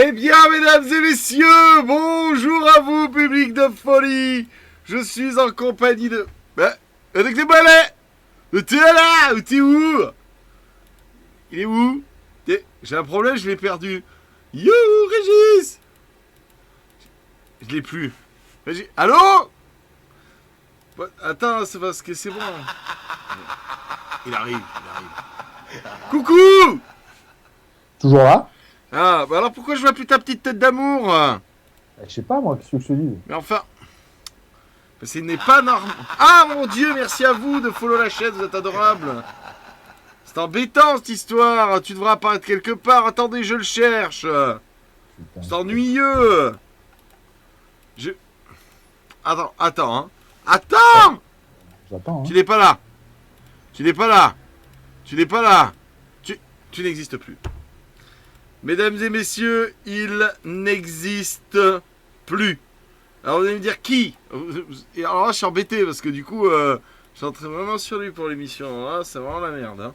Eh bien, mesdames et messieurs, bonjour à vous, public de folie. Je suis en compagnie de... avec des balais. T'es là, ou t'es où? Il est où? J'ai un problème, je l'ai perdu. You, Régis. Je l'ai plus. Allô? Attends, c'est parce que c'est bon. Il arrive. Coucou. Toujours là? Ah, bah alors pourquoi je vois plus ta petite tête d'amour? Je sais pas, moi, qu'est-ce que je te dis? Mais enfin... Ce n'est pas normal. Ah mon Dieu, merci à vous de follow la chaîne, vous êtes adorables. C'est embêtant cette histoire, tu devrais apparaître quelque part. Attendez, je le cherche. C'est ennuyeux. Attends, hein. Attends. J'attends, hein. Tu n'es pas là. Tu n'existes plus. Mesdames et messieurs, il n'existe plus. Alors vous allez me dire qui? Et alors là je suis embêté parce que du coup je suis entré vraiment sur lui pour l'émission. Là c'est vraiment la merde.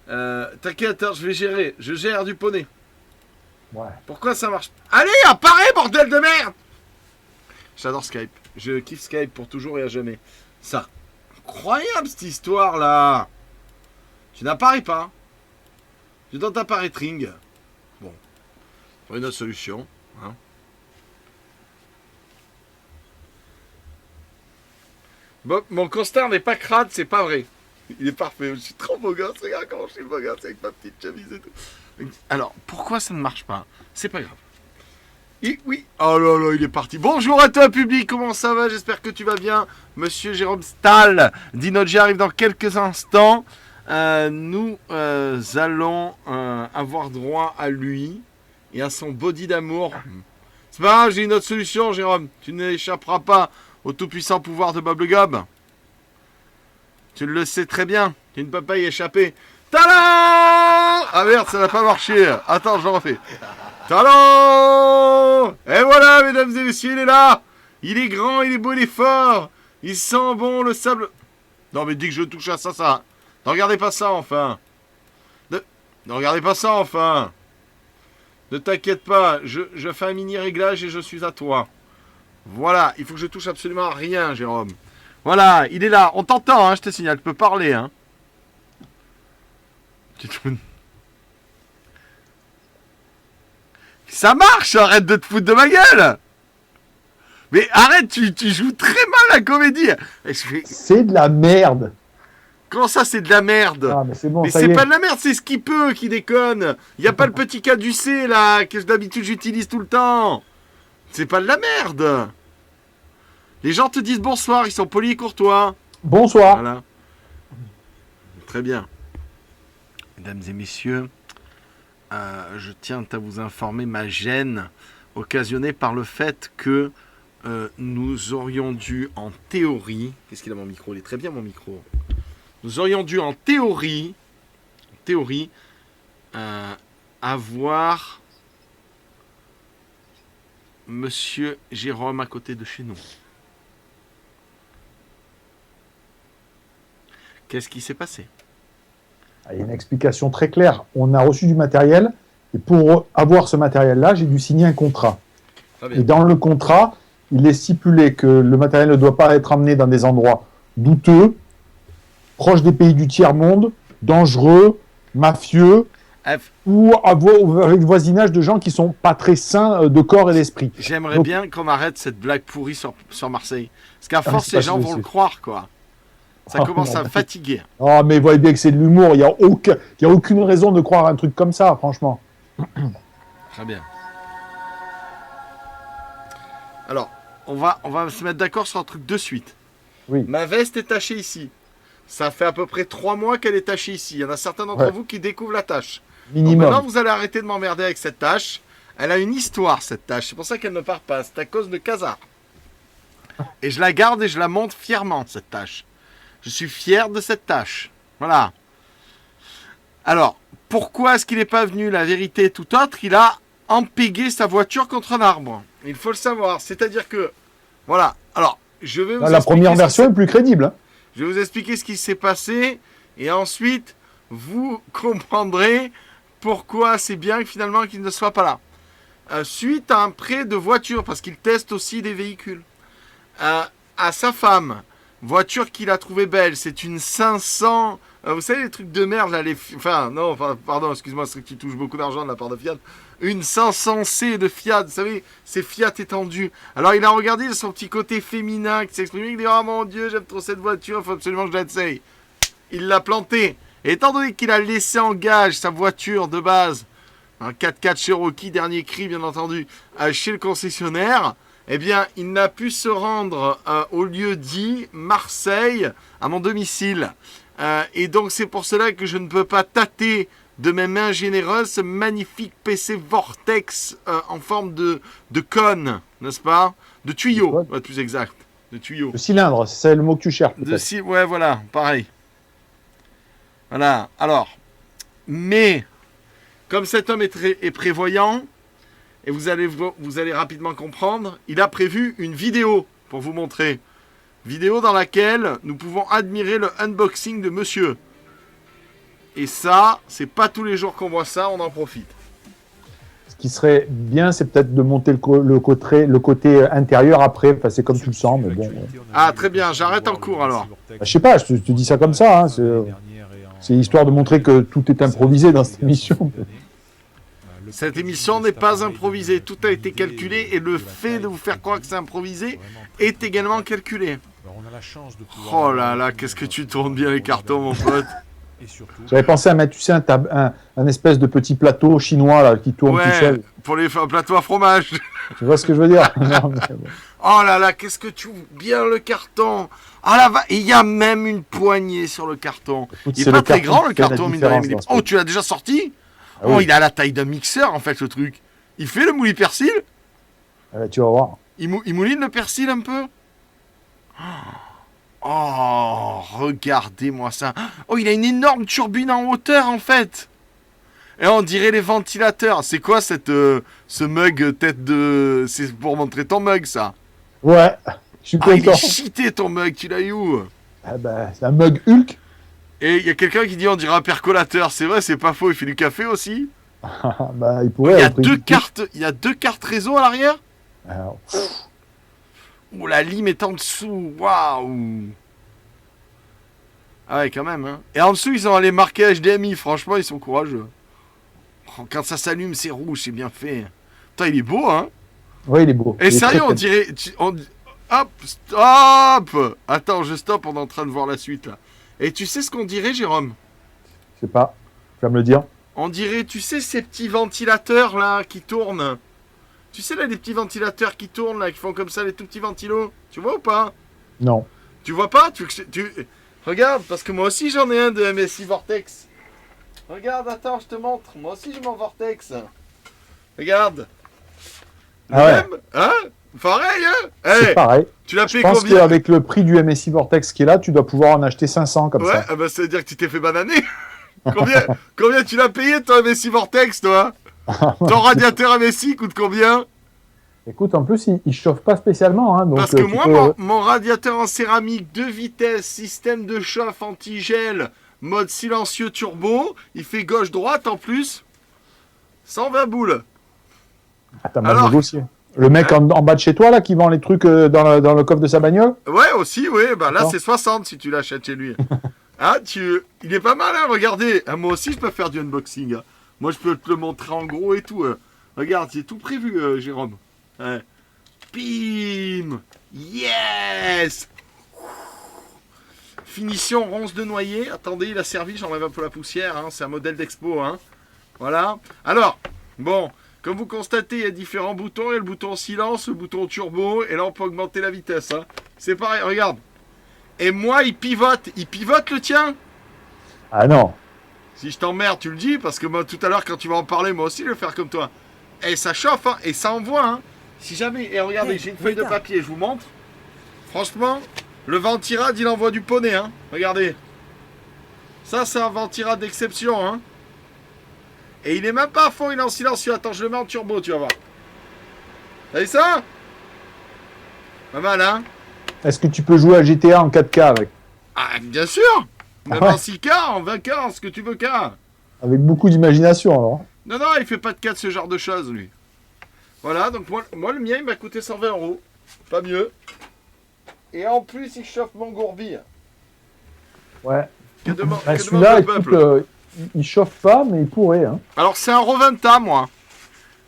Hein. T'inquiète, je vais gérer. Je gère du poney. Ouais. Pourquoi ça marche? Allez, apparaît, bordel de merde! J'adore Skype. Je kiffe Skype pour toujours et à jamais. Ça. Incroyable cette histoire là. Tu n'apparais pas. Tu dois t'apparaître ring. Bon. Pour une autre solution. Hein. Bon, mon costard n'est pas crade, c'est pas vrai. Il est parfait. Je suis trop beau gosse. Regarde comment je suis beau gosse avec ma petite chemise et tout. Alors, pourquoi ça ne marche pas? C'est pas grave. Oui. Oh là là, il est parti. Bonjour à toi, public. Comment ça va? J'espère que tu vas bien. Monsieur Jérôme Stahl, Dinoji arrive dans quelques instants. Nous allons avoir droit à lui et à son body d'amour. C'est pas grave, j'ai une autre solution, Jérôme. Tu n'échapperas pas au tout-puissant pouvoir de Bob le Gob. Tu le sais très bien. Tu ne peux pas y échapper. Talent! Ah merde, ça n'a pas marché. Attends, je le refais. Talent! Et voilà, mesdames et messieurs, il est là. Il est grand, il est beau, il est fort. Il sent bon le sable. Non mais dis que je touche à ça. Ne regardez pas ça, enfin. Ne regardez pas ça, enfin. Ne t'inquiète pas, je fais un mini réglage et je suis à toi. Voilà, il faut que je touche absolument à rien, Jérôme. Voilà, il est là. On t'entend, hein, je te signale, tu peux parler, hein. Ça marche, arrête de te foutre de ma gueule. Mais arrête, tu joues très mal la comédie. C'est de la merde. Comment ça, c'est de la merde? Ah, mais c'est bon, mais ça c'est y est. pas de la merde, c'est ce qui peut qui déconne. Il n'y a pas le petit caducé là, que d'habitude j'utilise tout le temps. C'est pas de la merde. Les gens te disent bonsoir, ils sont polis et courtois. Bonsoir. Voilà. Très bien. Mesdames et messieurs, je tiens à vous informer ma gêne occasionnée par le fait que nous aurions dû en théorie... Qu'est-ce qu'il a mon micro? Il est très bien mon micro. Nous aurions dû en théorie avoir Monsieur Jérôme à côté de chez nous. Qu'est-ce qui s'est passé? Il y a une explication très claire. On a reçu du matériel et pour avoir ce matériel-là, j'ai dû signer un contrat. Et dans le contrat, il est stipulé que le matériel ne doit pas être amené dans des endroits douteux, proches des pays du tiers-monde, dangereux, mafieux, ou avec voisinage de gens qui sont pas très sains de corps et d'esprit. J'aimerais bien qu'on arrête cette blague pourrie sur Marseille. Parce qu'à force, les gens vont le croire, quoi. Ça commence à fatiguer. Oh, mais voyez bien que c'est de l'humour. Il n'y a aucune raison de croire un truc comme ça, franchement. Très bien. Alors, on va se mettre d'accord sur un truc de suite. Oui. Ma veste est tachée ici. Ça fait à peu près 3 mois qu'elle est tachée ici. Il y en a certains d'entre vous qui découvrent la tâche. Minimum. Donc maintenant, vous allez arrêter de m'emmerder avec cette tâche. Elle a une histoire, cette tâche. C'est pour ça qu'elle ne part pas. C'est à cause de Khazar. Et je la garde et je la monte fièrement, cette tâche. Je suis fier de cette tâche. Voilà. Alors, pourquoi est-ce qu'il n'est pas venu? La vérité est tout autre. Il a empégué sa voiture contre un arbre. Il faut le savoir. C'est-à-dire que... Voilà. Alors, je vais vous La première version est plus crédible. Hein. Je vais vous expliquer ce qui s'est passé. Et ensuite, vous comprendrez pourquoi c'est bien finalement qu'il ne soit pas là. Suite à un prêt de voiture, parce qu'il teste aussi des véhicules, à sa femme, voiture qu'il a trouvée belle, c'est une 500... vous savez les trucs de merde là, pardon, excuse-moi, c'est qui touche beaucoup d'argent de la part de Fiat. Une 500C de Fiat, vous savez, c'est Fiat étendu. Alors il a regardé son petit côté féminin qui s'exprime, il dit oh mon Dieu, j'aime trop cette voiture, il faut absolument que je l'essaye. Il l'a planté. Et étant donné qu'il a laissé en gage sa voiture de base, un 4x4 Cherokee, dernier cri bien entendu, chez le concessionnaire, eh bien, il n'a pu se rendre au lieu dit, Marseille, à mon domicile. Et donc, c'est pour cela que je ne peux pas tâter de mes mains généreuses ce magnifique PC Vortex en forme de cône, n'est-ce pas? De tuyau, pour être plus exact. De tuyau. De cylindre, c'est le mot que tu cherches. Ouais, voilà, pareil. Voilà, alors, mais, comme cet homme est prévoyant, et vous allez rapidement comprendre, il a prévu une vidéo pour vous montrer. Vidéo dans laquelle nous pouvons admirer le unboxing de monsieur. Et ça, c'est pas tous les jours qu'on voit ça, on en profite. Ce qui serait bien, c'est peut-être de monter le côté intérieur après, enfin, c'est comme tu le sens, mais bon. Ah, très bien, j'arrête en cours alors. Je sais pas, je te dis ça comme ça, hein, c'est histoire de montrer que tout est improvisé dans cette émission. Cette émission n'est pas improvisée, tout a été calculé et le fait de vous faire croire que c'est improvisé est également calculé. Oh là là, qu'est-ce que tu tournes bien les cartons, mon pote. J'avais pensé à mettre, tu sais, un espèce de petit plateau chinois là, qui tourne tout seul. Pour les plateaux à fromage. Tu vois ce que je veux dire? Non, mais bon. Oh là là, qu'est-ce que tu ouvres bien le carton. Ah là, il y a même une poignée sur le carton. Écoute, il n'est pas très grand le carton, mine de rien. Oh, tu l'as déjà sorti? Ah, oui. Il a la taille d'un mixeur en fait le truc. Il fait le mouli persil? Tu vas voir. Il mouline le persil un peu? Oh, regardez-moi ça. Oh, il a une énorme turbine en hauteur en fait. Et on dirait les ventilateurs. C'est quoi ce mug tête de... C'est pour montrer ton mug ça? Ouais, je suis content. Il est cheaté ton mug, tu l'as eu où? Ah bah, c'est un mug Hulk. Et il y a quelqu'un qui dit on dirait un percolateur. C'est vrai, c'est pas faux, il fait du café aussi. Bah, il pourrait. Il y a deux cartes réseau à l'arrière. Alors, Oh, la lime est en dessous. Waouh. Ah ouais, quand même. Hein. Et en dessous, ils ont les marqués HDMI. Franchement, ils sont courageux. Oh, quand ça s'allume, c'est rouge, c'est bien fait. Putain, il est beau, hein? Oui, il est beau. Et sérieux, on dirait... Hop, stop. Attends, je stoppe, on est en train de voir la suite, là. Et tu sais ce qu'on dirait, Jérôme? Je sais pas. Tu vas me le dire. On dirait, tu sais, ces petits ventilateurs, là, qui tournent. Tu sais, là, des petits ventilateurs qui tournent, là, qui font comme ça, les tout petits ventilos. Tu vois ou pas? Non. Tu vois pas? Regarde, parce que moi aussi, j'en ai un de MSI Vortex. Regarde, attends, je te montre. Moi aussi, j'ai mon Vortex. Regarde. Ah ouais. Même, hein? Pareil, hein? C'est pareil. Tu l'as payé combien? Je pense combien? qu'avec le prix du MSI Vortex qui est là, tu dois pouvoir en acheter 500 comme ça. Ouais, bah, ça veut dire que tu t'es fait bananer. Combien tu l'as payé, ton MSI Vortex, toi? Ton radiateur MSI coûte combien? Écoute, en plus, il chauffe pas spécialement. Hein, donc, parce que moi, mon radiateur en céramique, 2 vitesses, système de chauffe anti-gel, mode silencieux turbo, il fait gauche-droite en plus, 120 boules. Ah, t'as mal négocié. Le mec en bas de chez toi, là, qui vend les trucs dans le coffre de sa bagnole? Ouais, aussi, oui. Bah, là, c'est 60 si tu l'achètes chez lui. Ah, il est pas mal, hein, regardez. Ah, moi aussi, je peux faire du unboxing. Hein. Moi, je peux te le montrer en gros et tout. Regarde, j'ai tout prévu, Jérôme. Ouais. Bim! Yes! Finition ronce de noyer. Attendez, il a servi, j'enlève un peu la poussière. Hein. C'est un modèle d'expo. Hein. Voilà. Alors, bon, comme vous constatez, il y a différents boutons. Il y a le bouton silence, le bouton turbo. Et là, on peut augmenter la vitesse. Hein. C'est pareil, regarde. Et moi, il pivote. Il pivote le tien? Ah non. Si je t'emmerde, tu le dis. Parce que moi, tout à l'heure, quand tu vas en parler, moi aussi, je vais faire comme toi. Et ça chauffe. Hein, et ça envoie. Hein. Si jamais... Et regardez, j'ai une feuille de papier. Je vous montre. Franchement... Le ventirad, il envoie du poney, hein. Regardez. Ça, c'est un ventirad d'exception, hein. Et il est même pas à fond, il est en silencieux. Attends, je le mets en turbo, tu vas voir. T'as vu ça? Pas mal, hein. Est-ce que tu peux jouer à GTA en 4K avec? Ah, bien sûr. Même en 6K, en 20K, en ce que tu veux K. Avec beaucoup d'imagination, alors. Non, non, il fait pas de cas de ce genre de choses, lui. Voilà, donc moi le mien, il m'a coûté 120 euros. Pas mieux. Et en plus, il chauffe mon gourbi. Ouais. Que demande celui-là, le peuple. écoute, il chauffe pas, mais il pourrait. Hein. Alors, c'est un Roventa, moi.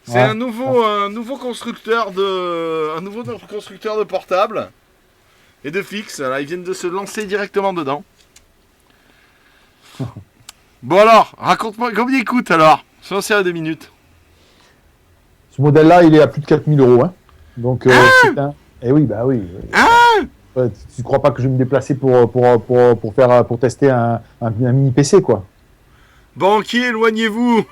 C'est Ouais. un nouveau constructeur de portable et de fixe. Là, ils viennent de se lancer directement dedans. Bon alors, raconte-moi, combien il coûte alors? J'en sais à 2 minutes. Ce modèle-là, il est à plus de 4000 euros. Hein. Donc, c'est un... Eh oui, bah oui. Ouais, tu crois pas que je vais me déplacer pour tester un mini PC, quoi. Banquier, éloignez-vous.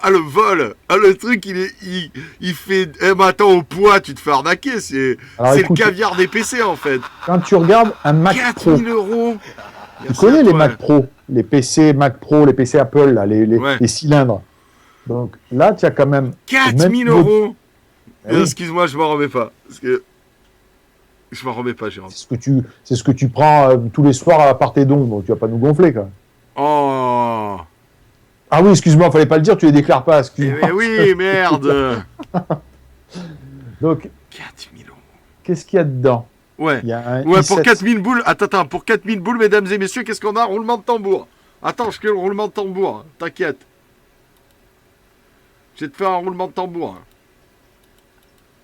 Ah, le vol. Ah, le truc, il fait... Eh ben attends, au poids, tu te fais arnaquer. C'est le caviar des PC, en fait. Quand tu regardes un Mac 4000 euros. Tu connais les Mac Pro, les PC Mac Pro, les PC Apple, là, les cylindres. Donc là, tu as quand même... 4000 euros. Oui. Excuse-moi, je m'en remets pas. Parce que... Je m'en remets pas, Jérôme. C'est ce que tu prends tous les soirs à part tes dons, donc tu vas pas nous gonfler, quand même. Oh. Ah oui, excuse-moi, fallait pas le dire, tu les déclares pas, excuse-moi. Mais oui, merde. Donc, 4000 euros. qu'est-ce qu'il y a dedans? Ouais, il y a un ouais i7... pour 4000 boules, attends, pour 4000 boules, mesdames et messieurs, qu'est-ce qu'on a? Roulement de tambour. Attends, je fais le roulement de tambour, t'inquiète. Je vais te faire un roulement de tambour.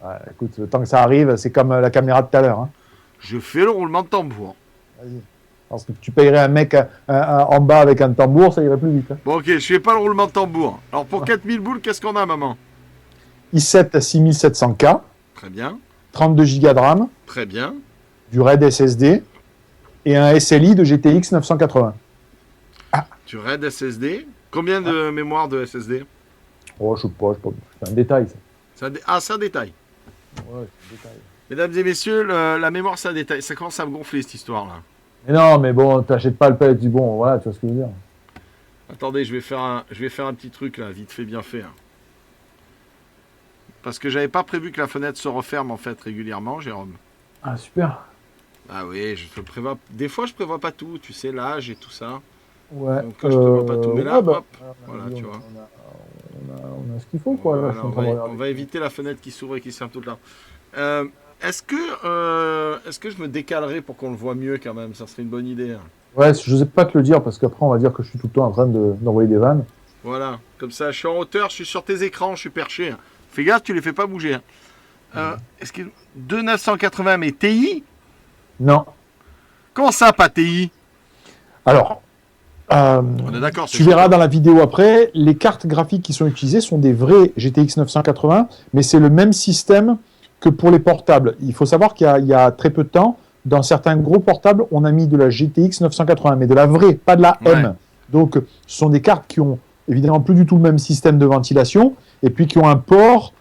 Ouais, écoute, le temps que ça arrive, c'est comme la caméra de tout à l'heure. Hein. Je fais le roulement de tambour. Vas-y. Parce que tu payerais un mec en bas avec un tambour, ça irait plus vite. Hein. Bon, ok, je fais pas le roulement de tambour. Alors, pour 4000 boules, qu'est-ce qu'on a, maman? i7 à 6700K, Très bien, 32 Go de RAM, très bien. du RAID SSD et un SLI de GTX 980. Tu RAID SSD. Combien de mémoire de SSD? Oh, je sais pas, c'est un détail. Ça. C'est un détail. Ouais, c'est un détail. Mesdames et messieurs, la mémoire, c'est un détail. Ça commence à me gonfler, cette histoire-là. Mais non, mais bon, t'achètes pas le palette du bon, voilà, tu vois ce que je veux dire. Attendez, je vais faire un petit truc, là, vite fait, bien fait. Hein. Parce que j'avais pas prévu que la fenêtre se referme, en fait, régulièrement, Jérôme. Ah, super. Ah oui, je prévois... Des fois, je prévois pas tout, tu sais, l'âge et tout ça. Ouais. Donc, je prévois pas tout. Mais là, ouais, hop, voilà, tu vois. On a ce qu'il faut, quoi. Voilà, là, on va éviter la fenêtre qui s'ouvre et qui se ferme tout le temps. Est-ce que je me décalerai pour qu'on le voit mieux, quand même? Ça serait une bonne idée. Hein. Ouais, je sais pas te le dire, parce qu'après, on va dire que je suis tout le temps en train d'envoyer des vannes. Voilà, comme ça, je suis en hauteur, je suis sur tes écrans, je suis perché. Hein. Fais gaffe, tu les fais pas bouger. Hein. Est-ce que 2980, mais TI? Non. Comment ça, pas TI? Alors, on est d'accord. Tu verras dans la vidéo après, les cartes graphiques qui sont utilisées sont des vrais GTX 980, mais c'est le même système que pour les portables. Il faut savoir qu'il y a très peu de temps, dans certains gros portables, on a mis de la GTX 980, mais de la vraie, pas de la M. Donc, ce sont des cartes qui ont évidemment plus du tout le même système de ventilation, et puis qui ont un port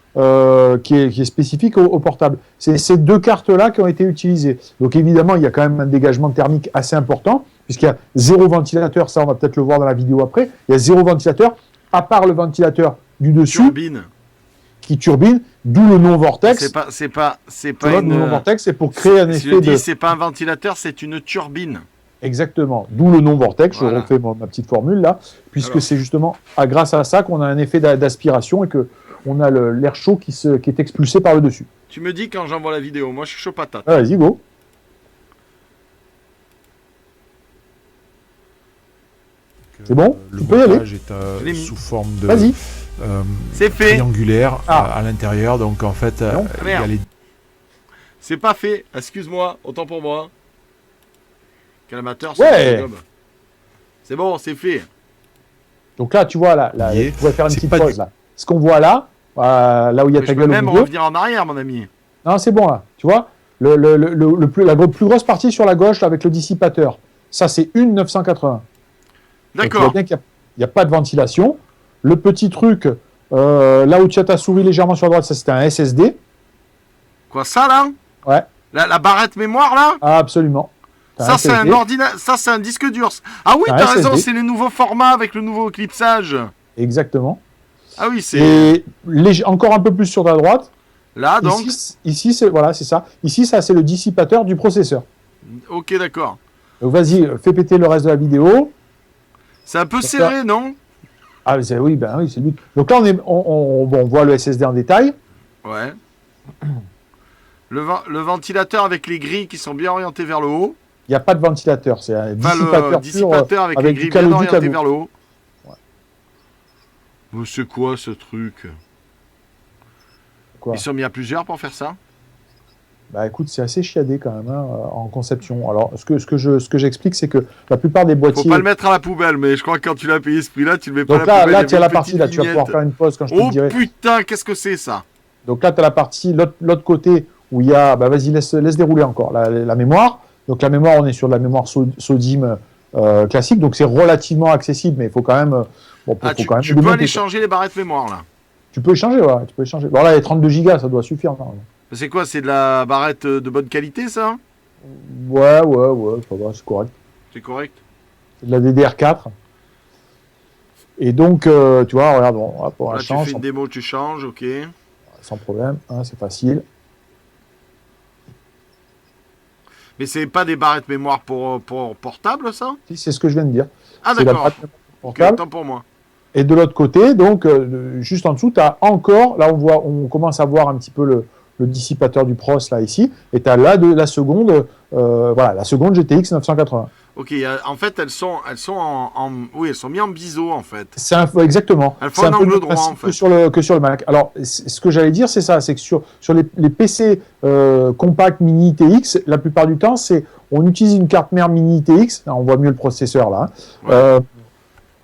qui est spécifique au portable. C'est ces deux cartes-là qui ont été utilisées. Donc évidemment, il y a quand même un dégagement thermique assez important, puisqu'il y a zéro ventilateur, ça on va peut-être le voir dans la vidéo après, il y a zéro ventilateur, à part le ventilateur du dessus, qui turbine, d'où le nom vortex. C'est pas le nom vortex, c'est pour créer un effet de... C'est pas un ventilateur, c'est une turbine. Exactement, d'où le nom vortex, je refais ma petite formule là, puisque c'est justement grâce à ça qu'on a un effet d'aspiration et que on a l'air chaud qui est expulsé par le dessus. Tu me dis quand j'envoie la vidéo, moi je suis chaud patate. Ah, vas-y, go. C'est bon, tu peux y aller. Le montage est sous forme de c'est fait. Triangulaire à l'intérieur, donc en fait, il y a les... C'est pas fait, excuse-moi, autant pour moi. Quel amateur, c'est bon, c'est fait. Donc là, tu vois, là tu pourrais faire une petite pause. Là. Ce qu'on voit là, là où il y a ta gueule au milieu. Je peux même revenir en arrière, mon ami. Non, c'est bon, là. Tu vois, la plus grosse partie sur la gauche, là, avec le dissipateur. Ça, c'est une 980. D'accord. Tu vois bien qu'il n'y a pas de ventilation. Le petit truc, là où tu as ta souris légèrement sur la droite, ça, c'est un SSD. Quoi, ça, là? Ouais. La barrette mémoire, là? Ah, absolument. Ça, c'est un ordinateur. Ça, c'est un disque dur. Ah oui, t'as raison, c'est le nouveau format avec le nouveau clipsage. Exactement. Ah oui, c'est... Et encore un peu plus sur ta droite. Là, donc. Ici c'est ça. Ici, ça, c'est le dissipateur du processeur. Ok, d'accord. Donc, vas-y, fais péter le reste de la vidéo. C'est un peu serré, non? Ah, oui, ben oui, c'est lui. Donc là, on voit le SSD en détail. Ouais. Le ventilateur avec les grilles qui sont bien orientées vers le haut. Il n'y a pas de ventilateur, c'est un dissipateur, le dissipateur avec les grilles bien orientées vers le haut. Ouais. Mais c'est quoi ce truc? Ils sont mis à plusieurs pour faire ça? Bah écoute, c'est assez chiadé quand même hein, en conception. Alors, ce que j'explique, c'est que la plupart des boîtiers... Faut pas le mettre à la poubelle, mais je crois que quand tu l'as payé ce prix-là, tu le mets pas donc à la poubelle. Là, tu as la partie, là, tu vas pouvoir faire une pause quand je te dirai. Oh putain, qu'est-ce que c'est ça? Donc là, tu as la partie, l'autre côté, où il y a... Bah vas-y, laisse dérouler encore la mémoire. Donc la mémoire, on est sur de la mémoire SODIMM classique, donc c'est relativement accessible, mais il faut quand même... tu peux aller changer les barrettes mémoire, là? Tu peux échanger, ouais, tu peux échanger. Bon là, les 32 Go, ça doit suffire, normalement. C'est quoi? C'est de la barrette de bonne qualité, ça? Ouais, ça va, c'est correct. C'est correct. C'est de la DDR4. Et donc, tu vois, regarde, on là, tu fais une démo, tu changes, ok. Sans problème, hein, c'est facile. Mais c'est pas des barrettes mémoire pour portable, ça? Si, c'est ce que je viens de dire. Ah d'accord. Okay, autant pour moi. Et de l'autre côté, donc, juste en dessous, tu as encore, là on commence à voir un petit peu le dissipateur du PROS, là, ici, et tu as là la seconde GTX 980. Ok, en fait, elles sont oui, elles sont mises en biseau, en fait. Exactement. Elles font un angle droit, en fait. Que sur le Mac. Alors, ce que j'allais dire, c'est ça, c'est que sur les PC compacts mini TX, la plupart du temps, on utilise une carte mère mini TX, on voit mieux le processeur, là, ouais.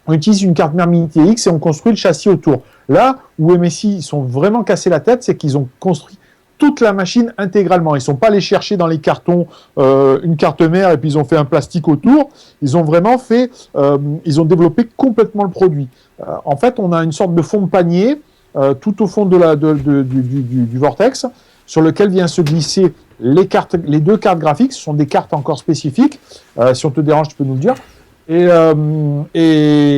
On utilise une carte mère mini TX et on construit le châssis autour. Là où MSI, ils sont vraiment cassés la tête, c'est qu'ils ont construit toute la machine intégralement. Ils ne sont pas allés chercher dans les cartons une carte mère et puis ils ont fait un plastique autour. Ils ont vraiment fait, ils ont développé complètement le produit. En fait, on a une sorte de fond de panier tout au fond du Vortex sur lequel vient se glisser les deux cartes graphiques. Ce sont des cartes encore spécifiques. Si on te dérange, tu peux nous le dire. Et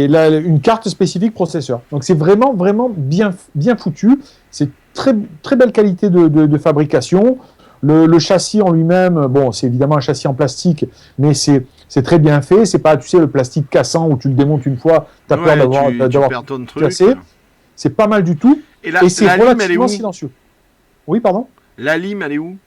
là, une carte spécifique processeur. Donc c'est vraiment bien foutu. C'est très belle qualité de fabrication. Le châssis en lui-même, bon, c'est évidemment un châssis en plastique, mais c'est très bien fait. C'est pas, tu sais, le plastique cassant où tu le démontes une fois, tu as peur d'avoir cassé. C'est pas mal du tout. Et c'est relativement silencieux. Oui, pardon. La lime, elle est où?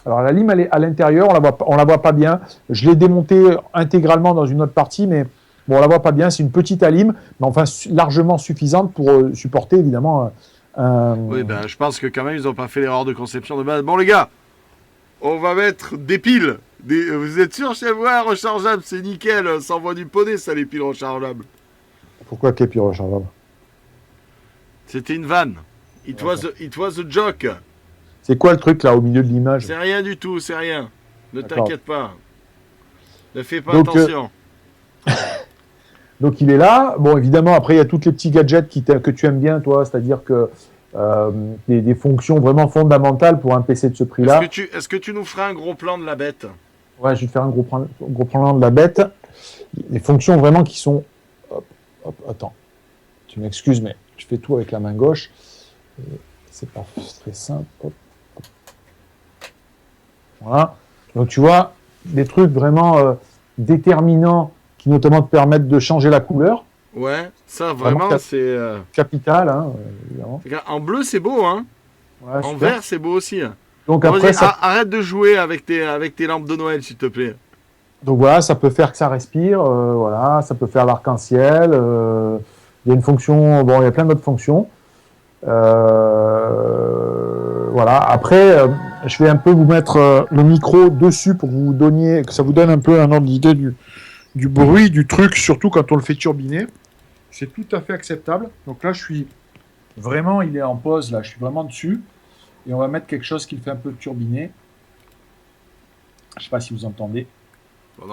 Alors la lime, elle est à l'intérieur, on la voit pas bien. Je l'ai démontée intégralement dans une autre partie, mais bon, on la voit pas bien. C'est une petite lime, mais enfin largement suffisante pour supporter évidemment. Oui, ben je pense que quand même ils n'ont pas fait l'erreur de conception de base. Bon les gars, on va mettre des piles. Vous êtes sûr chez moi, rechargeable, c'est nickel. Ça envoie du poney, ça les piles rechargeables. Pourquoi les piles rechargeables? C'était une vanne. It was a joke. C'est quoi le truc là au milieu de l'image? C'est rien du tout, c'est rien. Ne t'inquiète pas. Ne fais pas attention. Donc il est là. Bon, évidemment, après il y a tous les petits gadgets que tu aimes bien, toi, c'est-à-dire que des fonctions vraiment fondamentales pour un PC de ce prix-là. Est-ce que tu nous feras un gros plan de la bête? Ouais, je vais te faire un gros plan de la bête. Des fonctions vraiment qui sont... Hop, attends. Tu m'excuses, mais je fais tout avec la main gauche. C'est pas très simple. Hop. Voilà. Donc tu vois, des trucs vraiment déterminants qui notamment te permettent de changer la couleur. Ouais, ça vraiment c'est... capital, hein, évidemment. En bleu c'est beau, hein. Ouais, en vert c'est beau aussi. Donc après, arrête de jouer avec tes lampes de Noël, s'il te plaît. Donc voilà, ça peut faire que ça respire, voilà, ça peut faire l'arc-en-ciel. Il y a une fonction, bon, il y a plein d'autres fonctions. Voilà. Après, je vais un peu vous mettre le micro dessus pour que ça vous donne un peu un ordre d'idée du bruit du truc, surtout quand on le fait turbiner. C'est tout à fait acceptable. Donc là, il est en pause, là, je suis vraiment dessus. Et on va mettre quelque chose qui le fait un peu turbiner. Je ne sais pas si vous entendez.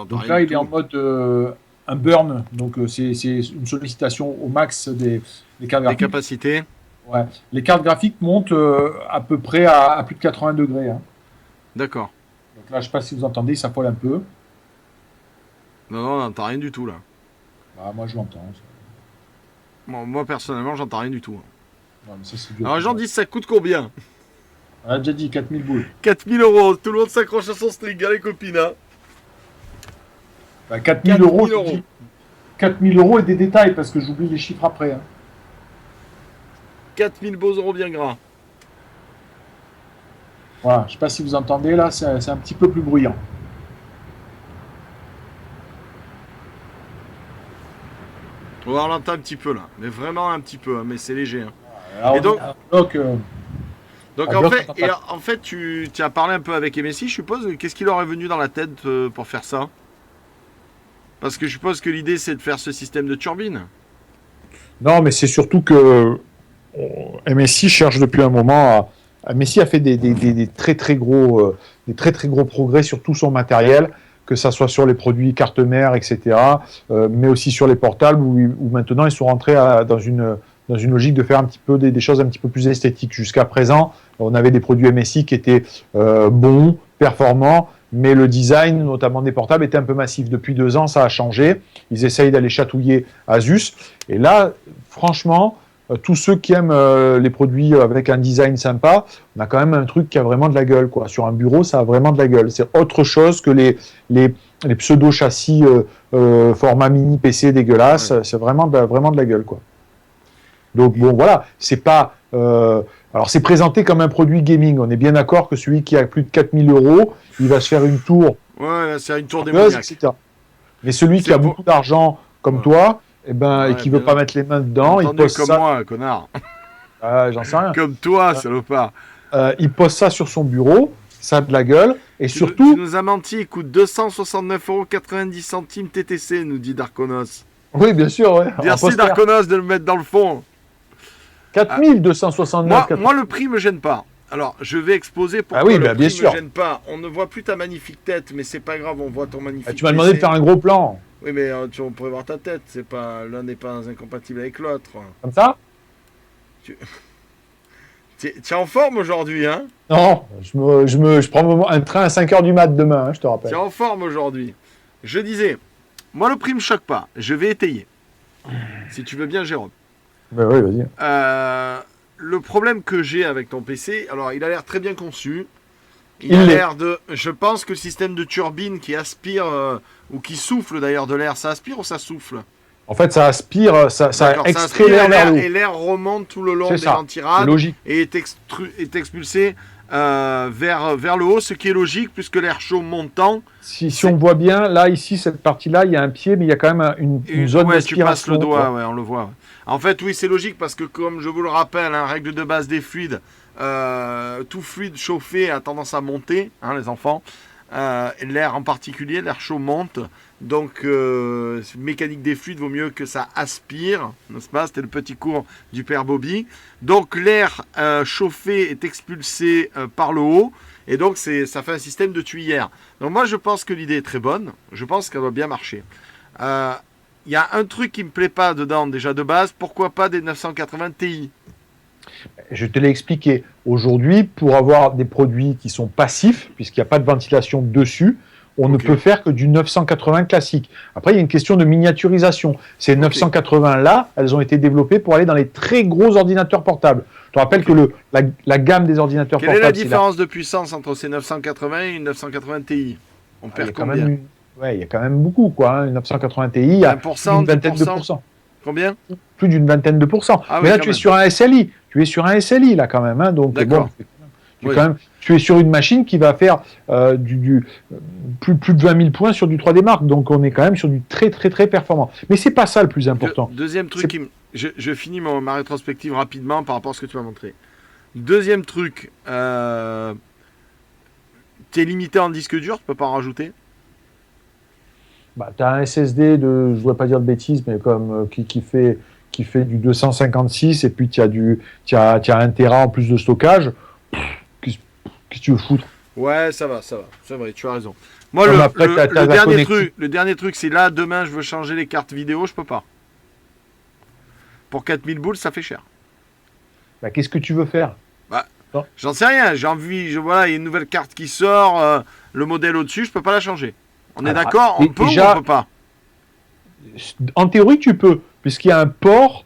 Donc là, il est en mode un burn. Donc c'est une sollicitation au max des cartes graphiques. Des capacités. Ouais. Les cartes graphiques montent à peu près à plus de 80 degrés. Hein. D'accord. Donc là, je ne sais pas si vous entendez, ça folle un peu. Non, on n'entend rien du tout là. Bah, moi, je l'entends. Bon, moi, personnellement, j'entends rien du tout. Non, mais ça, alors, les gens disent ça coûte combien? On a déjà dit 4000 boules. 4000 €. Tout le monde s'accroche à son string, hein, les copines. Hein. Bah, 4000 €. 4000 € et des détails, parce que j'oublie les chiffres après. Hein. 4000 beaux euros bien gras. Voilà, je ne sais pas si vous entendez, là, c'est un petit peu plus bruyant. On l'entend un petit peu là, mais vraiment un petit peu, hein, mais c'est léger. Hein. Alors, et donc en fait, tu as parlé un peu avec MSI, je suppose. Qu'est-ce qui leur est venu dans la tête pour faire ça? Parce que je suppose que l'idée, c'est de faire ce système de turbine. Non, mais c'est surtout que MSI cherche depuis un moment MSI a fait des très très gros progrès sur tout son matériel, que ça soit sur les produits carte mère, etc., mais aussi sur les portables où maintenant ils sont rentrés dans une logique de faire un petit peu des choses un petit peu plus esthétiques. Jusqu'à présent, on avait des produits MSI qui étaient bons, performants, mais le design, notamment des portables, était un peu massif. Depuis 2 ans, ça a changé. Ils essayent d'aller chatouiller Asus. Et là, franchement, tous ceux qui aiment les produits avec un design sympa, on a quand même un truc qui a vraiment de la gueule, quoi. Sur un bureau, ça a vraiment de la gueule. C'est autre chose que les pseudo-châssis format mini PC dégueulasse. Ouais. C'est vraiment de la gueule, quoi. Donc bon, voilà, c'est pas... alors c'est présenté comme un produit gaming. On est bien d'accord que celui qui a plus de 4000 €, il va se faire une tour. Ouais, c'est une tour démoniaque. Etc. Mais celui qui a beaucoup d'argent, comme toi, et qui veut pas mettre les mains dedans, il pose comme ça... moi, connard. J'en sais rien. Comme toi, salopard. Il pose ça sur son bureau, ça a de la gueule, et surtout... Tu nous as menti, il coûte 269,90 € TTC, nous dit Darkonos. Oui, bien sûr, ouais. Merci Darkonos de le mettre dans le fond. 4269. Moi, le prix me gêne pas. Alors, je vais exposer pourquoi le prix me gêne pas. On ne voit plus ta magnifique tête, mais c'est pas grave, on voit ton magnifique. Tu m'as demandé de faire un gros plan. Oui, mais on pourrait voir ta tête. C'est pas l'un n'est pas incompatible avec l'autre. Comme ça Tu es en forme aujourd'hui, hein? Non, je prends un train à 5h du mat demain, hein, je te rappelle. Tu es en forme aujourd'hui. Je disais, moi le prix me choque pas. Je vais étayer. Si tu veux bien, Jérôme. Ben oui, vas-y. Le problème que j'ai avec ton PC, alors il a l'air très bien conçu. Je pense que le système de turbine qui aspire ou qui souffle d'ailleurs de l'air, ça aspire ou ça souffle? En fait, ça aspire, ça extrait l'air vers le haut. Et l'air remonte tout le long des ventirades et est expulsé vers le haut, ce qui est logique puisque l'air chaud montant. Si on voit bien, là, ici, cette partie-là, il y a un pied, mais il y a quand même une zone d'aspiration. Tu passes le doigt, ouais, on le voit. En fait, oui, c'est logique parce que, comme je vous le rappelle, règle de base des fluides, tout fluide chauffé a tendance à monter, les enfants. L'air en particulier, l'air chaud monte. Donc, mécanique des fluides, vaut mieux que ça aspire, n'est-ce pas? C'était le petit cours du père Bobby. Donc, l'air chauffé est expulsé par le haut. Et donc, ça fait un système de tuyère. Donc, moi, je pense que l'idée est très bonne. Je pense qu'elle va bien marcher. Il y a un truc qui ne me plaît pas dedans, déjà de base. Pourquoi pas des 980 Ti? Je te l'ai expliqué. Aujourd'hui, pour avoir des produits qui sont passifs, puisqu'il n'y a pas de ventilation dessus, on ne peut faire que du 980 classique. Après, il y a une question de miniaturisation. Ces 980-là, elles ont été développées pour aller dans les très gros ordinateurs portables. Je te rappelle que la gamme des ordinateurs portables... Quelle est la différence de puissance entre ces 980 et une 980 Ti? On perd combien? Il y a quand même beaucoup, quoi. Une 980 Ti, il y a une vingtaine de pourcents. Combien? Plus d'une vingtaine de pourcents. Mais là, tu es sur un SLI. Tu es sur un SLI, là, quand même. Hein, donc, bon, tu es sur une machine qui va faire plus de 20 000 points sur du 3D Mark. Donc, on est quand même sur du très, très, très performant. Mais c'est pas ça le plus important. Deuxième truc, je finis ma rétrospective rapidement par rapport à ce que tu m'as montré. Deuxième truc, tu es limité en disque dur, tu peux pas en rajouter? Tu as un SSD je ne voudrais pas dire de bêtises, mais comme qui fait du 256, et puis tu as 1 Tera en plus de stockage. Qu'est-ce que tu veux foutre? Ouais, ça va, c'est vrai, tu as raison. Moi, le dernier truc, c'est là, demain, je veux changer les cartes vidéo, je peux pas. Pour 4000 boules, ça fait cher. Qu'est-ce que tu veux faire? J'en sais rien, j'ai envie, voilà, il y a une nouvelle carte qui sort, le modèle au-dessus, je peux pas la changer. On est d'accord? On peut ou on peut pas? En théorie, tu peux, puisqu'il y a un port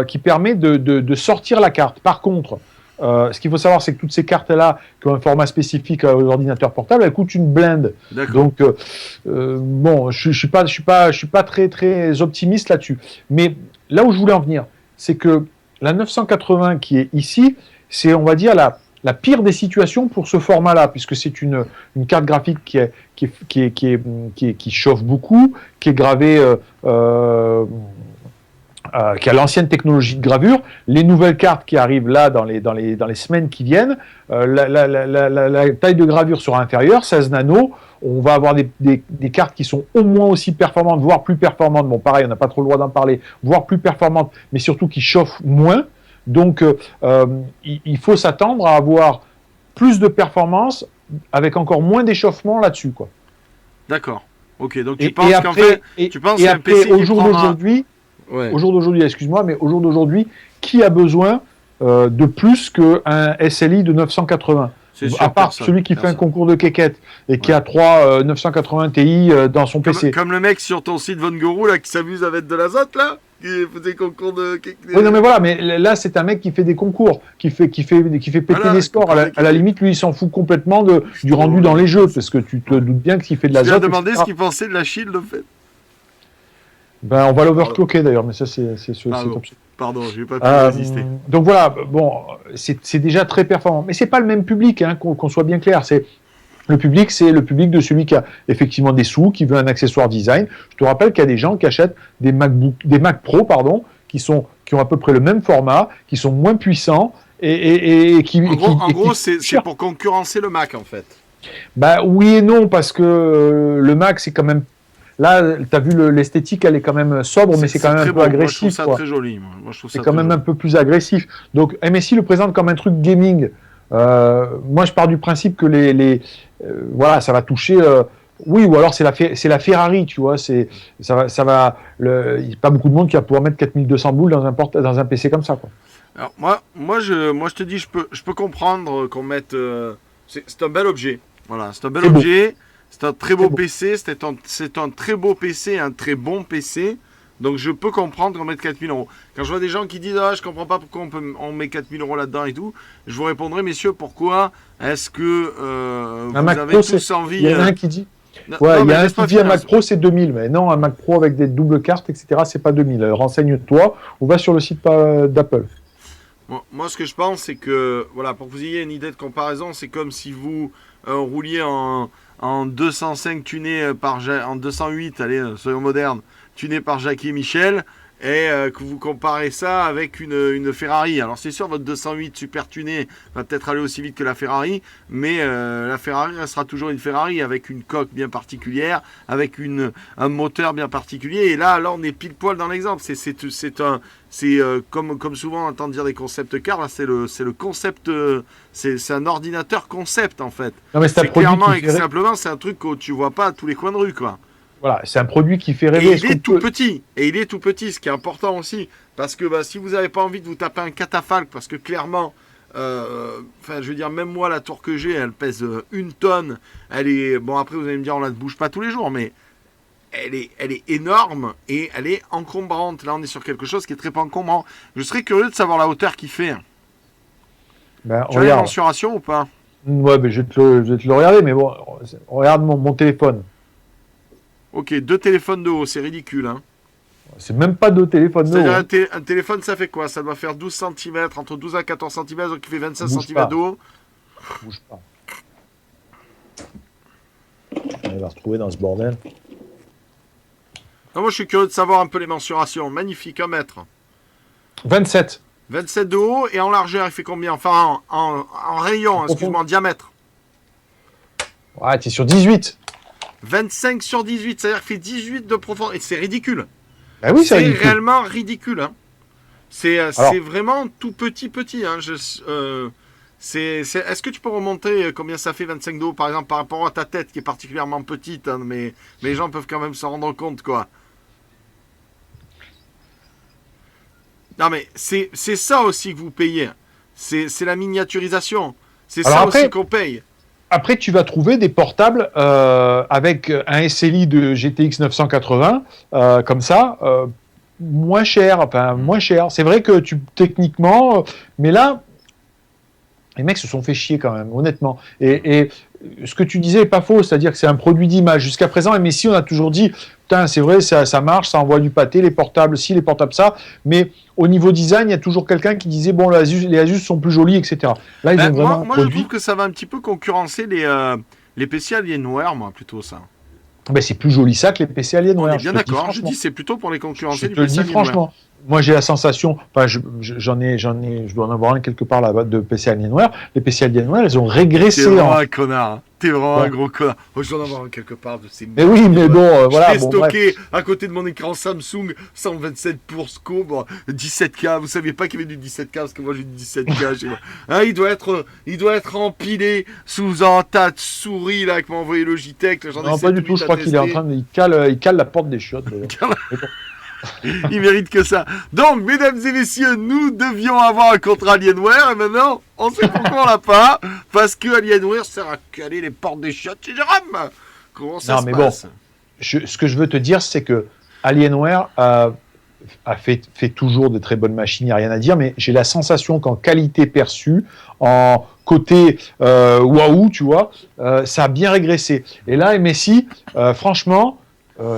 qui permet de sortir la carte. Par contre, ce qu'il faut savoir, c'est que toutes ces cartes-là, qui ont un format spécifique aux ordinateurs portables, elles coûtent une blinde. Donc, bon, je suis pas très, très optimiste là-dessus. Mais là où je voulais en venir, c'est que la 980 qui est ici, c'est, on va dire, la pire des situations pour ce format-là, puisque c'est une carte graphique qui chauffe beaucoup, qui est gravée, qui a l'ancienne technologie de gravure. Les nouvelles cartes qui arrivent là dans les semaines qui viennent, la taille de gravure sera inférieure, 16 nanos. On va avoir des cartes qui sont au moins aussi performantes, voire plus performantes. Bon, pareil, on n'a pas trop le droit d'en parler, voire plus performantes, mais surtout qui chauffent moins. Donc, il faut s'attendre à avoir plus de performance avec encore moins d'échauffement là-dessus, quoi. D'accord. Ok. Donc tu penses qu'en fait, un PC au jour d'aujourd'hui, excuse-moi, mais au jour d'aujourd'hui, qui a besoin de plus qu'un SLI de 980 ? À part celui qui fait un concours de quéquette et qui a 3 980 Ti dans son PC. Comme le mec sur ton site Von Guru là qui s'amuse à mettre de l'azote là, qui fait des concours de. Oui, non mais voilà, mais là c'est un mec qui fait des concours, qui fait péter des scores. À la limite, lui il s'en fout complètement du rendu dans les jeux, parce que tu te doutes bien que s'il fait de l'azote. Tu as demandé ce qu'il pensait de la shield en fait. Ben on va l'overclocker d'ailleurs, mais ça c'est Pardon, je n'ai pas pu résister. Donc voilà, bon, c'est déjà très performant. Mais ce n'est pas le même public, hein, qu'on soit bien clair. Le public, c'est le public de celui qui a effectivement des sous, qui veut un accessoire design. Je te rappelle qu'il y a des gens qui achètent des Mac Pro, qui ont à peu près le même format, qui sont moins puissants et qui... En gros, c'est pour concurrencer le Mac, en fait. Bah oui et non, parce que le Mac, c'est quand même... Là, tu as vu l'esthétique, elle est quand même sobre, mais c'est quand même un peu agressif. Moi, je trouve ça très joli. C'est quand même un peu plus agressif. Donc, MSI le présente comme un truc gaming. Moi, je pars du principe que voilà, ça va toucher... oui, ou alors c'est la Ferrari, tu vois. Il n'y a pas beaucoup de monde qui va pouvoir mettre 4200 boules dans un PC comme ça, quoi. Alors, moi, je te dis, je peux comprendre qu'on mette... c'est un bel objet. Voilà, c'est un bel objet. C'est un très beau PC, c'est un très beau PC, un très bon PC. Donc je peux comprendre qu'on mette 4000 €. Quand je vois des gens qui disent « Ah, je comprends pas pourquoi on met 4000 € là-dedans et tout », je vous répondrai, messieurs, pourquoi est-ce que vous avez tous envie... Il y en a un qui dit... il y a un qui dit un Mac Pro c'est 2000, mais non, un Mac Pro avec des doubles cartes, etc., c'est pas 2000. Renseigne-toi, on va sur le site d'Apple. Moi, ce que je pense, c'est que, voilà, pour que vous ayez une idée de comparaison, c'est comme si vous rouliez en 205 tuné en 208, allez, soyons modernes, tuné par Jackie et Michel, et que vous comparez ça avec une Ferrari. Alors c'est sûr, votre 208 super tuné va peut-être aller aussi vite que la Ferrari, mais la Ferrari restera toujours une Ferrari avec une coque bien particulière, avec un moteur bien particulier. Et là on est pile poil dans l'exemple. C'est comme souvent on entend dire des concept cars, là c'est le concept, c'est un ordinateur concept en fait. Non, mais c'est clairement et simplement c'est un truc que tu vois pas à tous les coins de rue, quoi. Voilà, c'est un produit qui fait rêver. Et il est tout petit, ce qui est important aussi, parce que si vous n'avez pas envie de vous taper un catafalque, parce que clairement, je veux dire, même moi la tour que j'ai, elle pèse 1 tonne. Elle est, bon après vous allez me dire on la bouge pas tous les jours, mais elle est énorme et elle est encombrante. Là on est sur quelque chose qui est très pas encombrant. Je serais curieux de savoir la hauteur qu'il fait. Tu as la mensuration ou pas? Ouais, mais je vais te le regarder, mais bon, regarde mon téléphone. Ok, 2 téléphones de haut, c'est ridicule, hein. C'est même pas 2 téléphones de haut. C'est-à-dire un téléphone, ça fait quoi? Ça doit faire 12 cm, entre 12 à 14 cm, donc il fait 25 cm de haut. Bouge pas. On va retrouver dans ce bordel. Non, moi, je suis curieux de savoir un peu les mensurations. Magnifique, 1 mètre. 27. 27 de haut, et en largeur, il fait combien? Enfin, en rayon, excuse-moi, en diamètre. Ouais, t'es sur 18. 25 sur 18, c'est-à-dire qu'il fait 18 de profondeur. Et c'est ridicule. Bah oui, c'est réellement ridicule. Hein. C'est vraiment tout petit. Hein. Est-ce que tu peux remonter combien ça fait 25 de haut, par exemple, par rapport à ta tête qui est particulièrement petite, hein, mais les gens peuvent quand même s'en rendre compte, quoi. Non, mais c'est ça aussi que vous payez. C'est la miniaturisation. C'est ça aussi qu'on paye. Après, tu vas trouver des portables avec un SLI de GTX 980, comme ça, moins cher. C'est vrai que techniquement, mais là, Les mecs se sont fait chier quand même, honnêtement. Et ce que tu disais n'est pas faux, c'est-à-dire que c'est un produit d'image. Jusqu'à présent, MSI, on a toujours dit, putain, c'est vrai, ça marche, ça envoie du pâté, les portables ci, les portables ça. Mais au niveau design, il y a toujours quelqu'un qui disait, bon, les Asus sont plus jolis, etc. Là, ils ont vraiment moi je trouve que ça va un petit peu concurrencer les PC Alienware, moi, plutôt ça. Ben, c'est plus joli ça que les PC Alienware. On est bien d'accord, je dis c'est plutôt pour les concurrencer. Je te le dis franchement. Moi, j'ai la sensation, enfin, je dois en avoir un quelque part là-bas de PC Alienware. Les PC Alienware, ils ont régressé. T'es vraiment un connard. T'es vraiment un gros connard. Oh, je dois en avoir un quelque part de ces. Mais oui, mais bon, voilà. Je l'ai stocké à côté de mon écran Samsung 127 pour scope, 17K. Vous saviez pas qu'il y avait du 17K parce que moi j'ai du 17K chez moi. Hein, il doit être empilé sous un tas de souris là que m'a envoyé Logitech. Non, pas du tout. Je crois qu'il est en train de, il cale la porte des chiottes. Il mérite que ça. Donc, mesdames et messieurs, nous devions avoir un contrat Alienware et maintenant, on sait pourquoi on l'a pas. Parce que Alienware sert à caler les portes des chiottes chez Jérôme. Comment ça se passe? Bon, ce que je veux te dire, c'est que Alienware a fait toujours de très bonnes machines, il n'y a rien à dire, mais j'ai la sensation qu'en qualité perçue, en côté waouh, tu vois, ça a bien régressé. Et là, MSI, franchement,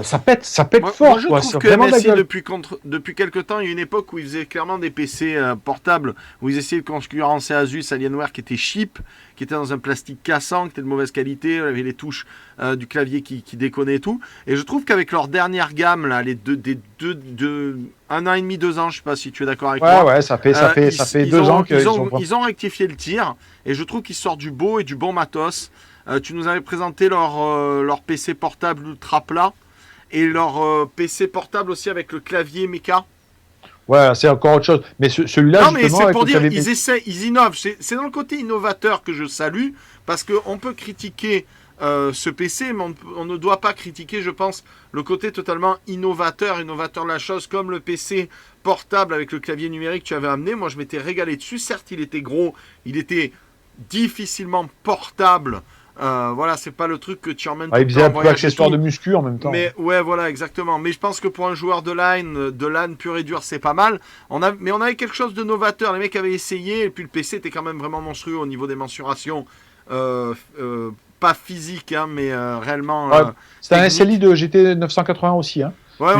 ça pète fort. Moi, je trouve que MSI, depuis quelques temps, il y a une époque où ils faisaient clairement des PC portables, où ils essayaient de concurrencer Asus, Alienware, qui était cheap, qui était dans un plastique cassant, qui était de mauvaise qualité, il avait les touches du clavier qui déconnaient et tout. Et je trouve qu'avec leur dernière gamme, là, les un an et demi, 2 ans, je sais pas si tu es d'accord avec moi. Ouais, ça fait 2 ans qu'ils ont rectifié le tir, et je trouve qu'ils sortent du beau et du bon matos. Tu nous avais présenté leur PC portable ultra plat. Et leur PC portable aussi avec le clavier Mecha. Ouais, c'est encore autre chose. Mais celui-là, non, mais c'est pour dire, ils innovent. C'est dans le côté innovateur que je salue, parce qu'on peut critiquer ce PC, mais on ne doit pas critiquer, je pense, le côté totalement innovateur de la chose, comme le PC portable avec le clavier numérique que tu avais amené. Moi, je m'étais régalé dessus. Certes, il était gros, il était difficilement portable. Voilà, c'est pas le truc que tu emmènes. Il faisait un peu accessoire de muscu en même temps. Mais ouais, voilà, exactement. Mais je pense que pour un joueur de LAN pur et dur, c'est pas mal. Mais on avait quelque chose de novateur. Les mecs avaient essayé, et puis le PC était quand même vraiment monstrueux au niveau des mensurations. Pas physique, hein, mais réellement. C'était un SLI de GT 980 aussi. Hein. Ouais.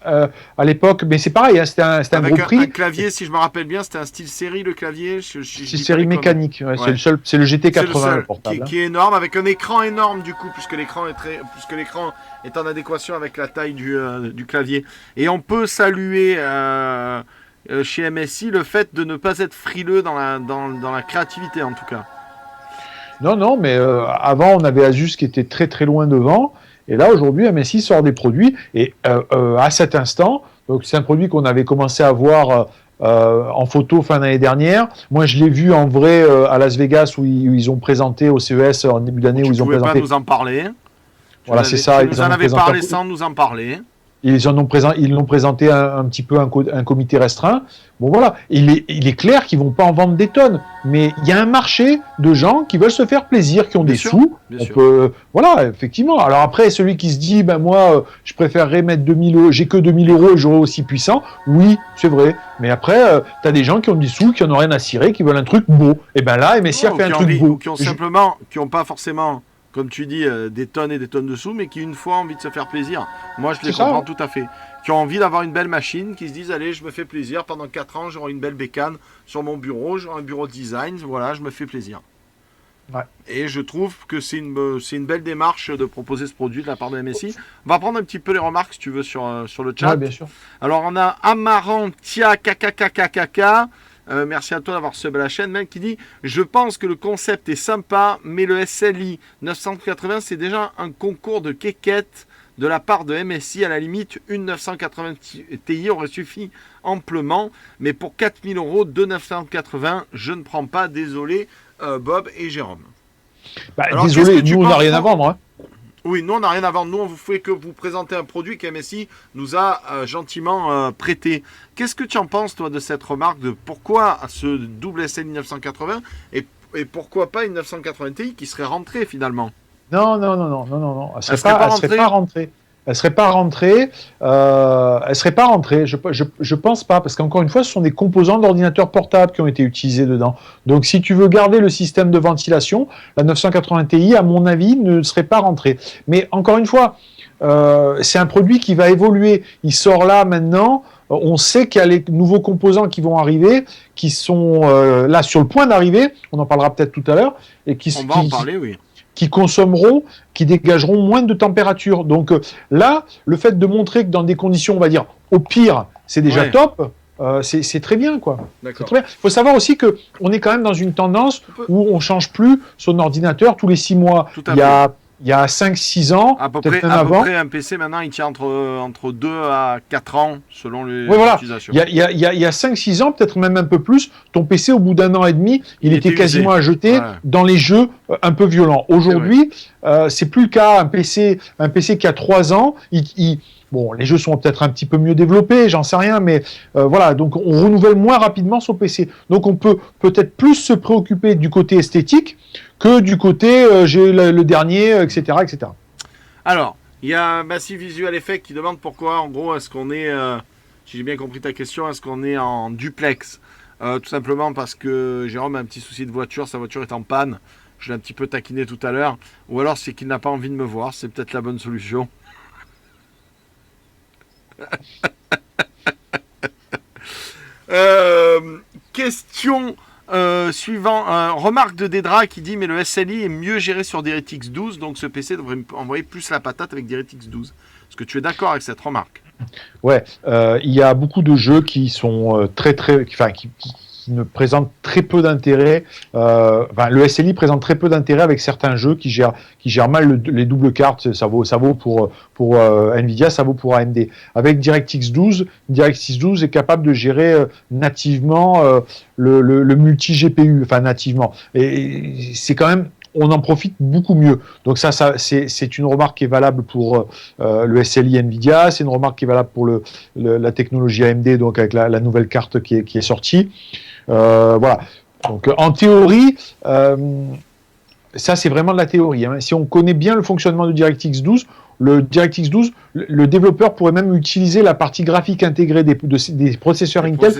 À l'époque, mais c'est pareil, hein, c'était un gros prix. Un clavier, si je me rappelle bien, c'était un style série, le clavier. C'est série mécanique, c'est le GT80 le portable. Qui est énorme, avec un écran énorme du coup, puisque l'écran est en adéquation avec la taille du clavier. Et on peut saluer chez MSI le fait de ne pas être frileux dans la créativité en tout cas. Non, mais avant on avait Asus qui était très très loin devant. Et là, aujourd'hui, MSI sort des produits. Et à cet instant, donc c'est un produit qu'on avait commencé à voir en photo fin d'année dernière. Moi, je l'ai vu en vrai à Las Vegas où ils ont présenté au CES en début d'année. Où ils ont présenté. Tu ne pouvais pas nous en parler. Voilà, c'est ça. Ils en avaient parlé sans nous en parler. Ils l'ont présenté un petit peu un comité restreint. Bon voilà, il est clair qu'ils vont pas en vendre des tonnes, mais il y a un marché de gens qui veulent se faire plaisir, qui ont des sous. Voilà, effectivement. Alors après, celui qui se dit, ben moi, je préférerais mettre 2000 €, j'ai que 2000 € et j'aurai aussi puissant. Oui, c'est vrai. Mais après, tu as des gens qui ont des sous, qui en ont rien à cirer, qui veulent un truc beau. Et ben là, MSI a fait un truc beau. Qui ont pas forcément, comme tu dis, des tonnes et des tonnes de sous, mais qui une fois ont envie de se faire plaisir. Moi, je les comprends tout à fait. Qui ont envie d'avoir une belle machine, qui se disent, allez, je me fais plaisir, pendant 4 ans, j'aurai une belle bécane sur mon bureau, j'aurai un bureau de design, voilà, je me fais plaisir. Ouais. Et je trouve que c'est une belle démarche de proposer ce produit de la part de MSI. On va prendre un petit peu les remarques, si tu veux, sur le chat. Ouais, bien sûr. Alors, on a Amarantia KKKKKK. Merci à toi d'avoir sub à la chaîne, même qui dit « Je pense que le concept est sympa, mais le SLI 980, c'est déjà un concours de quéquette de la part de MSI. À la limite, une 980 Ti aurait suffi amplement, mais pour 4000 €, de 980, je ne prends pas. Désolé, Bob et Jérôme. » Alors, désolé, nous, on n'a rien à vendre. Hein. Oui, nous, on n'a rien à vendre. Nous, on vous fait que vous présenter un produit qu'MSI nous a gentiment prêté. Qu'est-ce que tu en penses, toi, de cette remarque de pourquoi ce double SLI 980 et pourquoi pas une 980 Ti qui serait rentrée finalement? Non. Elle serait pas rentrée. elle serait pas rentrée. Je pense pas, parce qu'encore une fois, ce sont des composants d'ordinateurs portables qui ont été utilisés dedans. Donc, si tu veux garder le système de ventilation, la 980 Ti, à mon avis, ne serait pas rentrée. Mais encore une fois, c'est un produit qui va évoluer. Il sort là maintenant. On sait qu'il y a les nouveaux composants qui vont arriver, qui sont là sur le point d'arriver. On en parlera peut-être tout à l'heure, et qui consommeront, qui dégageront moins de température. Donc là, le fait de montrer que dans des conditions, on va dire, au pire, c'est déjà top. C'est très bien, quoi. Il faut savoir aussi que on est quand même dans une tendance où on change plus son ordinateur tous les 6 mois. Il y a 5-6 ans, peut-être même avant. À peu près, un PC, maintenant, il tient entre 2 à 4 ans, selon les utilisations. Il y a 5-6 ans, peut-être même un peu plus, ton PC, au bout d'un an et demi, il était quasiment à jeter dans les jeux un peu violents. Aujourd'hui, c'est plus le cas. Un PC qui a 3 ans, bon, les jeux sont peut-être un petit peu mieux développés, j'en sais rien, mais voilà, donc on renouvelle moins rapidement son PC. Donc on peut peut-être plus se préoccuper du côté esthétique que du côté j'ai le dernier, etc., etc. Alors, il y a Massive Visual Effect qui demande pourquoi, en gros, est-ce qu'on est, si j'ai bien compris ta question, est-ce qu'on est en duplex tout simplement parce que Jérôme a un petit souci de voiture, sa voiture est en panne, je l'ai un petit peu taquiné tout à l'heure, ou alors c'est qu'il n'a pas envie de me voir, c'est peut-être la bonne solution. Question suivant, remarque de Dedra qui dit mais le SLI est mieux géré sur DirectX 12, donc ce PC devrait envoyer plus la patate avec DirectX 12. Est-ce que tu es d'accord avec cette remarque? Ouais, il y a beaucoup de jeux qui sont qui ne présentent très peu d'intérêt. Le SLI présente très peu d'intérêt avec certains jeux qui gèrent mal les doubles cartes. Ça vaut pour Nvidia, ça vaut pour AMD. Avec DirectX 12 est capable de gérer nativement le multi-GPU, enfin nativement. Et c'est quand même, on en profite beaucoup mieux. Donc ça c'est une remarque qui est valable pour le SLI Nvidia, c'est une remarque qui est valable pour la technologie AMD, donc avec la nouvelle carte qui est sortie. Voilà. Donc en théorie, ça c'est vraiment de la théorie. Hein. Si on connaît bien le fonctionnement de DirectX 12, le développeur pourrait même utiliser la partie graphique intégrée des processeurs Intel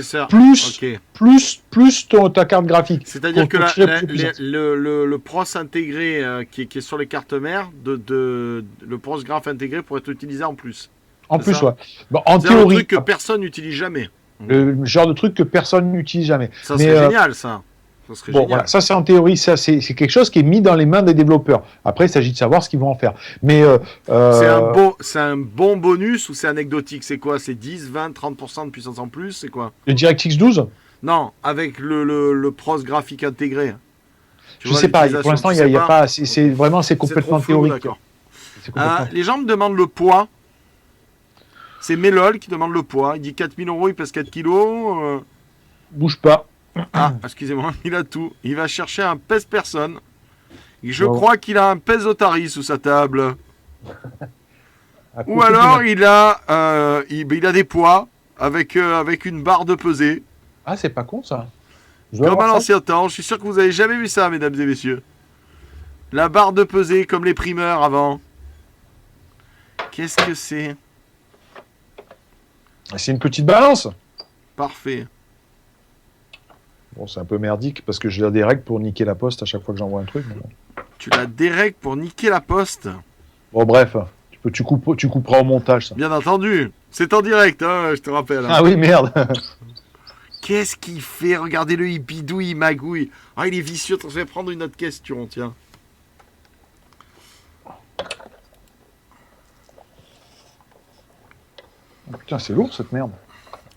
plus ta carte graphique. C'est-à-dire que le pros intégré qui est sur les cartes mères, le pros graph intégré pourrait être utilisé en plus. En plus, ouais. Bon, en théorie, un truc que personne n'utilise jamais. Le genre de truc que personne n'utilise jamais. Ça serait génial, ça. Voilà, ça c'est en théorie, ça c'est quelque chose qui est mis dans les mains des développeurs. Après, il s'agit de savoir ce qu'ils vont en faire. Mais c'est un bon bonus ou c'est anecdotique? C'est quoi? C'est 10, 20, 30% de puissance en plus? C'est quoi? Le DirectX 12? Non, avec le pros graphique intégré. Je sais pas, pour l'instant, il n'y a pas. C'est vraiment, c'est complètement théorique. Les gens me demandent le poids. C'est Melol qui demande le poids. Il dit 4000 €, il pèse 4 kilos. Bouge pas. Ah, excusez-moi, il a tout. Il va chercher un pèse-personne. Je crois qu'il a un pèse-Otari sous sa table. Ou alors il a des poids avec une barre de pesée. Ah, c'est pas con ça. Comme à l'ancien temps. Je suis sûr que vous avez jamais vu ça, mesdames et messieurs. La barre de pesée comme les primeurs avant. Qu'est-ce que c'est? C'est une petite balance. Parfait. Bon, c'est un peu merdique parce que je la dérègle pour niquer la poste à chaque fois que j'envoie un truc. Mais bon. Tu la dérègles pour niquer la poste? Bon, bref, tu couperas au montage ça. Bien entendu. C'est en direct, hein, je te rappelle. Hein. Ah oui, merde. Qu'est-ce qu'il fait? Regardez-le, il bidouille, il magouille. Ah, il est vicieux. Je vais prendre une autre question, tiens. Oh, putain, c'est lourd cette merde.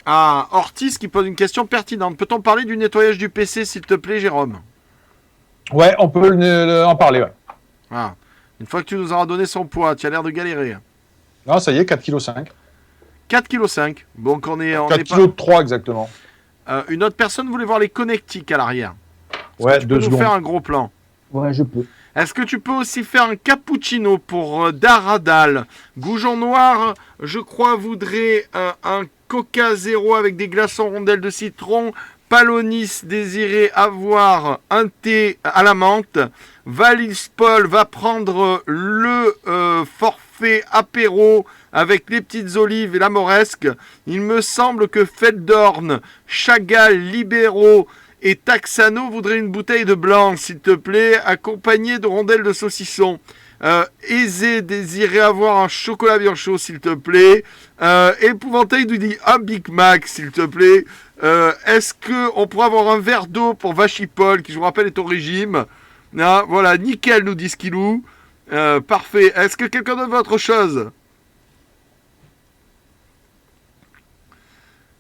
Ah, Ortiz qui pose une question pertinente. Peut-on parler du nettoyage du PC, s'il te plaît, Jérôme? Ouais, on peut en parler, ouais. Ah. Une fois que tu nous auras donné son poids, tu as l'air de galérer. Non, ça y est, 4,5 kg. 4,5 kg. Donc on est 4,3 kg exactement. Une autre personne voulait voir les connectiques à l'arrière. Ouais, tu peux nous faire un gros plan? Ouais, je peux. Est-ce que tu peux aussi faire un cappuccino pour Daradal? Goujon Noir, je crois, voudrait un Coca Zéro avec des glaçons rondelles de citron. Palonis désirait avoir un thé à la menthe. Valis Paul va prendre le forfait apéro avec les petites olives et la moresque. Il me semble que Feldorn, Chagall, Libéraux et Taxano voudraient une bouteille de blanc, s'il te plaît, accompagnée de rondelles de saucisson. Aisé désirait avoir un chocolat bien chaud, s'il te plaît. Épouvantail nous dit un Big Mac, s'il te plaît. Est-ce qu'on pourrait avoir un verre d'eau pour Vachipol, qui je vous rappelle est au régime? Ah, voilà, nickel, nous dit Skilou. Parfait. Est-ce que quelqu'un d'autre veut autre chose?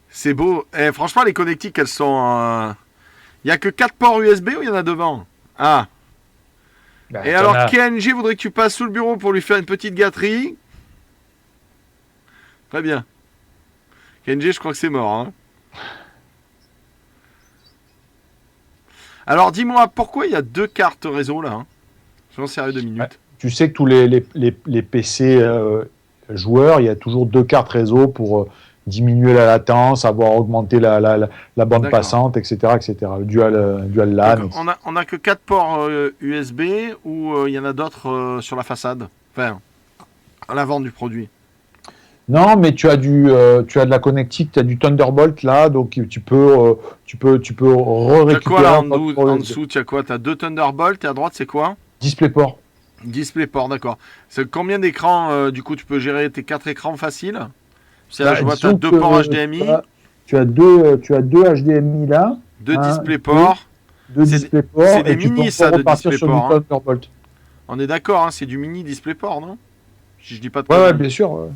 C'est beau. Franchement, les connectiques, elles sont... Il n'y a que 4 ports USB ou il y en a devant? Ah. Bah, et alors, KNG voudrait que tu passes sous le bureau pour lui faire une petite gâterie. Très bien. KNG, je crois que c'est mort. Hein. Alors, dis-moi, pourquoi il y a 2 cartes réseau, là hein? Soyons sérieux 2 minutes. Ouais, tu sais que tous les PC joueurs, il y a toujours 2 cartes réseau pour diminuer la latence, avoir augmenté la bande passante, etc., etc. Le dual LAN. On a que 4 ports USB ou il y en a d'autres sur la façade, enfin, à l'avant du produit. Non, mais tu as de la connectique, tu as du Thunderbolt là, donc tu peux récupérer. Quoi là en dessous, tu as quoi? Tu as 2 Thunderbolt et à droite c'est quoi? DisplayPort. DisplayPort, d'accord. C'est combien d'écrans du coup tu peux gérer tes 4 écrans faciles? Là, je vois tu as 2 ports HDMI. Tu as deux HDMI là. 2 DisplayPort. 2 DisplayPort. C'est des mini ça de DisplayPort. Hein. On est d'accord, hein, c'est du mini DisplayPort, non? Si je dis pas de ouais, bien sûr. Ouais.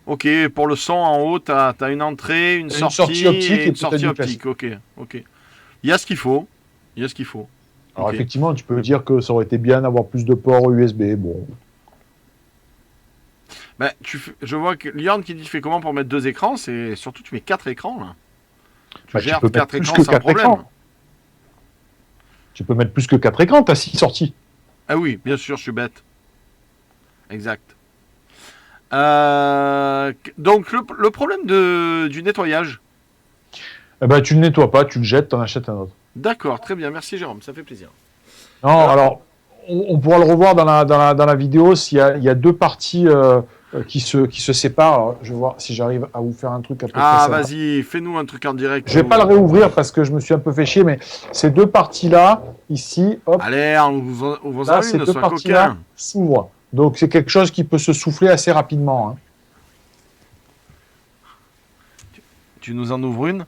Ok, pour le son en haut, tu as une entrée, une sortie optique et une sortie optique. Ok. Il y a ce qu'il faut. Alors effectivement, tu peux dire que ça aurait été bien d'avoir plus de ports USB. Bon. Ben, je vois que Lyon qui dit tu fais comment pour mettre 2 écrans, c'est surtout tu mets 4 écrans là. Tu gères 4 écrans sans problème. Tu peux mettre plus que 4 écrans, tu as 6 sorties. Ah oui, bien sûr, je suis bête. Exact. Donc le problème du nettoyage. Eh ben, tu ne le nettoies pas, tu le jettes, tu en achètes un autre. D'accord, très bien, merci Jérôme, ça fait plaisir. Non, alors on pourra le revoir dans la vidéo. Il y a 2 parties qui se séparent. Alors, je vais voir si j'arrive à vous faire un truc à peu près. Ah, vas-y, fais-nous un truc en direct. Je vais pas le réouvrir parce que je me suis un peu fait chier, mais ces 2 parties-là, ici, hop. Allez, on vous là, ces 2 parties-là s'ouvrent. Donc, c'est quelque chose qui peut se souffler assez rapidement. Hein. Tu nous en ouvres une?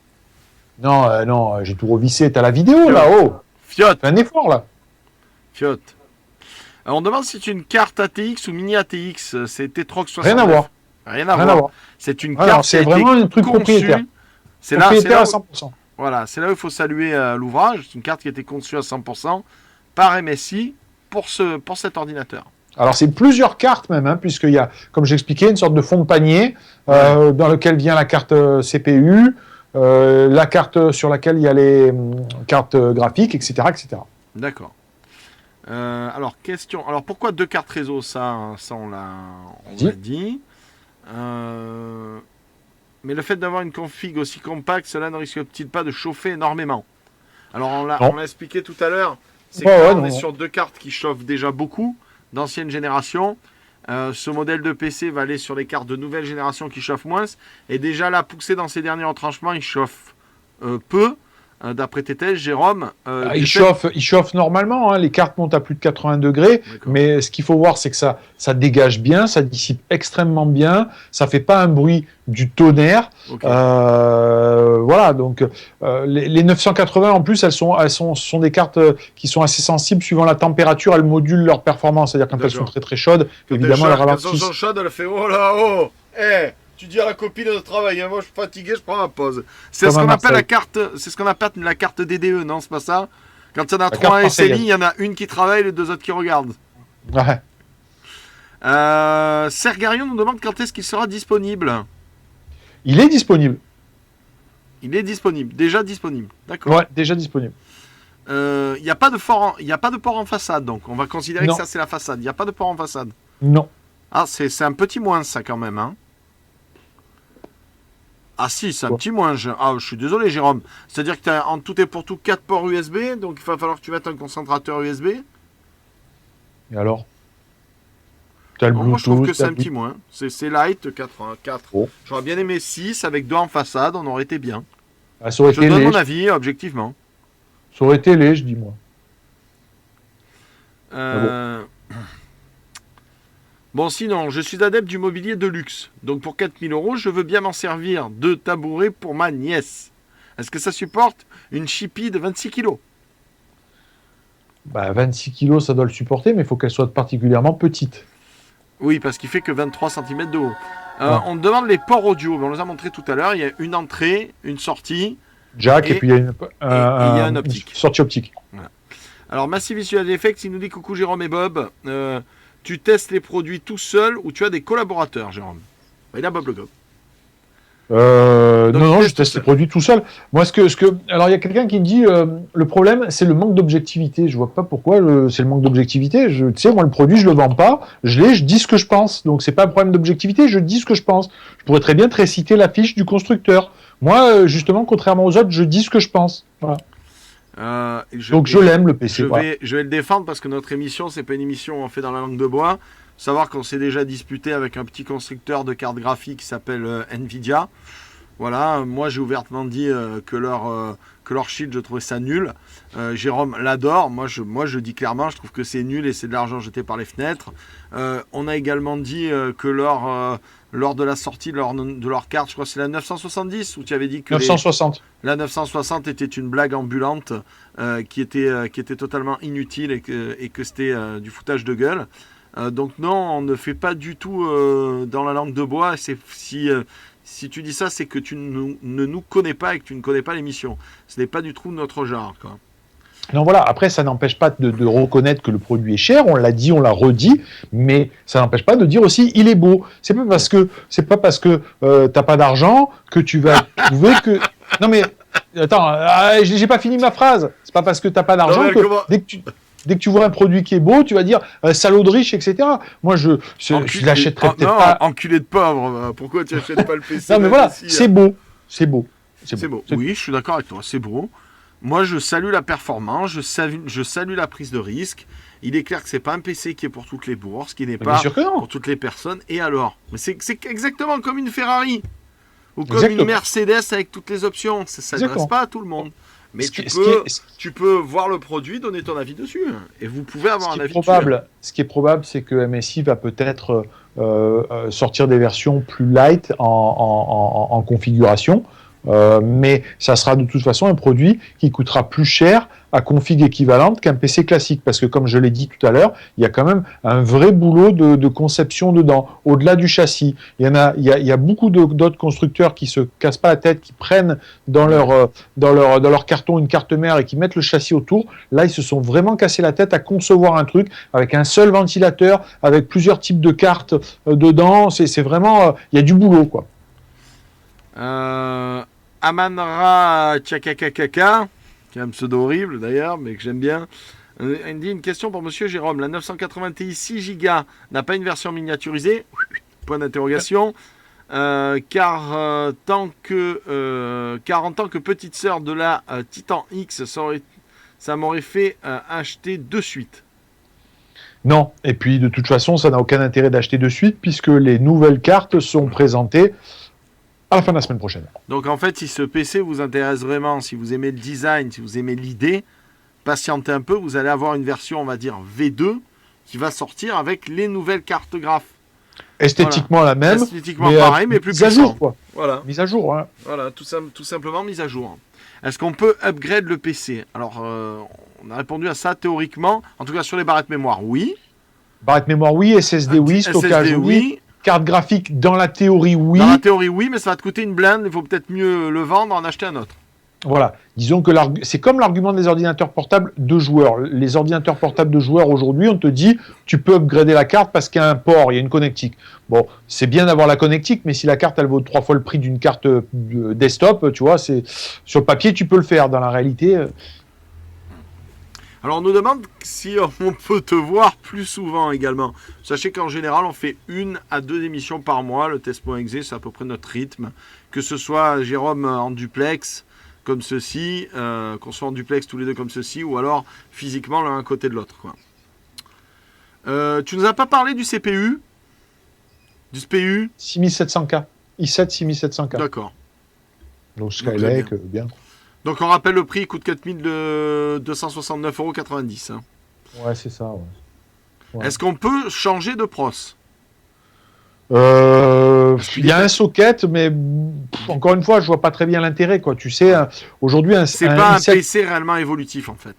Non, j'ai tout revissé. T'as la vidéo, là-haut. Fiotte. Fais un effort, là. Fiotte. Alors, on demande si c'est une carte ATX ou mini ATX. C'est Tetrox 69. Rien à voir. Rien à voir. C'est une carte c'est vraiment un truc propriétaire. C'est propriétaire à 100%. Voilà, c'est là où il faut saluer l'ouvrage. C'est une carte qui a été conçue à 100% par MSI pour cet ordinateur. Alors, c'est plusieurs cartes même, hein, puisqu'il y a, comme j'expliquais, une sorte de fond de panier dans lequel vient la carte CPU, la carte sur laquelle il y a les cartes graphiques, etc. etc. D'accord. Alors, question. Alors, pourquoi 2 cartes réseau? Ça on l'a dit. Mais le fait d'avoir une config aussi compacte, cela ne risque-t-il pas de chauffer énormément? Alors, on l'a expliqué tout à l'heure. C'est qu'on est sur 2 cartes qui chauffent déjà beaucoup, d'ancienne génération. Ce modèle de PC va aller sur les cartes de nouvelle génération qui chauffent moins. Et déjà là, poussé dans ses derniers retranchements, il chauffe peu. D'après tes tests, Jérôme. Il chauffe normalement. Hein. Les cartes montent à plus de 80 degrés. Mais ce qu'il faut voir, c'est que ça dégage bien, ça dissipe extrêmement bien. Ça fait pas un bruit du tonnerre. Okay. Voilà. Donc, les 980, en plus, elles sont des cartes qui sont assez sensibles. Suivant la température, elles modulent leur performance. C'est-à-dire quand elles sont très très chaudes, évidemment, elles ralentissent. Quand elles sont chaudes, elle fait oh là, oh, tu dis à la copine de travail, hein, moi je suis fatigué, je prends ma pause. C'est ce qu'on appelle la carte, DDE, non, c'est pas ça? Quand il y en a 3 SLI, il y en a une qui travaille, les 2 autres qui regardent. Ouais. Sergarion nous demande quand est-ce qu'il sera disponible. Il est disponible. Déjà disponible. D'accord. Ouais, déjà disponible. Il n'y a pas de port en façade, donc on va considérer que ça c'est la façade. Il n'y a pas de port en façade. Non. Ah, c'est un petit moins ça quand même, hein. Ah si, c'est un petit moins. Je suis désolé, Jérôme. C'est-à-dire que tu as en tout et pour tout 4 ports USB, donc il va falloir que tu mettes un concentrateur USB. Et alors t'as le Bluetooth, moi, je trouve que c'est un petit moins. C'est light, 4. Oh. J'aurais bien aimé 6 avec 2 en façade, on aurait été bien. Ah, ça aurait Je été donne laid. mon avis, objectivement. Ça aurait été laid, je dis moi. Bon, sinon, je suis adepte du mobilier de luxe. Donc pour 4 000 €, je veux bien m'en servir de tabouret pour ma nièce. Est-ce que ça supporte une chipie de 26 kilos? 26 kilos, ça doit le supporter, mais il faut qu'elle soit particulièrement petite. Oui, parce qu'il fait que 23 cm de haut. On demande les ports audio, mais on les a montré tout à l'heure. Il y a une entrée, une sortie. Jack, et puis il y a une optique. Sortie optique. Voilà. Alors, Massive Visual Effects, il nous dit coucou Jérôme et Bob. Tu testes les produits tout seul ou tu as des collaborateurs, Jérôme? Il a Bob le Gob. Non, je teste les produits tout seul. Moi, alors il y a quelqu'un qui me dit le problème, c'est le manque d'objectivité. Je vois pas pourquoi c'est le manque d'objectivité. Tu sais, moi, le produit, je le vends pas. Je dis ce que je pense. Donc, c'est pas un problème d'objectivité. Je dis ce que je pense. Je pourrais très bien te réciter la fiche du constructeur. Moi, justement, contrairement aux autres, je dis ce que je pense. Voilà. Donc, je l'aime le PC. Je vais le défendre parce que notre émission, c'est pas une émission où on fait dans la langue de bois. Savoir qu'on s'est déjà disputé avec un petit constructeur de cartes graphiques qui s'appelle Nvidia. Voilà, moi j'ai ouvertement dit que leur shit, je trouvais ça nul. Jérôme l'adore. Moi je dis clairement, je trouve que c'est nul et c'est de l'argent jeté par les fenêtres. On a également dit que lors de la sortie de leur carte, je crois que c'est la 970, où tu avais dit que 960. La 960 était une blague ambulante qui était totalement inutile et que c'était du foutage de gueule. Donc non, on ne fait pas du tout dans la langue de bois. Si tu dis ça, c'est que tu ne nous connais pas et que tu ne connais pas l'émission. Ce n'est pas du tout notre genre, quoi. Non, voilà. Après, ça n'empêche pas de reconnaître que le produit est cher. On l'a dit, on l'a redit, mais ça n'empêche pas de dire aussi il est beau. C'est pas parce que t'as pas d'argent que tu vas trouver que. Non mais attends, j'ai pas fini ma phrase. C'est pas parce que t'as pas d'argent que dès que tu vois un produit qui est beau, tu vas dire salaud de riche, etc. Moi, je l'achèterais peut-être pas. Enculé de pauvre. Pourquoi tu achètes pas le PC? Non mais voilà, c'est beau. C'est beau. Oui, je suis d'accord avec toi. C'est beau. Moi, je salue la performance, je salue la prise de risque. Il est clair que c'est pas un PC qui est pour toutes les bourses, qui n'est pas pour toutes les personnes. Et alors? Mais c'est exactement comme une Ferrari ou comme une Mercedes avec toutes les options. Ça s'adresse pas à tout le monde. Mais tu peux voir le produit, donner ton avis dessus. Et vous pouvez avoir un avis dessus. Ce qui est probable, c'est que MSI va peut-être sortir des versions plus light en configuration. Mais ça sera de toute façon un produit qui coûtera plus cher à config équivalente qu'un PC classique, parce que comme je l'ai dit tout à l'heure, il y a quand même un vrai boulot de conception dedans, au-delà du châssis. Il y a beaucoup d'autres constructeurs qui se cassent pas la tête, qui prennent dans leur carton une carte mère et qui mettent le châssis autour. Là, ils se sont vraiment cassé la tête à concevoir un truc avec un seul ventilateur, avec plusieurs types de cartes dedans. C'est vraiment, il y a du boulot, quoi. Amanra Tchakakakaka, qui est un pseudo horrible d'ailleurs, mais que j'aime bien. Il dit une question pour Monsieur Jérôme. La 980 Ti 6 Go n'a pas une version miniaturisée? Point d'interrogation. Car en tant que petite sœur de la Titan X, ça m'aurait fait acheter de suite. Non, et puis de toute façon, ça n'a aucun intérêt d'acheter de suite puisque les nouvelles cartes sont présentées à la fin de la semaine prochaine. Donc en fait, si ce PC vous intéresse vraiment, si vous aimez le design, si vous aimez l'idée, patientez un peu, vous allez avoir une version, on va dire, V2 qui va sortir avec les nouvelles cartes graphes. Esthétiquement la même. Esthétiquement pareil, mais plus puissant. Mise à jour, quoi. Voilà. Mise à jour, hein. Voilà, tout simplement mise à jour. Est-ce qu'on peut upgrade le PC? Alors, on a répondu à ça théoriquement. En tout cas, sur les barrettes mémoire, oui. Barrette mémoire, oui. SSD, oui. Stockage, oui. Carte graphique, dans la théorie, oui. Dans la théorie, oui, mais ça va te coûter une blinde. Il faut peut-être mieux le vendre, en acheter un autre. Voilà. Disons que c'est comme l'argument des ordinateurs portables de joueurs. Les ordinateurs portables de joueurs, aujourd'hui, on te dit, tu peux upgrader la carte parce qu'il y a un port, il y a une connectique. Bon, c'est bien d'avoir la connectique, mais si la carte, elle vaut 3 fois le prix d'une carte desktop, tu vois, sur le papier, tu peux le faire. Dans la réalité... Alors on nous demande si on peut te voir plus souvent également. Sachez qu'en général, on fait 1 à 2 émissions par mois. Le test.exe, c'est à peu près notre rythme. Que ce soit Jérôme en duplex, comme ceci, qu'on soit en duplex tous les deux comme ceci, ou alors physiquement l'un à côté de l'autre, quoi. Tu nous as pas parlé du CPU? Du CPU 6700K. i7 6700K. D'accord. Donc Skylake, bien. Donc on rappelle le prix, il coûte 4269,90 €. Hein. Ouais, c'est ça. Ouais. Ouais. Est-ce qu'on peut changer de pros? Il y a un socket, mais encore une fois, je vois pas très bien l'intérêt, quoi. Tu sais, aujourd'hui, c'est pas un PC réellement évolutif, en fait.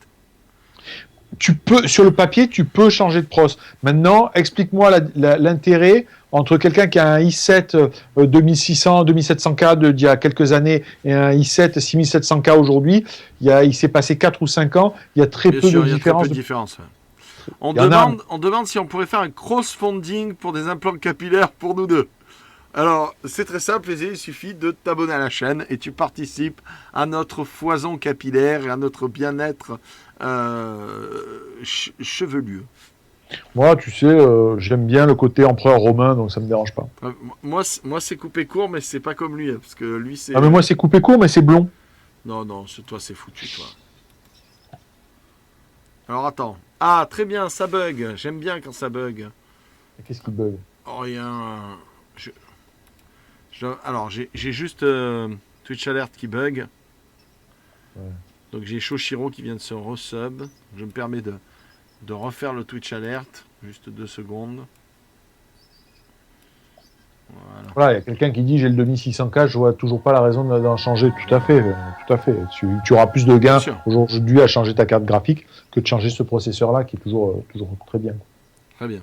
Sur le papier, tu peux changer de pros. Maintenant, explique-moi l'intérêt entre quelqu'un qui a un i7 2600, 2700K d'il y a quelques années et un i7 6700K aujourd'hui. Il s'est passé 4 ou 5 ans. Il y a très peu de différence. Ouais. On demande si on pourrait faire un cross-funding pour des implants capillaires pour nous deux. Alors, c'est très simple, il suffit de t'abonner à la chaîne et tu participes à notre foison capillaire et à notre bien-être chevelu. Moi, tu sais, j'aime bien le côté empereur romain, donc ça me dérange pas. Moi, c'est coupé court, mais c'est pas comme lui, parce que lui, c'est... Ah, mais moi, c'est coupé court, mais c'est blond. Non, toi, c'est foutu, toi. Alors, attends. Ah, très bien, ça bug. J'aime bien quand ça bug. Qu'est-ce qui bug? Oh, il y a un... Alors, j'ai juste Twitch Alert qui bug. Ouais. Donc, j'ai Shoshiro qui vient de se resub. Je me permets de refaire le Twitch Alert. Juste 2 secondes. Voilà, il y a quelqu'un qui dit j'ai le 2600K, je vois toujours pas la raison d'en changer. Tout à fait. Tu auras plus de gains aujourd'hui à changer ta carte graphique que de changer ce processeur-là qui est toujours très bien. Très bien.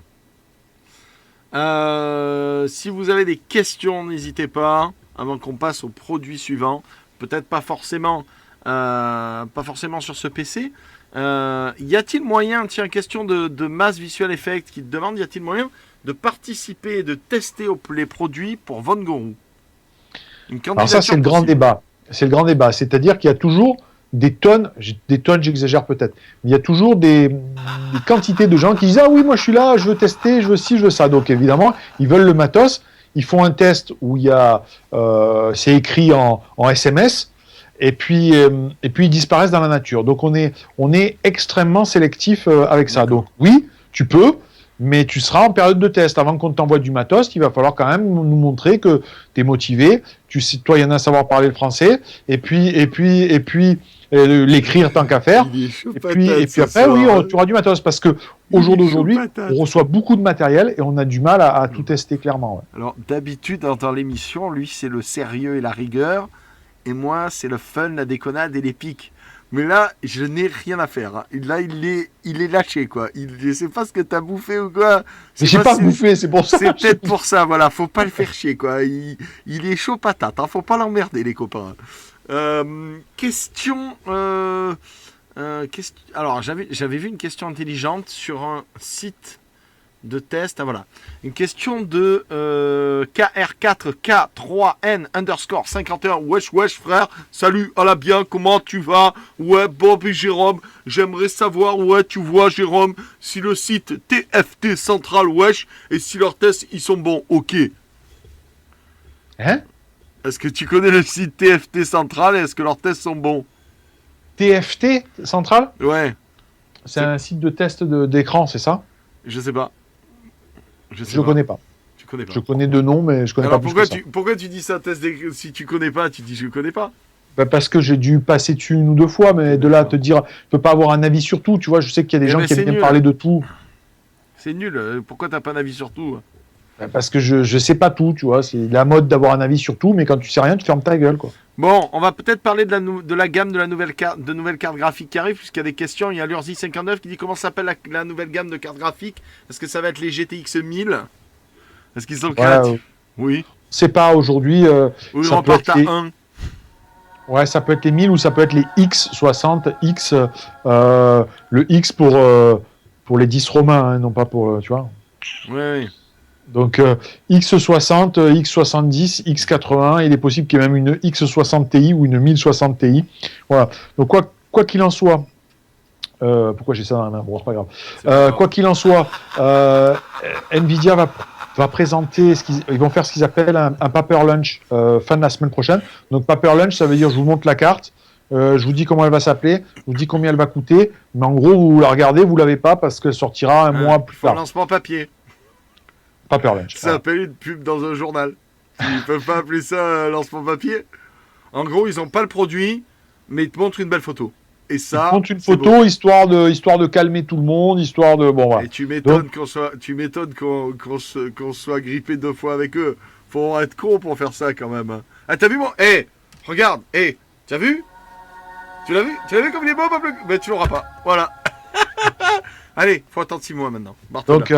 Si vous avez des questions, n'hésitez pas, avant qu'on passe au produit suivant. Peut-être pas forcément sur ce PC. Y a-t-il moyen, tiens, question de Mass Visual Effect qui te demande, y a-t-il moyen de participer et de tester les produits pour Von Gourou? Alors ça, c'est le grand débat. C'est-à-dire qu'il y a toujours des tonnes, j'exagère peut-être, mais il y a toujours des quantités de gens qui disent « Ah oui, moi je suis là, je veux tester, je veux ci, je veux ça ». Donc évidemment, ils veulent le matos, ils font un test où il y a, c'est écrit en SMS, et puis ils disparaissent dans la nature. Donc on est extrêmement sélectif avec ça. Donc oui, tu peux, mais tu seras en période de test. Avant qu'on t'envoie du matos, il va falloir quand même nous montrer que tu es motivé. Toi, il y en a à savoir parler le français, et puis l'écrire tant qu'à faire. Et puis après, oui, tu auras du matos, parce que au jour d'aujourd'hui, on reçoit beaucoup de matériel et on a du mal à tout tester clairement. Ouais. Alors d'habitude, dans l'émission, lui, c'est le sérieux et la rigueur, et moi, c'est le fun, la déconnade et les pics. Mais là, je n'ai rien à faire. Hein. Là, il est lâché, quoi. Je sais pas ce que t'as bouffé ou quoi. Mais j'ai pas bouffé, c'est pour ça. C'est peut-être pour ça, voilà. Faut pas le faire chier, quoi. Il est chaud patate. Hein. Faut pas l'emmerder, les copains. Question. Alors, j'avais vu une question intelligente sur un site de test. Ah, voilà. Une question de KR4K3N_51. Wesh frère, salut, à la bien, comment tu vas? Ouais, Bob et Jérôme, j'aimerais savoir, ouais, tu vois Jérôme, si le site TFT Central, wesh, et si leurs tests, ils sont bons, ok. Hein? Est-ce que tu connais le site TFT Central et est-ce que leurs tests sont bons? TFT Central? Ouais. C'est un site de test d'écran, c'est ça? Je sais pas. Je connais pas. Tu connais pas. Je connais deux noms, mais je connais pas plus que ça. Pourquoi tu dis ça, si tu connais pas, tu dis je connais pas? Parce que j'ai dû passer dessus 1 ou 2 fois, mais de là à te dire, je peux pas avoir un avis sur tout, tu vois, je sais qu'il y a des gens qui aiment bien parler de tout. C'est nul, pourquoi t'as pas un avis sur tout? Parce que je sais pas tout, tu vois, c'est la mode d'avoir un avis sur tout, mais quand tu sais rien, tu fermes ta gueule, quoi. Bon, on va peut-être parler de la gamme de la nouvelle carte graphique qui arrive, puisqu'il y a des questions. Il y a l'Urzi59 qui dit comment s'appelle la nouvelle gamme de cartes graphiques. Est-ce que ça va être les GTX 1000? Est-ce qu'ils sont créatifs? Oui. C'est pas aujourd'hui. Oui, on part à 1. Ouais, ça peut être les 1000 ou ça peut être les X60, le X pour les 10 romains, hein, non pas pour, tu vois. Oui. Donc X60, X70, X80, il est possible qu'il y ait même une X60 Ti ou une 1060 Ti. Voilà. Donc quoi qu'il en soit, Pourquoi j'ai ça dans la main? Bon, c'est pas grave. Quoi qu'il en soit, Nvidia va présenter, ils vont faire ce qu'ils appellent un paper lunch fin de la semaine prochaine. Donc paper lunch, ça veut dire je vous montre la carte, je vous dis comment elle va s'appeler, je vous dis combien elle va coûter, mais en gros vous la regardez, vous l'avez pas parce qu'elle sortira un mois plus tard. Lancement papier. Paper lunch. Ça s'appelle une pub dans un journal. Ils peuvent pas appeler ça lancement papier. En gros, ils ont pas le produit, mais ils te montrent une belle photo. Et ça, ils montrent une photo histoire de calmer tout le monde, histoire de Et tu m'étonnes qu'on soit grippé 2 fois avec eux. Faut être con pour faire ça quand même. Hein. Ah t'as vu moi? Regarde, t'as vu? Tu l'as vu comme il est beau, peuple? Mais tu l'auras pas. Voilà. Allez, faut attendre 6 mois maintenant. Bartol. Donc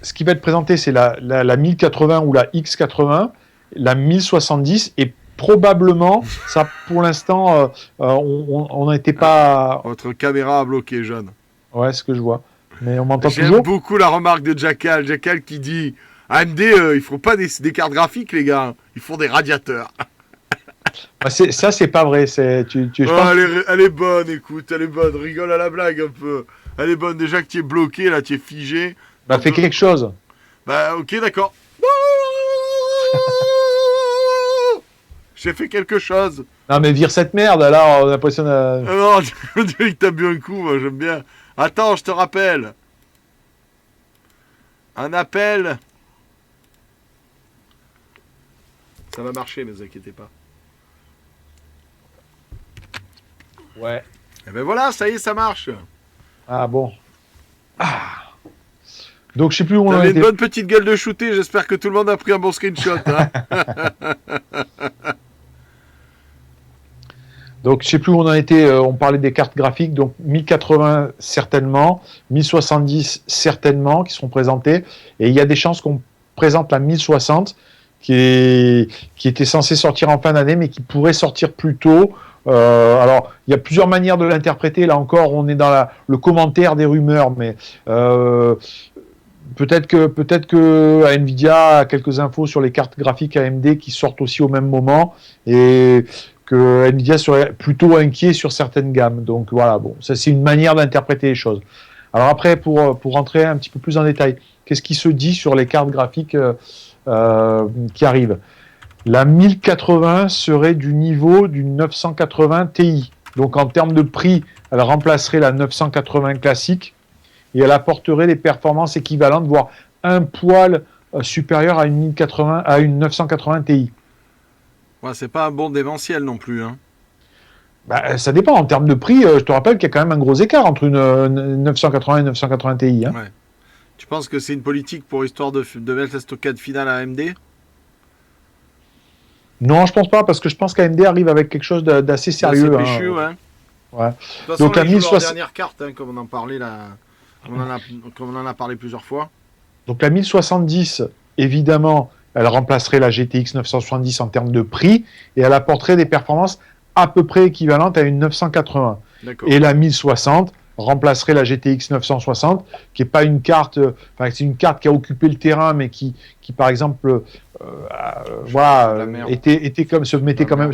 ce qui va être présenté, c'est la 1080 ou la X80, la 1070 et probablement, ça pour l'instant, on n'était pas... Votre caméra a bloqué, jeune. Ouais, c'est ce que je vois. Mais on m'entend toujours. J'aime beaucoup la remarque de Jackal. Jackal qui dit AMD, ils font pas des cartes graphiques, les gars. Ils font des radiateurs. Ça, c'est pas vrai. Elle est bonne, écoute. Elle est bonne. Rigole à la blague un peu. Elle est bonne. Déjà que tu es bloqué, là, tu es figé. Fais quelque chose. Ok, d'accord. J'ai fait quelque chose. Non, mais vire cette merde, là, on a l'impression de... Non, on dirait que t'as bu un coup, moi, j'aime bien. Attends, je te rappelle. Un appel. Ça va marcher, ne vous inquiétez pas. Ouais. Et ben voilà, ça y est, ça marche. Ah bon. Donc, je sais plus où on avait était. Une bonne petite gueule de shooter, j'espère que tout le monde a pris un bon screenshot. Hein. Donc, je sais plus où on en était. On parlait des cartes graphiques. Donc, 1080 certainement, 1070 certainement qui seront présentées. Et il y a des chances qu'on présente la 1060 qui était censée sortir en fin d'année, mais qui pourrait sortir plus tôt. Alors, il y a plusieurs manières de l'interpréter. Là encore, on est dans le commentaire des rumeurs, mais peut-être que Nvidia a quelques infos sur les cartes graphiques AMD qui sortent aussi au même moment et que Nvidia serait plutôt inquiet sur certaines gammes. Donc voilà, bon, ça c'est une manière d'interpréter les choses. Alors après, pour rentrer un petit peu plus en détail, qu'est-ce qui se dit sur les cartes graphiques qui arrivent? La 1080 serait du niveau du 980 Ti. Donc en termes de prix, elle remplacerait la 980 classique et elle apporterait des performances équivalentes, voire un poil supérieur à une 1080, à une 980 Ti. Ouais, c'est pas un bon démentiel non plus. Hein. Ça dépend. En termes de prix, je te rappelle qu'il y a quand même un gros écart entre une 980 et une 980 Ti. Hein. Ouais. Tu penses que c'est une politique pour histoire de mettre la stockade finale à AMD? Non, je pense pas, parce que je pense qu'AMD arrive avec quelque chose d'assez sérieux. C'est péchu, ouais. Ouais. De toute façon, donc la 1060... dernière carte, hein, comme on en parlait là, comme on en a parlé plusieurs fois. Donc la 1070, évidemment, elle remplacerait la GTX 970 en termes de prix et elle apporterait des performances à peu près équivalentes à une 980. Et la 1060 remplacerait la GTX 960, qui est pas une carte, c'est une carte qui a occupé le terrain, mais qui par exemple, se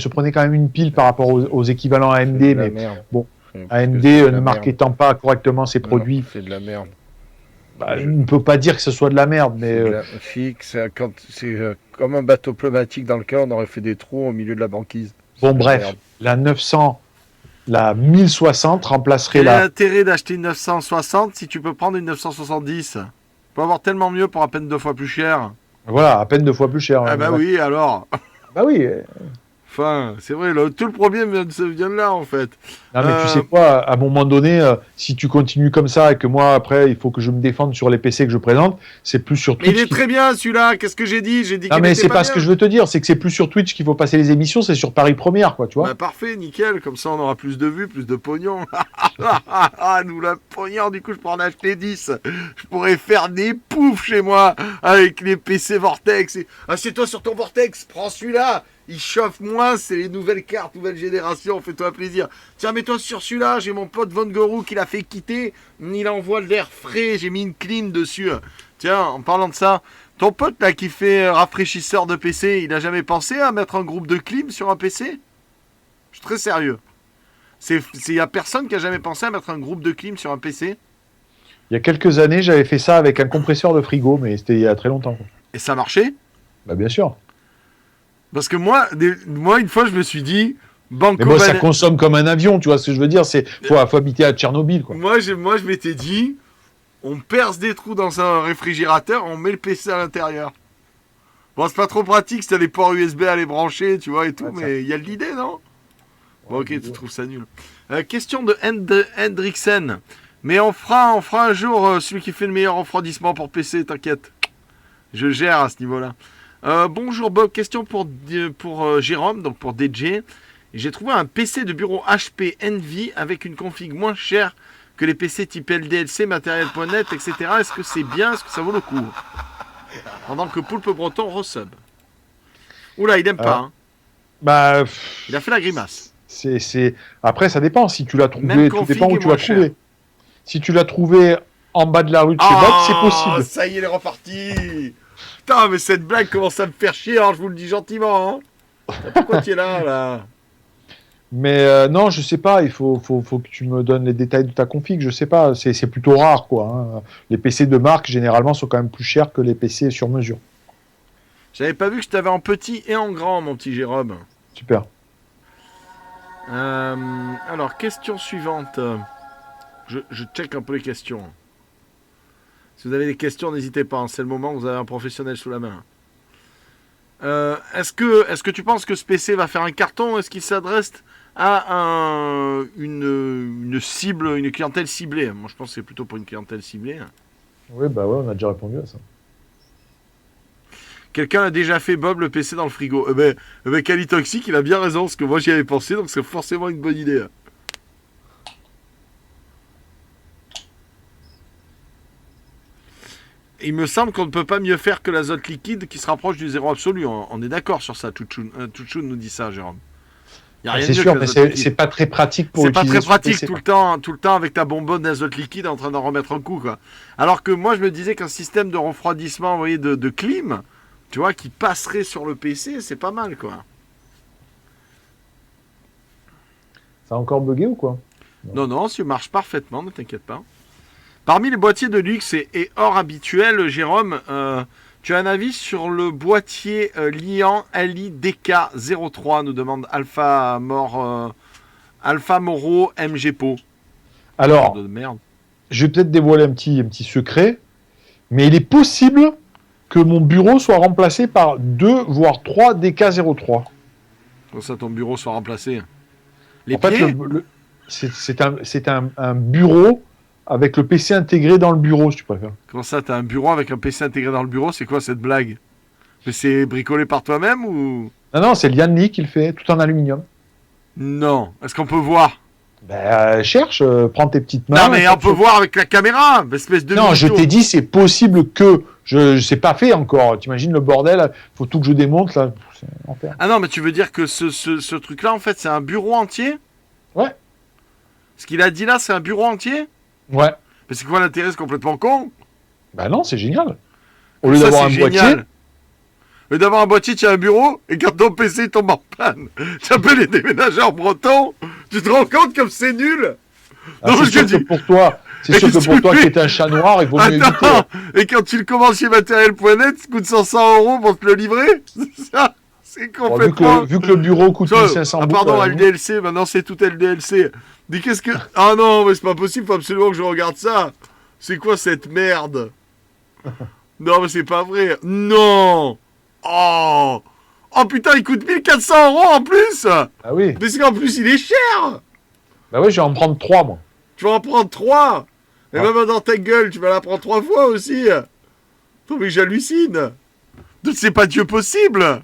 prenait quand même une pile par rapport aux équivalents AMD, mais bon, AMD ne marketant pas correctement ses produits. C'est de la merde. On ne peut pas dire que ce soit de la merde, mais... C'est comme un bateau pneumatique dans lequel on aurait fait des trous au milieu de la banquise. Bon, bref, la 1060 remplacerait Quel est l'intérêt d'acheter une 960 si tu peux prendre une 970? Tu peux avoir tellement mieux pour à peine 2 fois plus cher. Voilà, à peine 2 fois plus cher. Ah bah oui, alors. Bah oui. Enfin, c'est vrai, tout le problème vient de là, en fait. Non, mais tu sais quoi, à un moment donné, si tu continues comme ça et que moi, après, il faut que je me défende sur les PC que je présente, c'est plus sur Twitch. Mais il est très bien, celui-là. Qu'est-ce que j'ai dit? Non, mais c'est pas ce que je veux te dire. C'est que c'est plus sur Twitch qu'il faut passer les émissions, c'est sur Paris Première, quoi, tu vois. Bah, parfait, nickel. Comme ça, on aura plus de vues, plus de pognon. Nous, la pognon, du coup, je pourrais en acheter 10. Je pourrais faire des poufs chez moi avec les PC Vortex. Assieds-toi sur ton Vortex, prends celui-là. Il chauffe moins, c'est les nouvelles cartes, nouvelle génération, fais-toi plaisir. Tiens, mets-toi sur celui-là, j'ai mon pote Von Gorou qui l'a fait quitter, il envoie de l'air frais, j'ai mis une clim dessus. Tiens, en parlant de ça, ton pote là qui fait rafraîchisseur de PC, il a jamais pensé à mettre un groupe de clim sur un PC? Je suis très sérieux. Il y a personne qui a jamais pensé à mettre un groupe de clim sur un PC. Il y a quelques années, j'avais fait ça avec un compresseur de frigo, mais c'était il y a très longtemps. Et ça marchait? Bah bien sûr. Parce que moi, une fois, je me suis dit, mais moi, ça consomme comme un avion, tu vois ce que je veux dire? Faut habiter à Tchernobyl, quoi. Moi, je m'étais dit, on perce des trous dans un réfrigérateur, on met le PC à l'intérieur. Bon, c'est pas trop pratique si t'as des ports USB à les brancher, tu vois, et tout, mais il y a de l'idée, non? Bon, ok, tu trouves ça nul. Question de Hendricksen. Mais on fera un jour celui qui fait le meilleur refroidissement pour PC, t'inquiète. Je gère à ce niveau-là. Bonjour Bob, question pour Jérôme, donc pour DJ. J'ai trouvé un PC de bureau HP Envy avec une config moins chère que les PC type LDLC, matériel.net, etc. Est-ce que c'est bien? Est-ce que ça vaut le coup? Pendant que Poulpe Breton resub. Oula, il aime pas. Hein. Bah, il a fait la grimace. Après, ça dépend. Si tu l'as trouvé, tout dépend où tu l'as trouvé. Si tu l'as trouvé en bas de la rue de chez Bob, c'est possible. Ça y est, il est reparti. Putain, mais cette blague commence à me faire chier, hein, je vous le dis gentiment. Hein. Pourquoi tu es là Mais non, je sais pas, il faut que tu me donnes les détails de ta config, je sais pas, c'est plutôt rare, quoi. Hein. Les PC de marque, généralement, sont quand même plus chers que les PC sur mesure. J'avais pas vu que je t'avais en petit et en grand, mon petit Jérôme. Super. Alors, question suivante. Je check un peu les questions. Si vous avez des questions, n'hésitez pas. Hein. C'est le moment où vous avez un professionnel sous la main. Est-ce que tu penses que ce PC va faire un carton? Est-ce qu'il s'adresse à une cible, une clientèle ciblée? Moi, je pense que c'est plutôt pour une clientèle ciblée. Oui, bah ouais, on a déjà répondu à ça. Quelqu'un a déjà fait Bob le PC dans le frigo. Kali Toxic, il a bien raison, parce que moi j'y avais pensé, donc c'est forcément une bonne idée. Il me semble qu'on ne peut pas mieux faire que l'azote liquide qui se rapproche du zéro absolu. On est d'accord sur ça. Touchoun nous dit ça, Jérôme. C'est sûr, mais c'est pas très pratique pour utiliser. C'est pas très pratique tout le temps avec ta bonbonne d'azote liquide en train d'en remettre un coup, quoi. Alors que moi, je me disais qu'un système de refroidissement, vous voyez, de clim, tu vois, qui passerait sur le PC, c'est pas mal, quoi. Ça a encore bugué ou quoi? Non, ça marche parfaitement, ne t'inquiète pas. Parmi les boîtiers de luxe et hors habituels, Jérôme, tu as un avis sur le boîtier Lian Ali DK03, nous demande Alpha Moro MGPO. Alors, de merde. Je vais peut-être dévoiler un petit secret, mais il est possible que mon bureau soit remplacé par 2 voire 3 DK03. Comme ça, ton bureau soit remplacé. En fait, c'est un bureau avec le PC intégré dans le bureau, si tu préfères. Comment ça, t'as un bureau avec un PC intégré dans le bureau? C'est quoi cette blague? Mais c'est bricolé par toi-même ou... Non, c'est Lian qui le fait, tout en aluminium. Non. Est-ce qu'on peut voir? Cherche, prends tes petites mains. Non, mais on peut voir avec la caméra, espèce de... Non, je t'ai dit, c'est possible que... Je sais pas fait encore. T'imagines le bordel? Faut tout que je démonte, là. C'est enfer. Ah non, mais tu veux dire que ce truc-là, en fait, c'est un bureau entier? Ouais. Ce qu'il a dit là, c'est un bureau entier? Ouais. Mais c'est quoi l'intérêt? C'est complètement con. Bah non, c'est génial. Au lieu d'avoir un boîtier... Au lieu d'avoir un boîtier, tu as un bureau, et quand ton PC tombe en panne, tu appelles les déménageurs bretons, tu te rends compte comme c'est nul? C'est sûr que pour toi... C'est sûr que pour toi qui es un chat noir, il vaut mieux éviter. Et quand tu le commandes chez matériel.net, ça coûte 500 € pour te le livrer? C'est complètement... Vu que le bureau coûte 1500 €. Pardon, LDLC, maintenant c'est tout LDLC. Dis qu'est-ce que... Ah non, mais c'est pas possible, faut absolument que je regarde ça. C'est quoi cette merde? Non, mais c'est pas vrai. Non. Oh putain, il coûte 1400 € en plus. Ah oui. Mais c'est qu'en plus, il est cher. Bah oui, je vais en prendre 3, moi. Tu vas en prendre 3. Et même dans ta gueule, tu vas la prendre 3 fois aussi. Non, mais j'hallucine. C'est pas Dieu possible.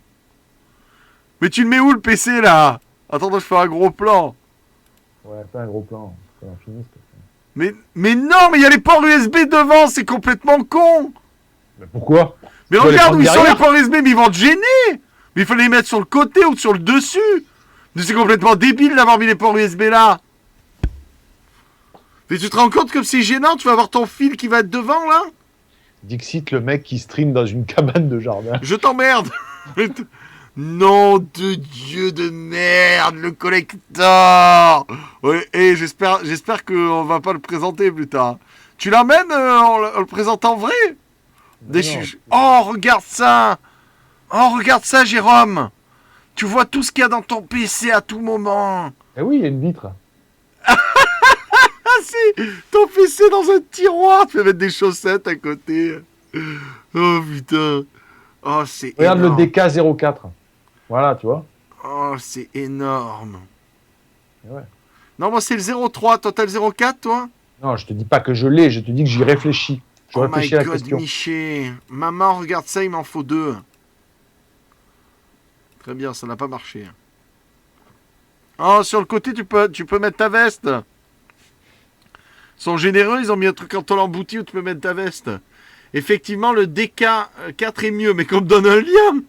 Mais tu le mets où le PC là? Attends, je fais un gros plan. Ouais, fais un gros plan. Mais non, mais il y a les ports USB devant, c'est complètement con. Mais pourquoi? Mais regarde où sont les ports USB, mais ils vont te gêner. Mais il faut les mettre sur le côté ou sur le dessus. Mais c'est complètement débile d'avoir mis les ports USB là. Mais tu te rends compte comme c'est gênant? Tu vas avoir ton fil qui va être devant là? Dixit, le mec qui stream dans une cabane de jardin. Je t'emmerde. Nom de Dieu de merde, le collector. Ouais, et j'espère qu'on va pas le présenter plus tard. Tu l'emmènes en le présentant en vrai? Déçu. Oh, regarde ça. Oh, regarde ça, Jérôme. Tu vois tout ce qu'il y a dans ton PC à tout moment. Eh oui, il y a une vitre. Ah si, ton PC dans un tiroir. Tu peux mettre des chaussettes à côté. Oh putain. Oh, c'est Regarde énorme. le DK04. Voilà, tu vois. Oh, c'est énorme. Ouais. Non, moi c'est le 03. Toi, t'as le 04, toi? Non, je te dis pas que je l'ai, je te dis que j'y réfléchis. Je Oh réfléchis my à la god, question. Miché. Maman, regarde ça, il m'en faut 2. Très bien, ça n'a pas marché. Oh, sur le côté, tu peux mettre ta veste. Ils sont généreux, ils ont mis un truc en tôle embouti où tu peux mettre ta veste. Effectivement, le DK4 est mieux, mais qu'on me donne un lien.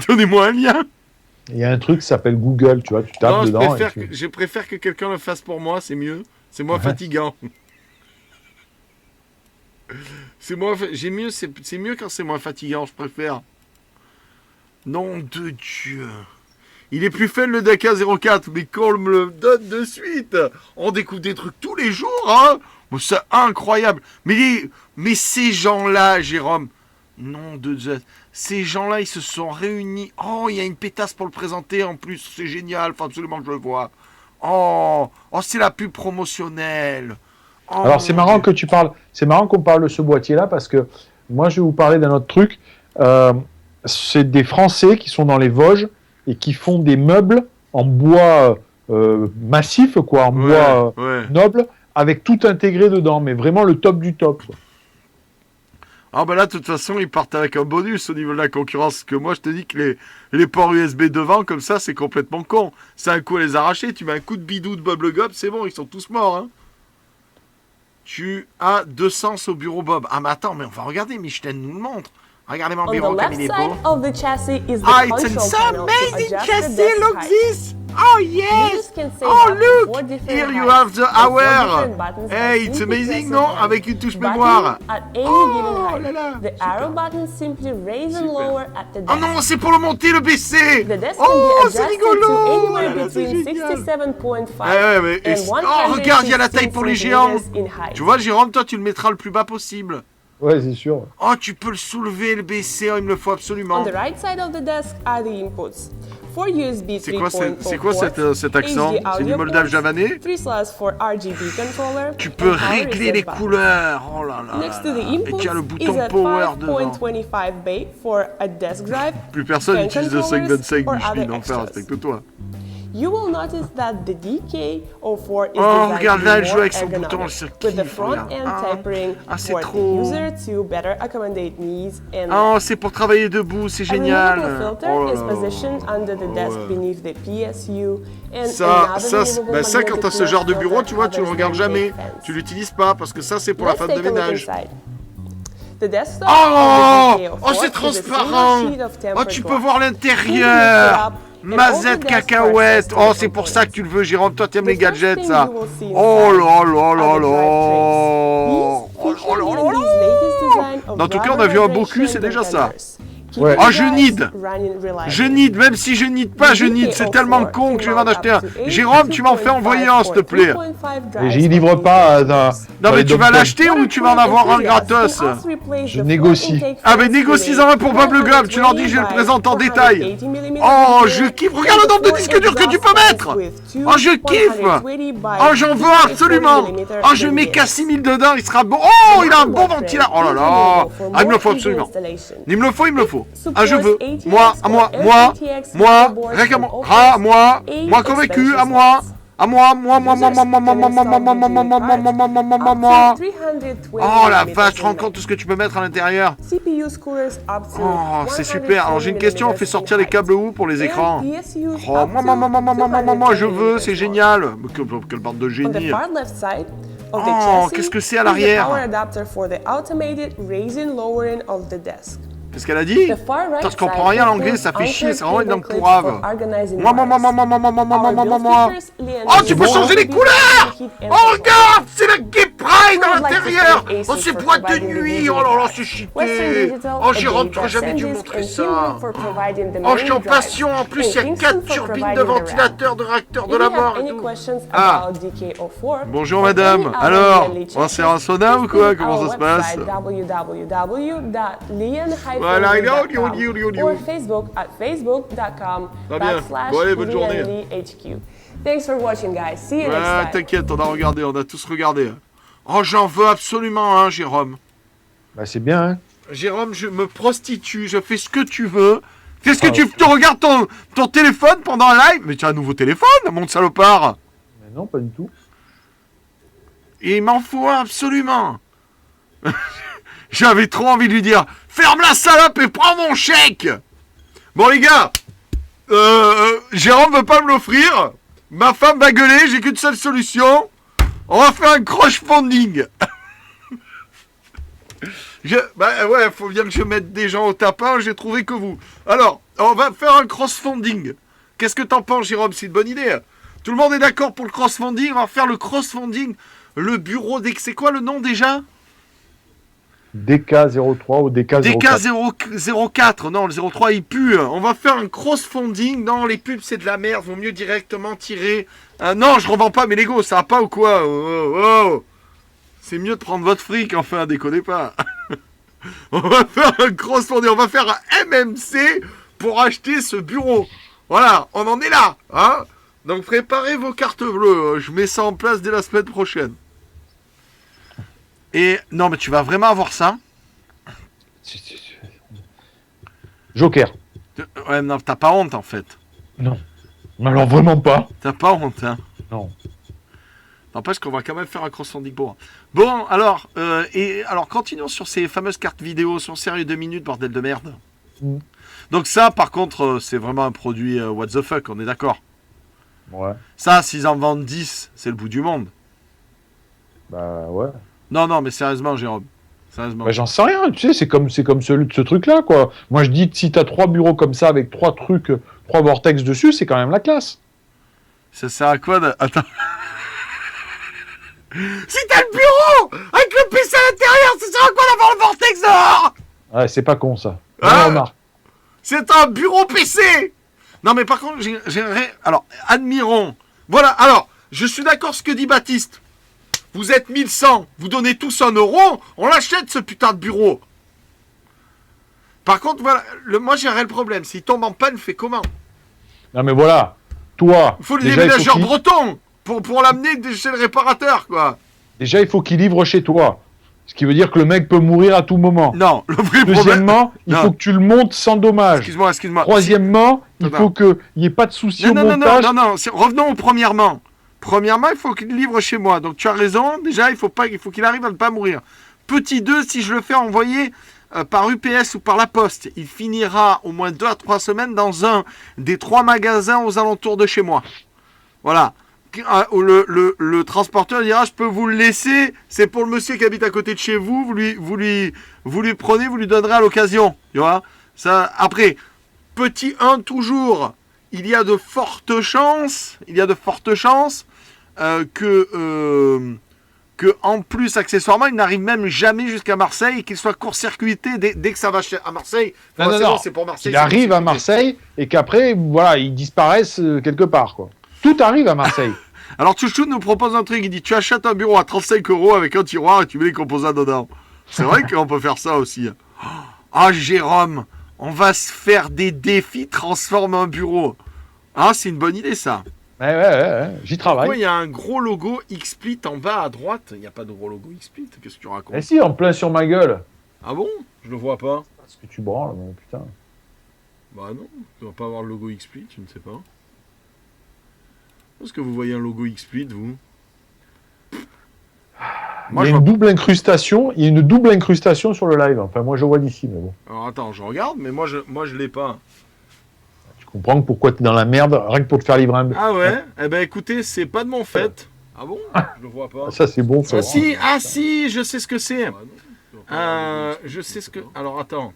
Donnez-moi un lien. Il y a un truc qui s'appelle Google, tu vois, tu tapes Non, dedans. je préfère que quelqu'un le fasse pour moi, c'est mieux. C'est moins fatigant. C'est mieux quand c'est moins fatigant, je préfère. Nom de Dieu. Il est plus fun le DK04, mais qu'on me le donne de suite. On découvre des trucs tous les jours, hein. Bon, c'est incroyable. Mais ces gens-là, Jérôme, nom de Dieu, ces gens-là, ils se sont réunis. Oh, il y a une pétasse pour le présenter en plus, c'est génial, faut absolument que je le vois. Oh, c'est la pub promotionnelle. Oh, alors c'est marrant que tu parles, c'est marrant qu'on parle de ce boîtier-là parce que moi je vais vous parler d'un autre truc. C'est des Français qui sont dans les Vosges et qui font des meubles en bois massif, quoi, en bois noble, avec tout intégré dedans, mais vraiment le top du top, quoi. Ah bah là, de toute façon, ils partent avec un bonus au niveau de la concurrence. Que moi, je te dis que les ports USB devant, comme ça, c'est complètement con. C'est un coup à les arracher. Tu mets un coup de bidou de Bob le Gob, c'est bon, ils sont tous morts. Hein. Tu as 200 au bureau Bob. Ah mais attends, mais on va regarder, Michelin nous le montre. Regardez mon bureau comme il est beau. Ah, it's an amazing chassis, look this! Oh yes! Oh look! Here you have the hour! Hey, it's amazing, non? Avec une touche mémoire. Oh là là! Oh non, c'est pour le monter, le BC! Oh, c'est rigolo! C'est génial! Oh, regarde, il y a la taille pour les géants! Tu vois, Jérôme, toi, tu le mettras le plus bas possible. Ouais, c'est sûr. Oh, tu peux le soulever, le baisser, il me le faut absolument. C'est quoi cet accent? C'est du moldave javanais? Tu peux régler les couleurs. Oh là là. Et tu as le bouton power dedans. Plus personne n'utilise le 525 Michelin, d'enfer, respecte-toi. Oh, regarde là, elle joue avec son bouton, elle se kiffe. Ah, c'est trop. Oh, c'est pour travailler debout, c'est génial. Oh là là. Ça, quand t'as ce genre de bureau, tu vois, tu le regardes jamais. Tu l'utilises pas, parce que ça, c'est pour la femme de ménage. Oh, c'est transparent. Oh, tu peux voir l'intérieur. Mazette cacahuète. Oh, c'est pour ça que tu le veux, Jérôme. Toi, t'aimes les gadgets, ça. Oh là là là là. Oh là là là. En tout cas, on a vu un beau cul, c'est déjà ça. Ouais. Oh, je need, même si je need pas, je need, c'est tellement con que je vais en acheter un. Jérôme, tu m'en fais envoyer un, s'il te plaît. Et j'y livre pas non, mais tu vas l'acheter ou tu vas en avoir un gratos? Je négocie. Ah, mais négocie-en un pour Bob le Gob, tu leur dis que je le présente en détail. Oh, je kiffe, regarde le nombre de disques durs que tu peux mettre. Oh, je kiffe. Oh, j'en veux absolument. Oh, je mets qu'à 6000 dedans, il sera bon. Oh, il a un bon ventilateur. Oh là là. Ah, il me le faut absolument. Il me le faut. Ah, je veux. Moi, rien qu'à moi. Ah, moi convaincu, à moi. Oh la vache, tu te rends compte de ce que tu peux mettre à l'intérieur? Oh, c'est super. Alors j'ai une question, on fait sortir les câbles où pour les écrans? Oh, moi je veux, c'est génial. Quelle bande de génie. Oh, qu'est-ce que c'est à l'arrière? Qu'est-ce qu'elle a dit? Attends, je comprends rien à l'anglais, ça fait chier, c'est vraiment une langue pourrave. Moi. Oh, tu peux changer les couleurs! Oh, regarde, c'est la Gay Pride! rails dans l'intérieur. Oh, c'est boîte de nuit. Oh là là, c'est cheaté. Oh, Jérôme, tu n'aurais jamais dû me montrer ça. Oh, je suis en passion. En plus, il y a 4 turbines de ventilateurs de réacteurs de la mort et tout. Ah. Bonjour, madame. Alors, on sert un sauna ou quoi? Comment ça se passe? Voilà, or Facebook at facebook.com/. Bon, allez, bonne journée. Thanks for watching, guys. See you next time. T'inquiète, on a regardé, on a tous regardé. Oh, j'en veux absolument un, Jérôme. Bah, c'est bien, hein. Jérôme, je me prostitue, je fais ce que tu veux. Qu'est-ce que tu regardes ton téléphone pendant un live? Mais tu as un nouveau téléphone, mon salopard. Mais non, pas du tout. Et il m'en faut un, absolument. J'avais trop envie de lui dire, ferme la salope et prends mon chèque. Bon, les gars, Jérôme veut pas me l'offrir. Ma femme va gueuler, j'ai qu'une seule solution. On va faire un crowdfunding. Bah ouais, faut bien que je mette des gens au tapin, j'ai trouvé que vous. Alors, on va faire un crowdfunding. Qu'est-ce que t'en penses, Jérôme? C'est une bonne idée. Tout le monde est d'accord pour le crowdfunding. On va faire le crowdfunding. Le bureau c'est quoi le nom déjà? DK03 ou DK04. DK04, non, le 03 il pue. On va faire un crowdfunding. Non, les pubs c'est de la merde. Vaut mieux directement tirer. Non, je revends pas mes Lego, ça va pas ou quoi? Oh. C'est mieux de prendre votre fric, enfin, déconnez pas. On va faire un crowdfunding, on va faire un MMC pour acheter ce bureau. Voilà, on en est là. Hein, donc préparez vos cartes bleues. Je mets ça en place dès la semaine prochaine. Et non, mais tu vas vraiment avoir ça? Joker. Ouais, non, t'as pas honte en fait. Non. Alors vraiment pas. T'as pas honte, hein? Non. N'empêche qu'on va quand même faire un crowdfunding pour. Bon, alors, continuons sur ces fameuses cartes vidéo. Sont sérieux 2 minutes, bordel de merde. Donc ça, par contre, c'est vraiment un produit what the fuck, on est d'accord? Ouais. Ça, s'ils en vendent 10, c'est le bout du monde. Bah ouais. Non, mais sérieusement, Jérôme. Sérieusement. Bah, j'en sais rien, tu sais, c'est comme ce truc-là, quoi. Moi, je dis que si t'as 3 bureaux comme ça avec 3 trucs, 3 vortex dessus, c'est quand même la classe. Ça sert à quoi de... Attends. Si t'as le bureau avec le PC à l'intérieur, ça sert à quoi d'avoir le vortex dehors? Ouais, c'est pas con, ça. C'est un bureau PC. Non, mais par contre, j'aimerais... Alors, admirons. Voilà, alors, je suis d'accord ce que dit Baptiste. Vous êtes 1100, vous donnez tous 1 euro, on l'achète ce putain de bureau. Par contre, voilà, moi j'aurais le problème. S'il tombe en panne, fait comment? Non, mais voilà, toi... Il faut le déménageur breton pour l'amener chez le réparateur, quoi. Déjà, il faut qu'il livre chez toi. Ce qui veut dire que le mec peut mourir à tout moment. Non, le vrai problème... Deuxièmement, il faut que tu le montes sans dommage. Excuse-moi. Troisièmement, il faut qu'il n'y ait pas de souci au montage. Non. Revenons au premièrement. Premièrement, il faut qu'il livre chez moi. Donc tu as raison, déjà, il faut qu'il arrive à ne pas mourir. Petit 2, si je le fais envoyer par UPS ou par la poste, il finira au moins 2 à 3 semaines dans un des 3 magasins aux alentours de chez moi. Voilà. Le transporteur dira, je peux vous le laisser, c'est pour le monsieur qui habite à côté de chez vous, vous lui prenez, vous lui donnerez à l'occasion. Tu vois ça, après, petit 1 toujours, il y a de fortes chances que en plus, accessoirement, il n'arrive même jamais jusqu'à Marseille et qu'il soit court-circuité dès que ça va à Marseille. Non. C'est pour Marseille. Il arrive à Marseille et qu'après, voilà, ils disparaissent quelque part, quoi. Tout arrive à Marseille. Alors, Chouchou nous propose un truc. Il dit, tu achètes un bureau à 35 € avec un tiroir et tu mets les composants dedans. C'est vrai qu'on peut faire ça aussi. Ah, Jérôme, on va se faire des défis, transforme un bureau. Ah, c'est une bonne idée, ça. Ouais, j'y travaille. Pourquoi il y a un gros logo XSplit en bas à droite? Il n'y a pas de gros logo XSplit. Qu'est-ce que tu racontes? Eh si, en plein sur ma gueule. Ah bon? Je le vois pas. Parce que tu branles, mais putain. Bah non, tu vas pas avoir le logo XSplit, je ne sais pas. Est-ce que vous voyez un logo XSplit, vous? Moi, il y a une double incrustation. Il y a une double incrustation sur le live. Enfin, moi, je vois d'ici, mais bon. Alors attends, je regarde, mais moi, je l'ai pas. Tu comprends pourquoi t'es dans la merde, rien que pour te faire livrer un... Ah ouais? Eh ben écoutez, c'est pas de mon fait. Ah bon? Je le vois pas. Ça, c'est bon, ça. Ah si, je sais ce que c'est. Je sais ce que... Alors attends.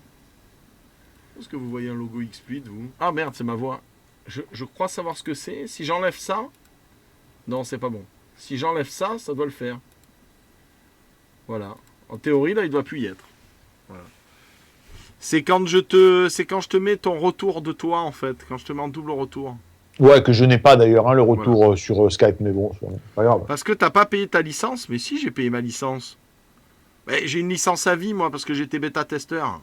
Est-ce que vous voyez un logo XSplit, vous? Ah merde, c'est ma voix. Je crois savoir ce que c'est. Si j'enlève ça... Non, c'est pas bon. Si j'enlève ça, ça doit le faire. Voilà. En théorie, là, il doit plus y être. Voilà. C'est quand je te mets ton retour de toi, en fait. Quand je te mets en double retour. Ouais, que je n'ai pas d'ailleurs, le retour voilà. sur Skype, mais bon, c'est pas grave. Parce que t'as pas payé ta licence, mais si, j'ai payé ma licence. Mais j'ai une licence à vie, moi, parce que j'étais bêta-testeur.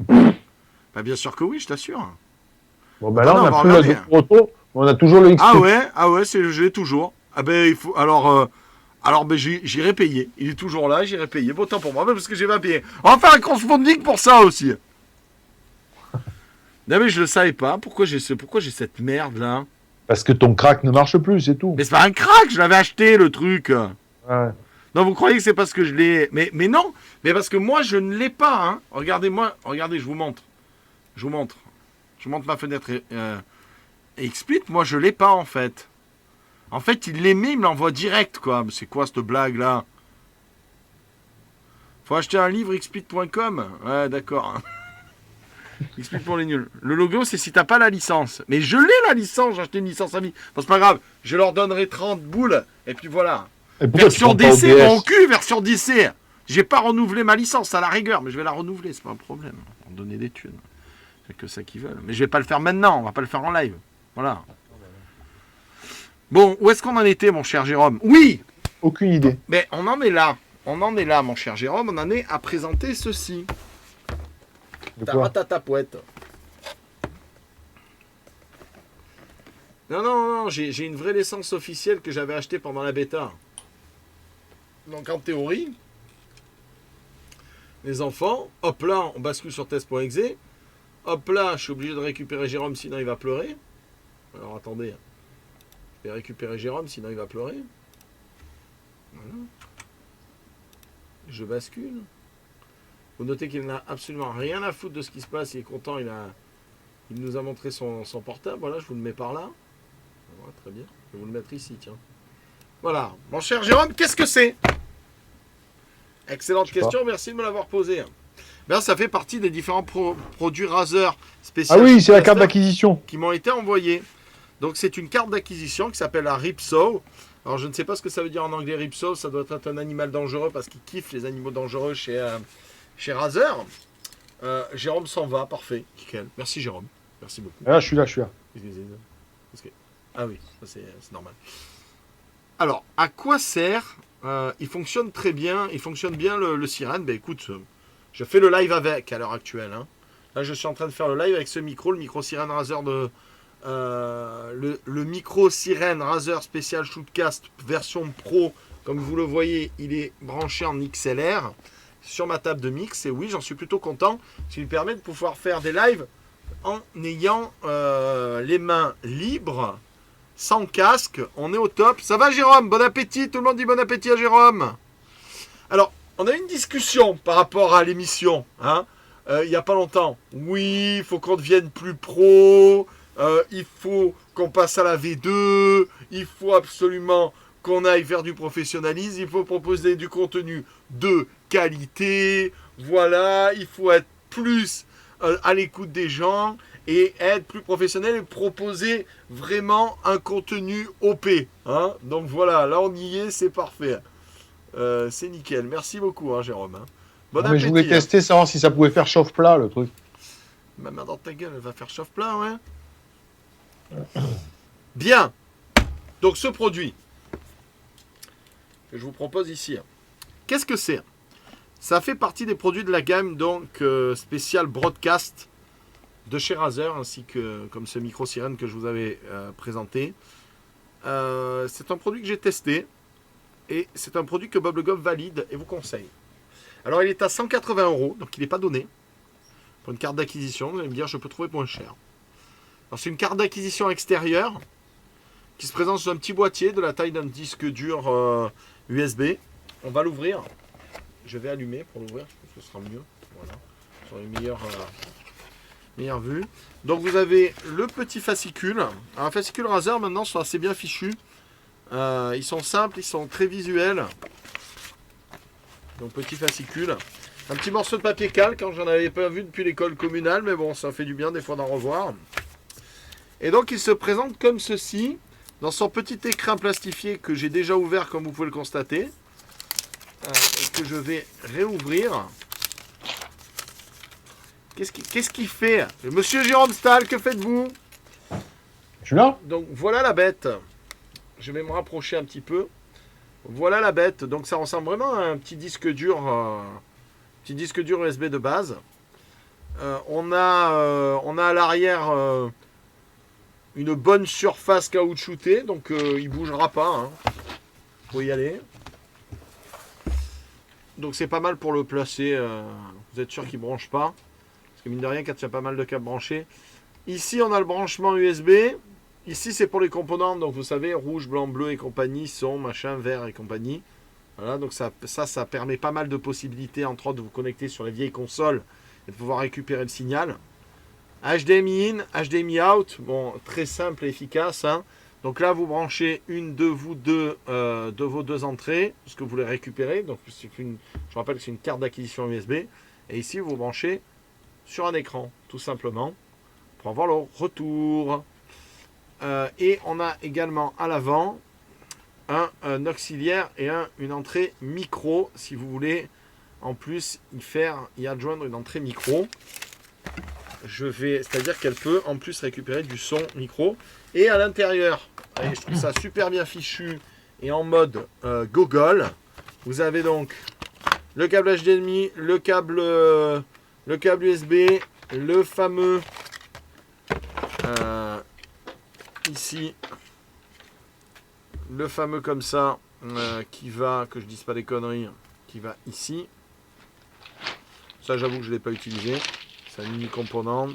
Bah, bien sûr que oui, je t'assure. Bon, ben là, on a plus le retour, on a toujours le XP. Ah ouais, je l'ai toujours. Ah ben, il faut... Alors, ben, j'irai payer. Il est toujours là, j'irai payer. Bon, tant pour moi, parce que j'ai pas payé. On va faire un crowdfunding pour ça aussi. Non, mais je le savais pas. Pourquoi j'ai cette merde, là? Parce que ton crack ne marche plus, c'est tout. Mais c'est pas un crack, je l'avais acheté, le truc. Ouais. Non, vous croyez que c'est parce que je l'ai... Mais non, mais parce que moi, je ne l'ai pas, hein. Regardez-moi, regardez, je vous montre. Je vous montre ma fenêtre Xsplit, moi, je l'ai pas, en fait. En fait, il l'aimait, il me l'envoie direct, quoi. Mais c'est quoi, cette blague-là? Faut acheter un livre, xsplit.com. Ouais, d'accord. Xsplit pour les nuls. Le logo, c'est si t'as pas la licence. Mais je l'ai, la licence, j'ai acheté une licence à vie. Bon, c'est pas grave, je leur donnerai 30 boules, et puis voilà. Version DC, mon cul, version DC. J'ai pas renouvelé ma licence, à la rigueur, mais je vais la renouveler, c'est pas un problème. On va donner des thunes. C'est que ça qu'ils veulent. Mais je vais pas le faire maintenant, on va pas le faire en live. Voilà. Bon, où est-ce qu'on en était, mon cher Jérôme? Oui! Aucune idée. Mais on en est là. On en est là, mon cher Jérôme. On en est à présenter ceci. Taratapouette. Non, j'ai une vraie licence officielle que j'avais achetée pendant la bêta. Donc en théorie, les enfants, hop là, on bascule sur test.exe. Hop là, je suis obligé de récupérer Jérôme, sinon il va pleurer. Alors attendez, je vais récupérer Jérôme, sinon il va pleurer. Voilà. Je bascule. Vous notez qu'il n'a absolument rien à foutre de ce qui se passe. Il est content, il nous a montré son portable. Voilà, je vous le mets par là. Voilà, très bien. Je vais vous le mettre ici, tiens. Voilà. Mon cher Jérôme, qu'est-ce que c'est? Excellente question, merci de me l'avoir posée. Ben, ça fait partie des différents produits Razer spéciaux. Ah oui, c'est la carte d'acquisition. Qui m'ont été envoyés. Donc c'est une carte d'acquisition qui s'appelle la Ripsaw. Alors je ne sais pas ce que ça veut dire en anglais Ripsaw. Ça doit être un animal dangereux parce qu'il kiffe les animaux dangereux chez Razer. Jérôme s'en va, parfait. Nickel. Merci Jérôme. Merci beaucoup. Ah, je suis là. Ah oui, c'est normal. Alors, à quoi sert il fonctionne très bien. Il fonctionne bien le sirène. Ben écoute, je fais le live avec à l'heure actuelle. Hein. Là, je suis en train de faire le live avec ce micro, le micro sirène Razer de... le micro sirène Razer Special Shootcast version pro, comme vous le voyez, il est branché en XLR sur ma table de mix. Et oui, j'en suis plutôt content. Ça lui permet de pouvoir faire des lives en ayant les mains libres, sans casque. On est au top. Ça va, Jérôme? Bon appétit. Tout le monde dit bon appétit à Jérôme. Alors, on a eu une discussion par rapport à l'émission, hein, il n'y a pas longtemps. Oui, il faut qu'on devienne plus pro. Il faut qu'on passe à la V2, il faut absolument qu'on aille vers du professionnalisme, il faut proposer du contenu de qualité, voilà, il faut être plus à l'écoute des gens et être plus professionnel et proposer vraiment un contenu OP. Hein. Donc voilà, là on y est, c'est parfait. C'est nickel, merci beaucoup hein, Jérôme. Hein. Bon appétit, je voulais tester, savoir si ça pouvait faire chauffe-plat le truc. Ma main dans ta gueule, elle va faire chauffe-plat, ouais. Bien. Donc ce produit que je vous propose ici, qu'est-ce que c'est? Ça fait partie des produits de la gamme donc spécial broadcast de chez Razer, ainsi que comme ce micro sirène que je vous avais présenté. C'est un produit que j'ai testé et c'est un produit que Bob Le Goff valide et vous conseille. Alors il est à 180 €, donc il n'est pas donné pour une carte d'acquisition. Vous allez me dire, je peux trouver moins cher. Alors, c'est une carte d'acquisition extérieure qui se présente sur un petit boîtier de la taille d'un disque dur USB. On va l'ouvrir. Je vais allumer pour l'ouvrir. Je pense que ce sera mieux. Voilà. Sur une meilleure vue. Donc, vous avez le petit fascicule. Alors, les fascicules Razer, maintenant, sont assez bien fichus. Ils sont simples, ils sont très visuels. Donc, petit fascicule. Un petit morceau de papier calque. Hein, j'en avais pas vu depuis l'école communale. Mais bon, ça fait du bien des fois d'en revoir. Et donc il se présente comme ceci, dans son petit écrin plastifié que j'ai déjà ouvert comme vous pouvez le constater. et que je vais réouvrir. Qu'est-ce qu'il fait? Monsieur Jérôme Stahl, que faites-vous? Je suis là. Donc voilà la bête. Je vais me rapprocher un petit peu. Voilà la bête. Donc ça ressemble vraiment à un petit disque dur USB de base. On a à l'arrière une bonne surface caoutchoutée, donc il bougera pas. Hein. Faut y aller. Donc c'est pas mal pour le placer. Vous êtes sûr qu'il branche pas? Parce que mine de rien, quand il y a pas mal de câbles branchés. Ici, on a le branchement USB. Ici, c'est pour les composants. Donc vous savez, rouge, blanc, bleu et compagnie, son, machin, vert et compagnie. Voilà, donc ça permet pas mal de possibilités, entre autres, de vous connecter sur les vieilles consoles et de pouvoir récupérer le signal. HDMI in, HDMI out, bon, très simple et efficace. Hein. Donc là, vous branchez une de vos deux entrées, ce que vous voulez récupérer. Donc je rappelle que c'est une carte d'acquisition USB. Et ici, vous branchez sur un écran, tout simplement, pour avoir le retour. Et on a également à l'avant un auxiliaire et une entrée micro, si vous voulez en plus y adjoindre une entrée micro. C'est-à-dire qu'elle peut en plus récupérer du son micro. Et à l'intérieur, je trouve ça super bien fichu et en mode gogol. Vous avez donc le câble HDMI, le câble USB, le fameux ici, le fameux comme ça qui va, que je dise pas des conneries, qui va ici. Ça, j'avoue que je ne l'ai pas utilisé. C'est une mini composante.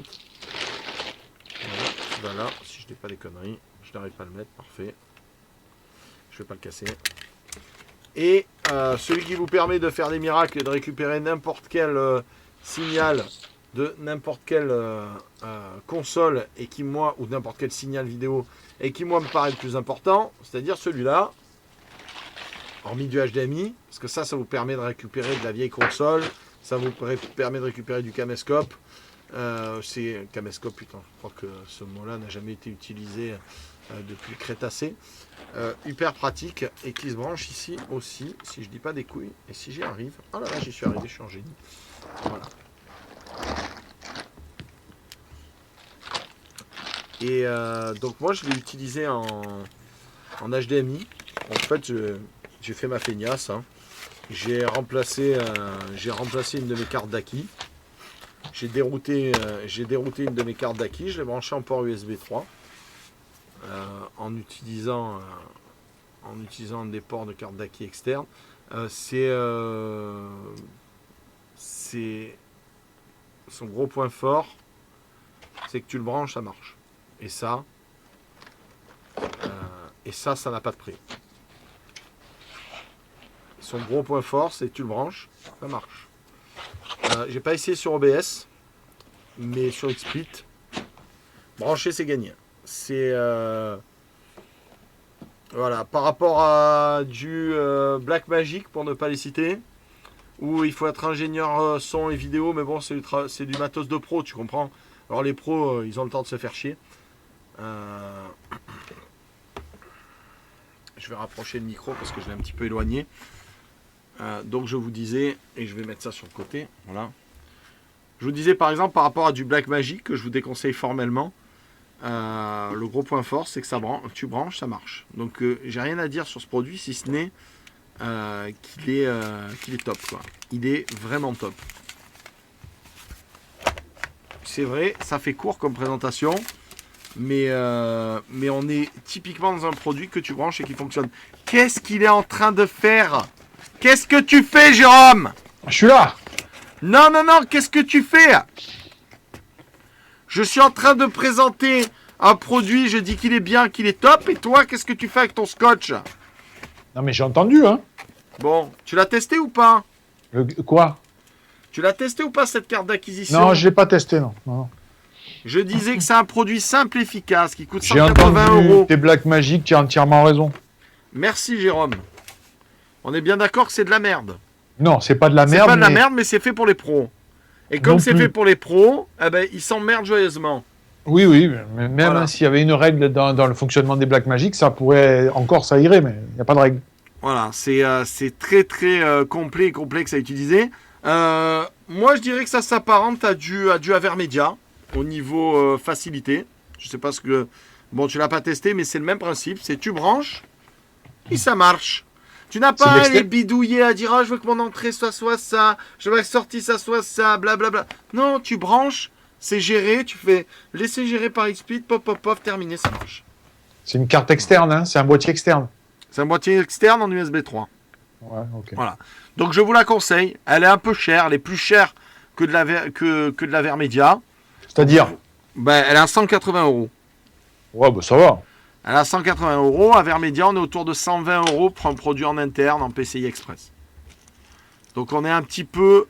Voilà, qui va là. Si je dis pas des conneries, je n'arrive pas à le mettre. Parfait. Je vais pas le casser. Et celui qui vous permet de faire des miracles et de récupérer n'importe quel signal de n'importe quelle console et qui moi, ou n'importe quel signal vidéo et qui moi me paraît le plus important, c'est-à-dire celui-là, hormis du HDMI, parce que ça vous permet de récupérer de la vieille console, ça vous permet de récupérer du caméscope. C'est caméscope, putain, je crois que ce mot-là n'a jamais été utilisé depuis le Crétacé. Hyper pratique et qui se branche ici aussi, si je dis pas des couilles, et si j'y arrive, oh là là, j'y suis arrivé, je suis un génie. Voilà. Et donc moi je l'ai utilisé en HDMI. En fait j'ai fait ma feignasse. Hein. J'ai remplacé une de mes cartes d'acquis. J'ai dérouté une de mes cartes d'acquis. Je l'ai branché en port USB 3 en utilisant des ports de cartes d'acquis externes. C'est son gros point fort, c'est que tu le branches, ça marche. Et ça n'a pas de prix. Son gros point fort, c'est que tu le branches, ça marche. J'ai pas essayé sur OBS, mais sur XSplit, brancher, c'est gagné. C'est voilà, par rapport à du Blackmagic, pour ne pas les citer, où il faut être ingénieur son et vidéo, mais bon, c'est du matos de pro, tu comprends. Alors les pros, ils ont le temps de se faire chier. Je vais rapprocher le micro parce que je l'ai un petit peu éloigné. Donc je vous disais, et je vais mettre ça sur le côté, voilà. Je vous disais par exemple par rapport à du Blackmagic que je vous déconseille formellement, le gros point fort c'est que tu branches, ça marche. Donc j'ai rien à dire sur ce produit si ce n'est qu'il est top, quoi. Il est vraiment top. C'est vrai, ça fait court comme présentation, mais on est typiquement dans un produit que tu branches et qui fonctionne. Qu'est-ce qu'il est en train de faire? Qu'est-ce que tu fais, Jérôme? Je suis là. Non, qu'est-ce que tu fais? Je suis en train de présenter un produit, je dis qu'il est bien, qu'il est top, et toi, qu'est-ce que tu fais avec ton scotch? Non, mais j'ai entendu, hein. Bon, tu l'as testé ou pas? Quoi? Tu l'as testé ou pas, cette carte d'acquisition? Non, je l'ai pas testé, non. Je disais que c'est un produit simple et efficace, qui coûte 180 €. J'ai entendu tes Blackmagic, tu as entièrement raison. Merci, Jérôme. On est bien d'accord que c'est de la merde. Non, c'est pas de la merde. C'est pas de la merde, mais c'est fait pour les pros. Et comme c'est fait pour les pros, eh ben, ils s'emmerdent joyeusement. Oui, mais même s'il y avait une règle dans le fonctionnement des Blackmagic, ça irait, mais il n'y a pas de règle. Voilà, c'est très très complet et complexe à utiliser. Moi, je dirais que ça s'apparente à du Avermedia au niveau facilité. Je sais pas ce que... Bon, tu l'as pas testé, mais c'est le même principe. C'est tu branches et ça marche. Tu n'as pas à les bidouiller à dire je veux que mon entrée soit ça, je veux que la sortie ça soit ça, blablabla. Non, tu branches, c'est géré, tu fais laisser gérer par XSplit, pop, pop, pop, terminé, ça marche. C'est une carte externe, hein, c'est un boîtier externe. C'est un boîtier externe en USB 3. Ouais, ok. Voilà. Donc je vous la conseille. Elle est un peu chère, elle est plus chère que de la Vermedia. C'est-à-dire elle est à 180 €. Ouais, bah ça va. Elle est à 180 €. À Vermedia, on est autour de 120 € pour un produit en interne en PCI Express. Donc on est un petit peu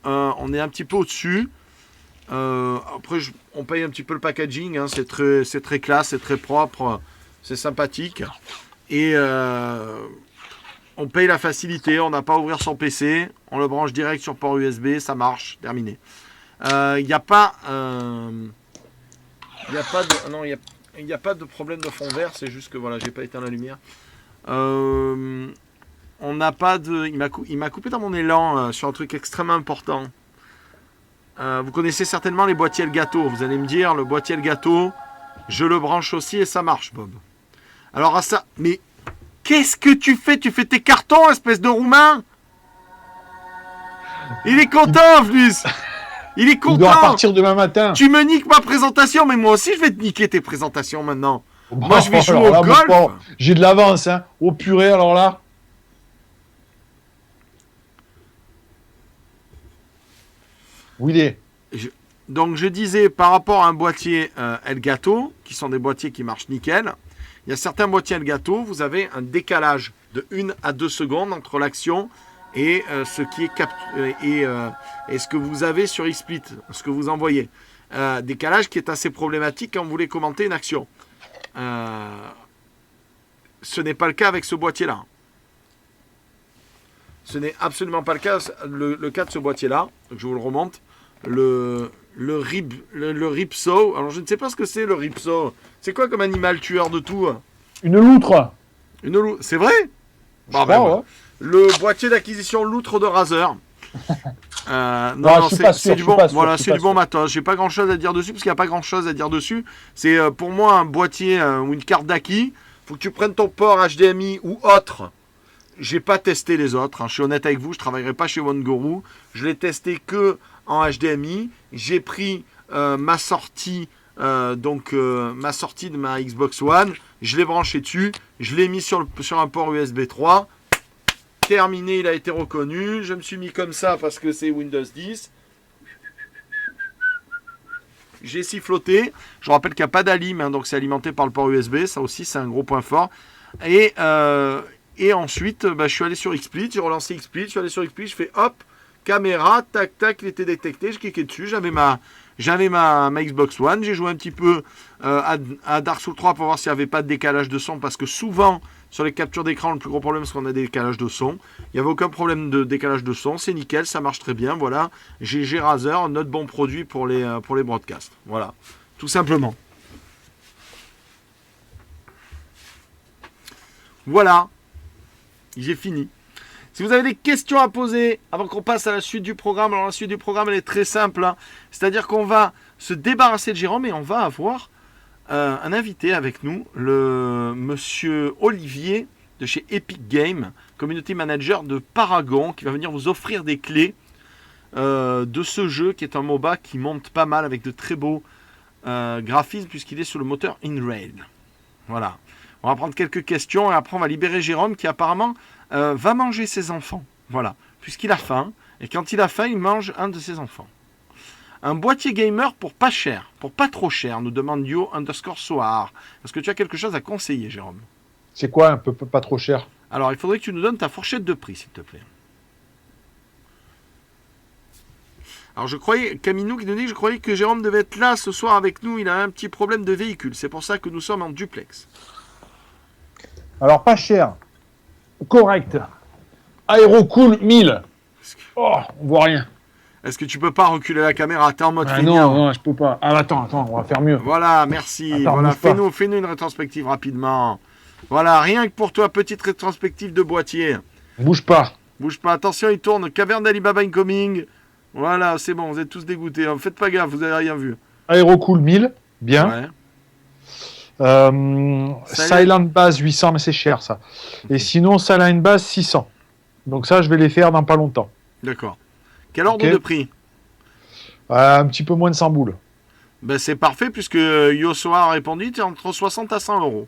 au-dessus. Après, on paye un petit peu le packaging. Hein, c'est très classe, c'est très propre, c'est sympathique. Et on paye la facilité. On n'a pas à ouvrir son PC. On le branche direct sur port USB. Ça marche. Terminé. Il n'y a pas de problème de fond vert, c'est juste que voilà, j'ai pas éteint la lumière. On n'a pas de... Il m'a coupé dans mon élan sur un truc extrêmement important. Vous connaissez certainement les boîtiers Elgato. Vous allez me dire, le boîtier Elgato, je le branche aussi et ça marche, Bob. Alors à ça... Mais qu'est-ce que tu fais? Tu fais tes cartons, espèce de roumain? Il est content, plus. Il est content. Il doit repartir demain matin. Tu me niques ma présentation, mais moi aussi je vais te niquer tes présentations maintenant. Moi je vais jouer au golf. J'ai de l'avance, hein. Au purée, alors là. Où il est? Donc je disais par rapport à un boîtier Elgato, qui sont des boîtiers qui marchent nickel. Il y a certains boîtiers Elgato, vous avez un décalage de 1 à 2 secondes entre l'action et ce qui est et ce que vous avez sur XSplit, ce que vous envoyez. Décalage qui est assez problématique quand vous voulez commenter une action. Ce n'est pas le cas avec ce boîtier-là. Ce n'est absolument pas le cas de ce boîtier-là. Donc je vous le remonte. Le Ripsaw. Alors je ne sais pas ce que c'est le Ripsaw. C'est quoi comme animal tueur de tout? Une loutre. Une loutre. C'est vrai? Ouais. Le boîtier d'acquisition loutre de Razer. Non, c'est du bon. Voilà, c'est du bon matos. J'ai pas grand chose à dire dessus parce qu'il n'y a pas grand chose à dire dessus. C'est pour moi un boîtier ou une carte d'acquis. Faut que tu prennes ton port HDMI ou autre. J'ai pas testé les autres. Hein. Je suis honnête avec vous. Je travaillerai pas chez OneGuru. Je l'ai testé que en HDMI. J'ai pris ma sortie. Ma sortie de ma Xbox One. Je l'ai branché dessus. Je l'ai mis sur un port USB 3. Terminé, il a été reconnu. Je me suis mis comme ça parce que c'est Windows 10. J'ai siffloté. Je rappelle qu'il n'y a pas d'alim, hein, donc c'est alimenté par le port USB. Ça aussi, c'est un gros point fort. Et ensuite, je suis allé sur XSplit. J'ai relancé XSplit. Je suis allé sur XSplit. Je fais hop, caméra, tac, tac, il était détecté. Je cliquais dessus. J'avais ma Xbox One. J'ai joué un petit peu à Dark Souls 3 pour voir s'il n'y avait pas de décalage de son. Parce que souvent, sur les captures d'écran, le plus gros problème, c'est qu'on a des décalages de son. Il n'y avait aucun problème de décalage de son. C'est nickel, ça marche très bien. Voilà, GG Razer, notre bon produit pour les broadcasts. Voilà, tout simplement. Voilà, j'ai fini. Si vous avez des questions à poser avant qu'on passe à la suite du programme, alors la suite du programme, elle est très simple. Hein. C'est-à-dire qu'on va se débarrasser de Jérôme et on va avoir un invité avec nous, le monsieur Olivier de chez Epic Games, community manager de Paragon, qui va venir vous offrir des clés de ce jeu qui est un MOBA qui monte pas mal avec de très beaux graphismes puisqu'il est sur le moteur InRail. Voilà. On va prendre quelques questions et après on va libérer Jérôme qui apparemment va manger ses enfants. Voilà. Puisqu'il a faim. Et quand il a faim, il mange un de ses enfants. Un boîtier gamer pour pas cher, pour pas trop cher, nous demande Yo_Soar. Est-ce que tu as quelque chose à conseiller, Jérôme? C'est quoi un peu pas trop cher? Alors, il faudrait que tu nous donnes ta fourchette de prix, s'il te plaît. Alors, je croyais, Caminou qui nous dit que je croyais que Jérôme devait être là ce soir avec nous. Il a un petit problème de véhicule. C'est pour ça que nous sommes en duplex. Alors, pas cher. Correct. Aerocool 1000. Oh, on voit rien. Est-ce que tu peux pas reculer la caméra? T'es en mode feignant. Non, je peux pas. Ah, attends, on va faire mieux. Voilà, merci. Attends, voilà, fais-nous une rétrospective rapidement. Voilà, rien que pour toi, petite rétrospective de boîtier. Bouge pas. Bouge pas. Attention, il tourne. Caverne d'Alibaba incoming. Voilà, c'est bon, vous êtes tous dégoûtés. Faites pas gaffe, vous avez rien vu. Aerocool 1000, bien. Ouais. Silent Base 800, mais c'est cher ça. Et sinon, Silent Base 600. Donc ça, je vais les faire dans pas longtemps. D'accord. Quel ordre de prix? Un petit peu moins de 100 boules. Ben, c'est parfait puisque Yosoa a répondu, tu es entre 60 à 100 euros.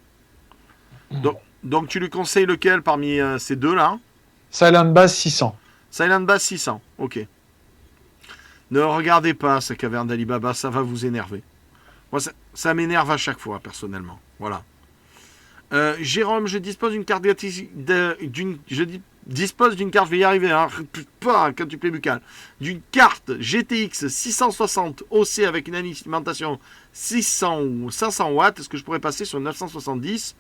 Donc tu lui conseilles lequel parmi ces deux-là? Silent Base 600. Silent Base 600, ok. Ne regardez pas ce caverne d'Alibaba, ça va vous énerver. Moi, ça m'énerve à chaque fois, personnellement. Voilà. Jérôme, je dispose d'une carte dispose d'une carte, je vais y arriver, hein, pas quintuplé buccal, d'une carte GTX 660 OC avec une alimentation 600 ou 500 watts. Est-ce que je pourrais passer sur une 970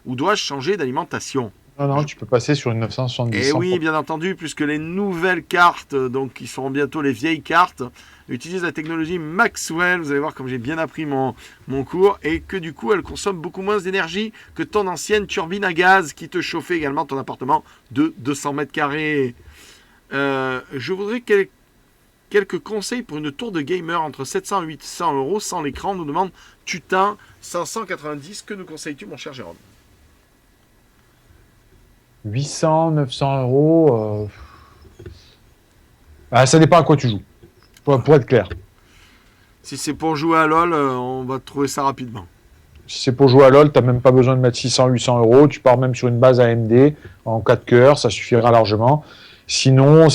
ou dois-je changer d'alimentation? Non, tu peux passer sur une 970. Et oui, bien entendu, puisque les nouvelles cartes, donc qui seront bientôt les vieilles cartes, utilisent la technologie Maxwell. Vous allez voir comme j'ai bien appris mon cours, et que du coup, elle consomme beaucoup moins d'énergie que ton ancienne turbine à gaz qui te chauffait également ton appartement de 200 mètres carrés. Je voudrais quelques conseils pour une tour de gamer entre 700 et 800 euros sans l'écran, nous demande Tutin 590. Que nous conseilles-tu, mon cher Jérôme? 800, 900 euros. Ça dépend à quoi tu joues. Pour être clair. Si c'est pour jouer à LoL, on va trouver ça rapidement. Si c'est pour jouer à LoL, tu n'as même pas besoin de mettre 600, 800 euros. Tu pars même sur une base AMD en 4 cœurs, ça suffira largement. Sinon,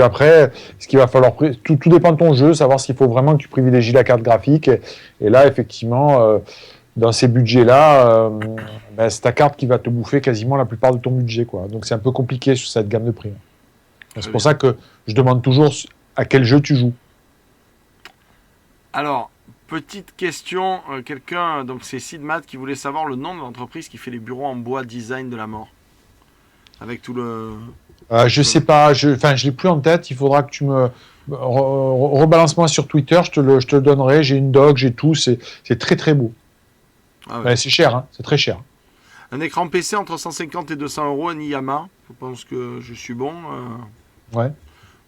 après, ce qu'il va falloir, tout dépend de ton jeu, savoir s'il faut vraiment que tu privilégies la carte graphique. Et là, effectivement, dans ces budgets-là, c'est ta carte qui va te bouffer quasiment la plupart de ton budget, quoi. Donc c'est un peu compliqué sur cette gamme de prix. C'est pour ça que je demande toujours à quel jeu tu joues. Alors, petite question, quelqu'un, donc c'est Sidmat qui voulait savoir le nom de l'entreprise qui fait les bureaux en bois design de la mort. Avec tout le... je sais pas, je l'ai plus en tête, il faudra que tu me... Rebalance-moi sur Twitter, je te le donnerai, j'ai une doc, j'ai tout, c'est très très beau. Ah ouais. C'est cher, hein, c'est très cher. Un écran PC entre 150 et 200 euros, un Iyama, je pense que je suis bon. Ouais.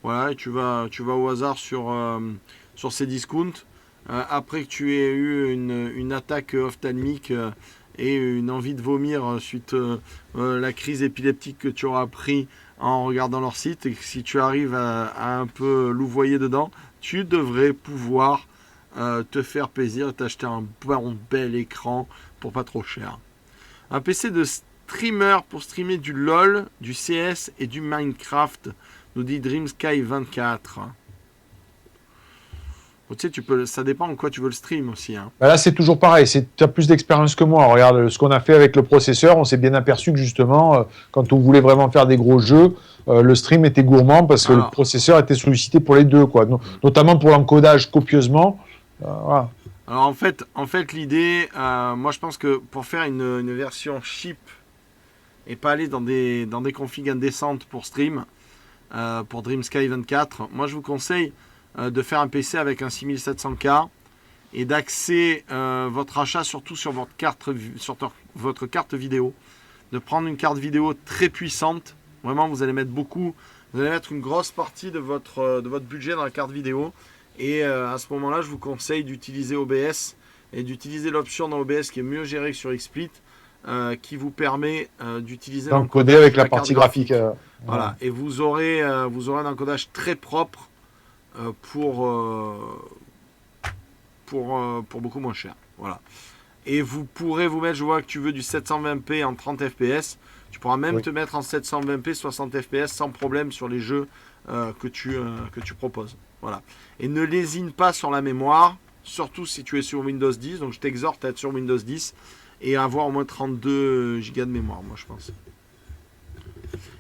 Voilà, et tu vas au hasard sur ces discounts. Après que tu aies eu une attaque ophtalmique et une envie de vomir suite la crise épileptique que tu auras pris en regardant leur site, et que si tu arrives à un peu louvoyer dedans, tu devrais pouvoir te faire plaisir et t'acheter un bel écran pour pas trop cher. Un PC de streamer pour streamer du LOL, du CS et du Minecraft, nous dit DreamSky24. Tu sais, ça dépend en quoi tu veux le stream aussi. Hein. Là, c'est toujours pareil. Tu as plus d'expérience que moi. Regarde ce qu'on a fait avec le processeur. On s'est bien aperçu que justement, quand on voulait vraiment faire des gros jeux, le stream était gourmand parce que le processeur était sollicité pour les deux, quoi. Notamment pour l'encodage copieusement. Voilà. Alors en fait l'idée, moi je pense que pour faire une version cheap et pas aller dans des configs indécentes pour stream, pour DreamSky24, moi je vous conseille de faire un PC avec un 6700K et d'axer votre achat surtout sur votre carte vidéo, de prendre une carte vidéo très puissante. Vraiment, vous allez mettre une grosse partie de votre budget dans la carte vidéo. Et à ce moment-là, je vous conseille d'utiliser OBS et d'utiliser l'option dans OBS qui est mieux gérée que sur XSplit, qui vous permet d'utiliser l'encodage avec la partie graphique. Voilà, et vous aurez un encodage très propre pour beaucoup moins cher. Voilà. Et vous pourrez vous mettre, je vois que tu veux du 720p en 30 fps. Tu pourras même te mettre en 720p 60 fps sans problème sur les jeux que tu proposes. Voilà. Et ne lésine pas sur la mémoire, surtout si tu es sur Windows 10. Donc je t'exhorte à être sur Windows 10 et à avoir au moins 32 Go de mémoire, moi je pense.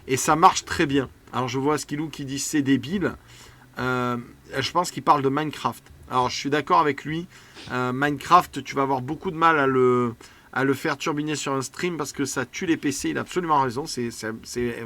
Et ça marche très bien. Alors je vois Skilou qui dit c'est débile. Je pense qu'il parle de Minecraft. Alors je suis d'accord avec lui. Minecraft, tu vas avoir beaucoup de mal à le faire turbiner sur un stream parce que ça tue les PC. Il a absolument raison. C'est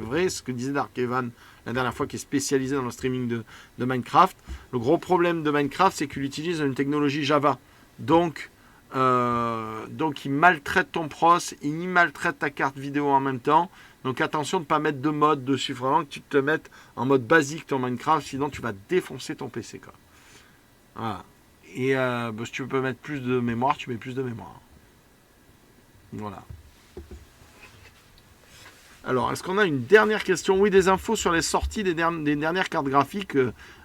vrai ce que disait Dark Evan la dernière fois, qui est spécialisé dans le streaming de Minecraft. Le gros problème de Minecraft, c'est qu'il utilise une technologie Java. Donc il maltraite ton pros, il maltraite ta carte vidéo en même temps. Donc attention de ne pas mettre de mode dessus. Il faut vraiment que tu te mettes en mode basique ton Minecraft, sinon tu vas défoncer ton PC, quoi. Voilà. Et si tu peux mettre plus de mémoire, tu mets plus de mémoire. Voilà. Alors, est-ce qu'on a une dernière question? Oui, des infos sur les sorties des dernières cartes graphiques.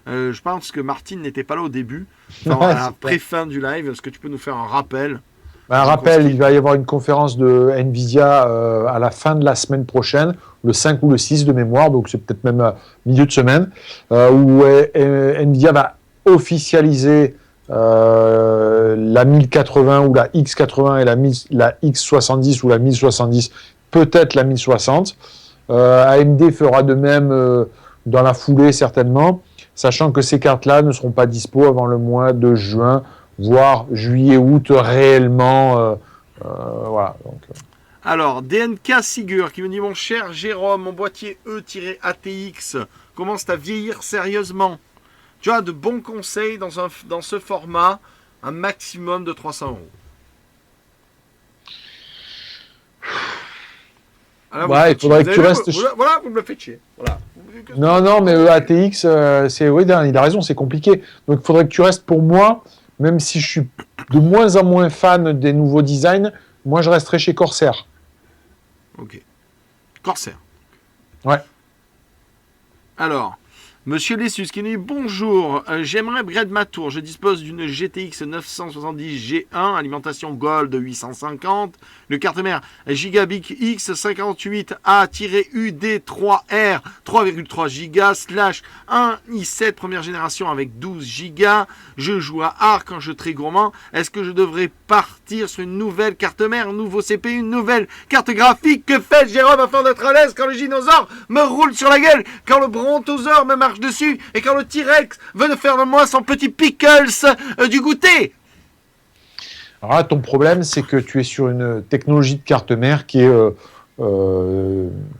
Je pense que Martine n'était pas là au début, enfin, à la pré-fin du live. Est-ce que tu peux nous faire un rappel? Un rappel, il va y avoir une conférence de Nvidia à la fin de la semaine prochaine, le 5 ou le 6 de mémoire, donc c'est peut-être même milieu de semaine, où Nvidia va officialiser la 1080 ou la X80 et la X70 ou la 1070, peut-être la 1060. AMD fera de même dans la foulée certainement, sachant que ces cartes-là ne seront pas dispo avant le mois de juin, voire juillet-août réellement. Voilà. Donc, Alors, DNK Sigur qui me dit: mon cher Jérôme, mon boîtier E-ATX commence à vieillir sérieusement. Tu as de bons conseils dans ce format, un maximum de 300 €. Alors, ouais, il faudrait que tu restes. Voilà, vous me le faites chier. Voilà. Non, mais ATX, oui, il a raison, c'est compliqué. Donc, il faudrait que tu restes pour moi, même si je suis de moins en moins fan des nouveaux designs, moi, je resterai chez Corsair. Ok. Corsair. Ouais. Alors, Monsieur Lessus qui nous dit: bonjour, j'aimerais upgrade ma tour. Je dispose d'une GTX 970 G1, alimentation Gold 850. Le carte mère Gigabic X58A-UD3R 3,3 Go / 1 i7 première génération avec 12 Go. Je joue à Arc quand je très gourmand. Est-ce que je devrais partir sur une nouvelle carte mère, un nouveau CPU, une nouvelle carte graphique? Que fait Jérôme afin d'être à l'aise quand le dinosaure me roule sur la gueule, quand le brontosaure me marche dessus et quand le T-Rex veut faire de moi son petit pickles du goûter? Alors là, ton problème, c'est que tu es sur une technologie de carte mère qui est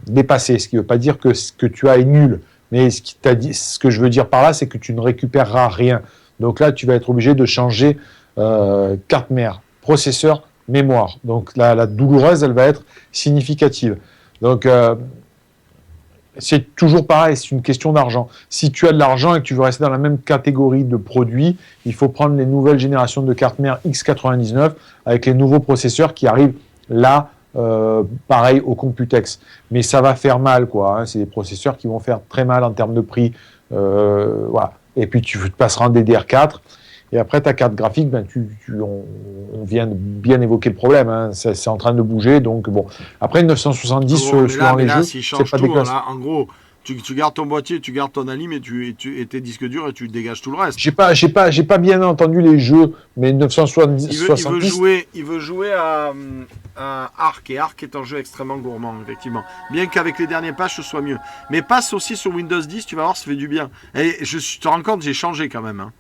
dépassée, ce qui ne veut pas dire que ce que tu as est nul, mais ce que je veux dire par là, c'est que tu ne récupéreras rien. Donc là, tu vas être obligé de changer carte mère, processeur, mémoire. Donc la douloureuse, elle va être significative. Donc c'est toujours pareil, c'est une question d'argent. Si tu as de l'argent et que tu veux rester dans la même catégorie de produits, il faut prendre les nouvelles générations de cartes mères X99 avec les nouveaux processeurs qui arrivent là, pareil au Computex. Mais ça va faire mal, quoi. Hein. C'est des processeurs qui vont faire très mal en termes de prix. Voilà. Et puis tu te passeras en DDR4. Et après, ta carte graphique, ben, on vient de bien évoquer le problème. Hein. C'est en train de bouger. Donc, bon. Après, 970 sur les jeux, c'est pas dégueulasse. En gros, tu gardes ton boîtier, tu gardes ton alim et tes disques durs et tu dégages tout le reste. J'ai pas bien entendu les jeux, mais 970. Il veut jouer à Arc. Et Arc est un jeu extrêmement gourmand, effectivement. Bien qu'avec les derniers patchs, ce soit mieux. Mais passe aussi sur Windows 10, tu vas voir, ça fait du bien. Et je te rends compte, j'ai changé quand même. Hein.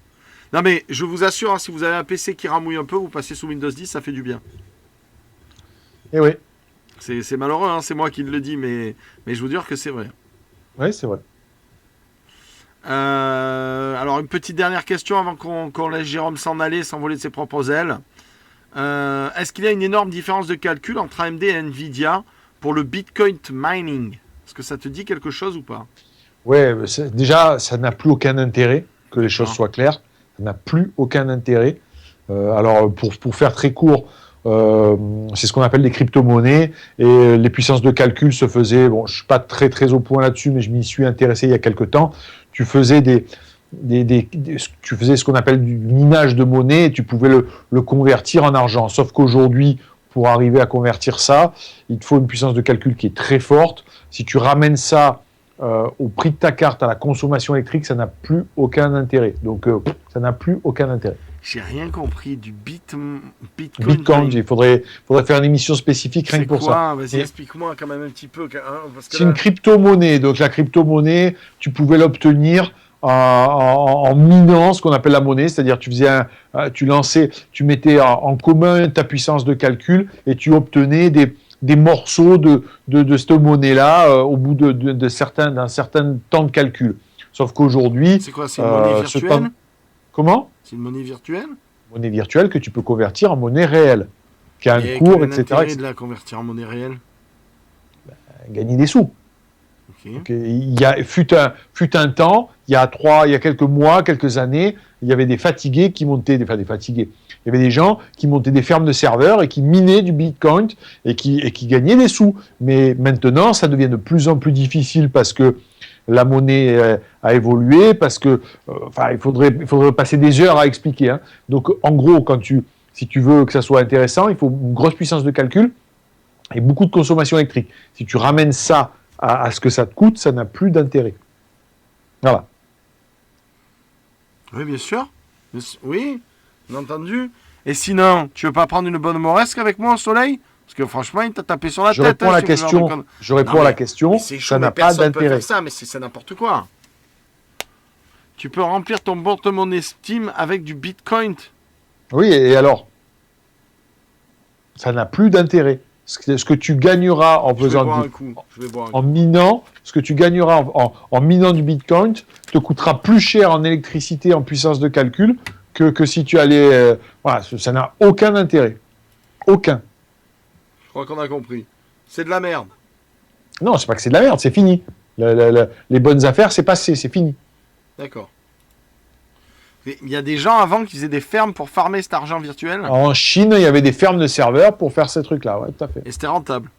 Non mais je vous assure, hein, si vous avez un PC qui ramouille un peu, vous passez sous Windows 10, ça fait du bien. Eh oui. C'est malheureux, hein, c'est moi qui le dis, mais je vous dire que c'est vrai. Oui, c'est vrai. Alors une petite dernière question avant qu'on laisse Jérôme s'en aller, s'envoler de ses propres ailes. Est-ce qu'il y a une énorme différence de calcul entre AMD et Nvidia pour le Bitcoin mining? Est-ce que ça te dit quelque chose ou pas? Oui, déjà, ça n'a plus aucun intérêt que les choses soient claires. Ça n'a plus aucun intérêt. Alors, pour faire très court, c'est ce qu'on appelle des crypto-monnaies et les puissances de calcul se faisaient, bon, je ne suis pas très au point là-dessus, mais je m'y suis intéressé il y a quelques temps. Tu faisais tu faisais ce qu'on appelle du minage de monnaie et tu pouvais le convertir en argent. Sauf qu'aujourd'hui, pour arriver à convertir ça, il te faut une puissance de calcul qui est très forte. Si tu ramènes ça au prix de ta carte, à la consommation électrique, ça n'a plus aucun intérêt. Donc, ça n'a plus aucun intérêt. J'ai rien compris du Bitcoin. Il faudrait faire une émission spécifique rien que pour ça. Vas-y, explique-moi quand même un petit peu. C'est une crypto-monnaie. Donc, la crypto-monnaie, tu pouvais l'obtenir en minant ce qu'on appelle la monnaie, c'est-à-dire tu mettais en commun ta puissance de calcul et tu obtenais des morceaux de cette monnaie-là au bout d'un certain temps de calcul. Sauf qu'aujourd'hui... C'est quoi, c'est une monnaie virtuelle? Comment? C'est une monnaie virtuelle? Monnaie virtuelle que tu peux convertir en monnaie réelle, qui a un cours, etc. Et de la convertir en monnaie réelle? gagner des sous. Ok. Donc, fut un temps, il y a quelques mois, quelques années, il y avait des fatigués qui montaient, des fatigués. Il y avait des gens qui montaient des fermes de serveurs et qui minaient du Bitcoin et qui gagnaient des sous. Mais maintenant, ça devient de plus en plus difficile parce que la monnaie a évolué, parce que, il faudrait passer des heures à expliquer. Hein. Donc, en gros, si tu veux que ça soit intéressant, il faut une grosse puissance de calcul et beaucoup de consommation électrique. Si tu ramènes ça à ce que ça te coûte, ça n'a plus d'intérêt. Voilà. Oui, bien sûr. Oui, bien entendu. Et sinon, tu veux pas prendre une bonne moresque avec moi au soleil? Parce que franchement, il t'a tapé sur la tête. Je réponds à la question. Ça n'a pas d'intérêt. Ça, mais c'est n'importe quoi. Tu peux remplir ton porte-monnaie Steam avec du Bitcoin. Oui, et alors? Ça n'a plus d'intérêt. Ce que tu gagneras en faisant en minant, ce que tu gagneras en minant du Bitcoin te coûtera plus cher en électricité, en puissance de calcul que si tu allais. Voilà, ça n'a aucun intérêt. Aucun. Je crois qu'on a compris. C'est de la merde. Non, c'est pas que c'est de la merde, c'est fini. Les bonnes affaires, c'est passé, c'est fini. D'accord. Il y a des gens avant qui faisaient des fermes pour farmer cet argent virtuel. En Chine, il y avait des fermes de serveurs pour faire ces trucs-là, ouais, tout à fait. Et c'était rentable.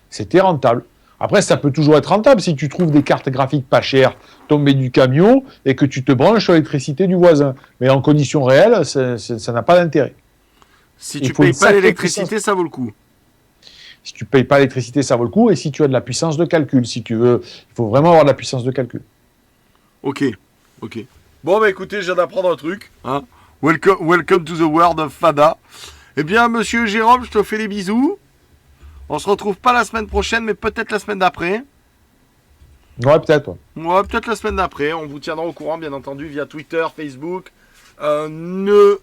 C'était rentable. Après, ça peut toujours être rentable si tu trouves des cartes graphiques pas chères tombées du camion et que tu te branches sur l'électricité du voisin. Mais en conditions réelles, ça n'a pas d'intérêt. Si tu ne payes pas l'électricité, ça vaut le coup. Si tu ne payes pas l'électricité, ça vaut le coup. Et si tu as de la puissance de calcul, si tu veux, il faut vraiment avoir de la puissance de calcul. Ok. Bon, bah écoutez, je viens d'apprendre un truc. Hein. Welcome to the world of Fada. Eh bien, monsieur Jérôme, je te fais des bisous. On se retrouve pas la semaine prochaine, mais peut-être la semaine d'après. Ouais, peut-être. Ouais, peut-être la semaine d'après. On vous tiendra au courant, bien entendu, via Twitter, Facebook. Ne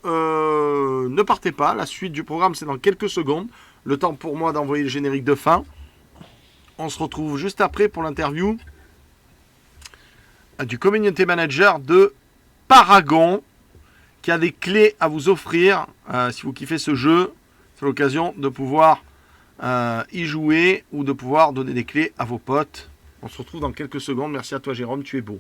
partez pas. La suite du programme, c'est dans quelques secondes. Le temps pour moi d'envoyer le générique de fin. On se retrouve juste après pour l'interview du community manager de Paragon, qui a des clés à vous offrir. Si vous kiffez ce jeu, c'est l'occasion de pouvoir y jouer ou de pouvoir donner des clés à vos potes. On se retrouve dans quelques secondes. Merci à toi, Jérôme, tu es beau.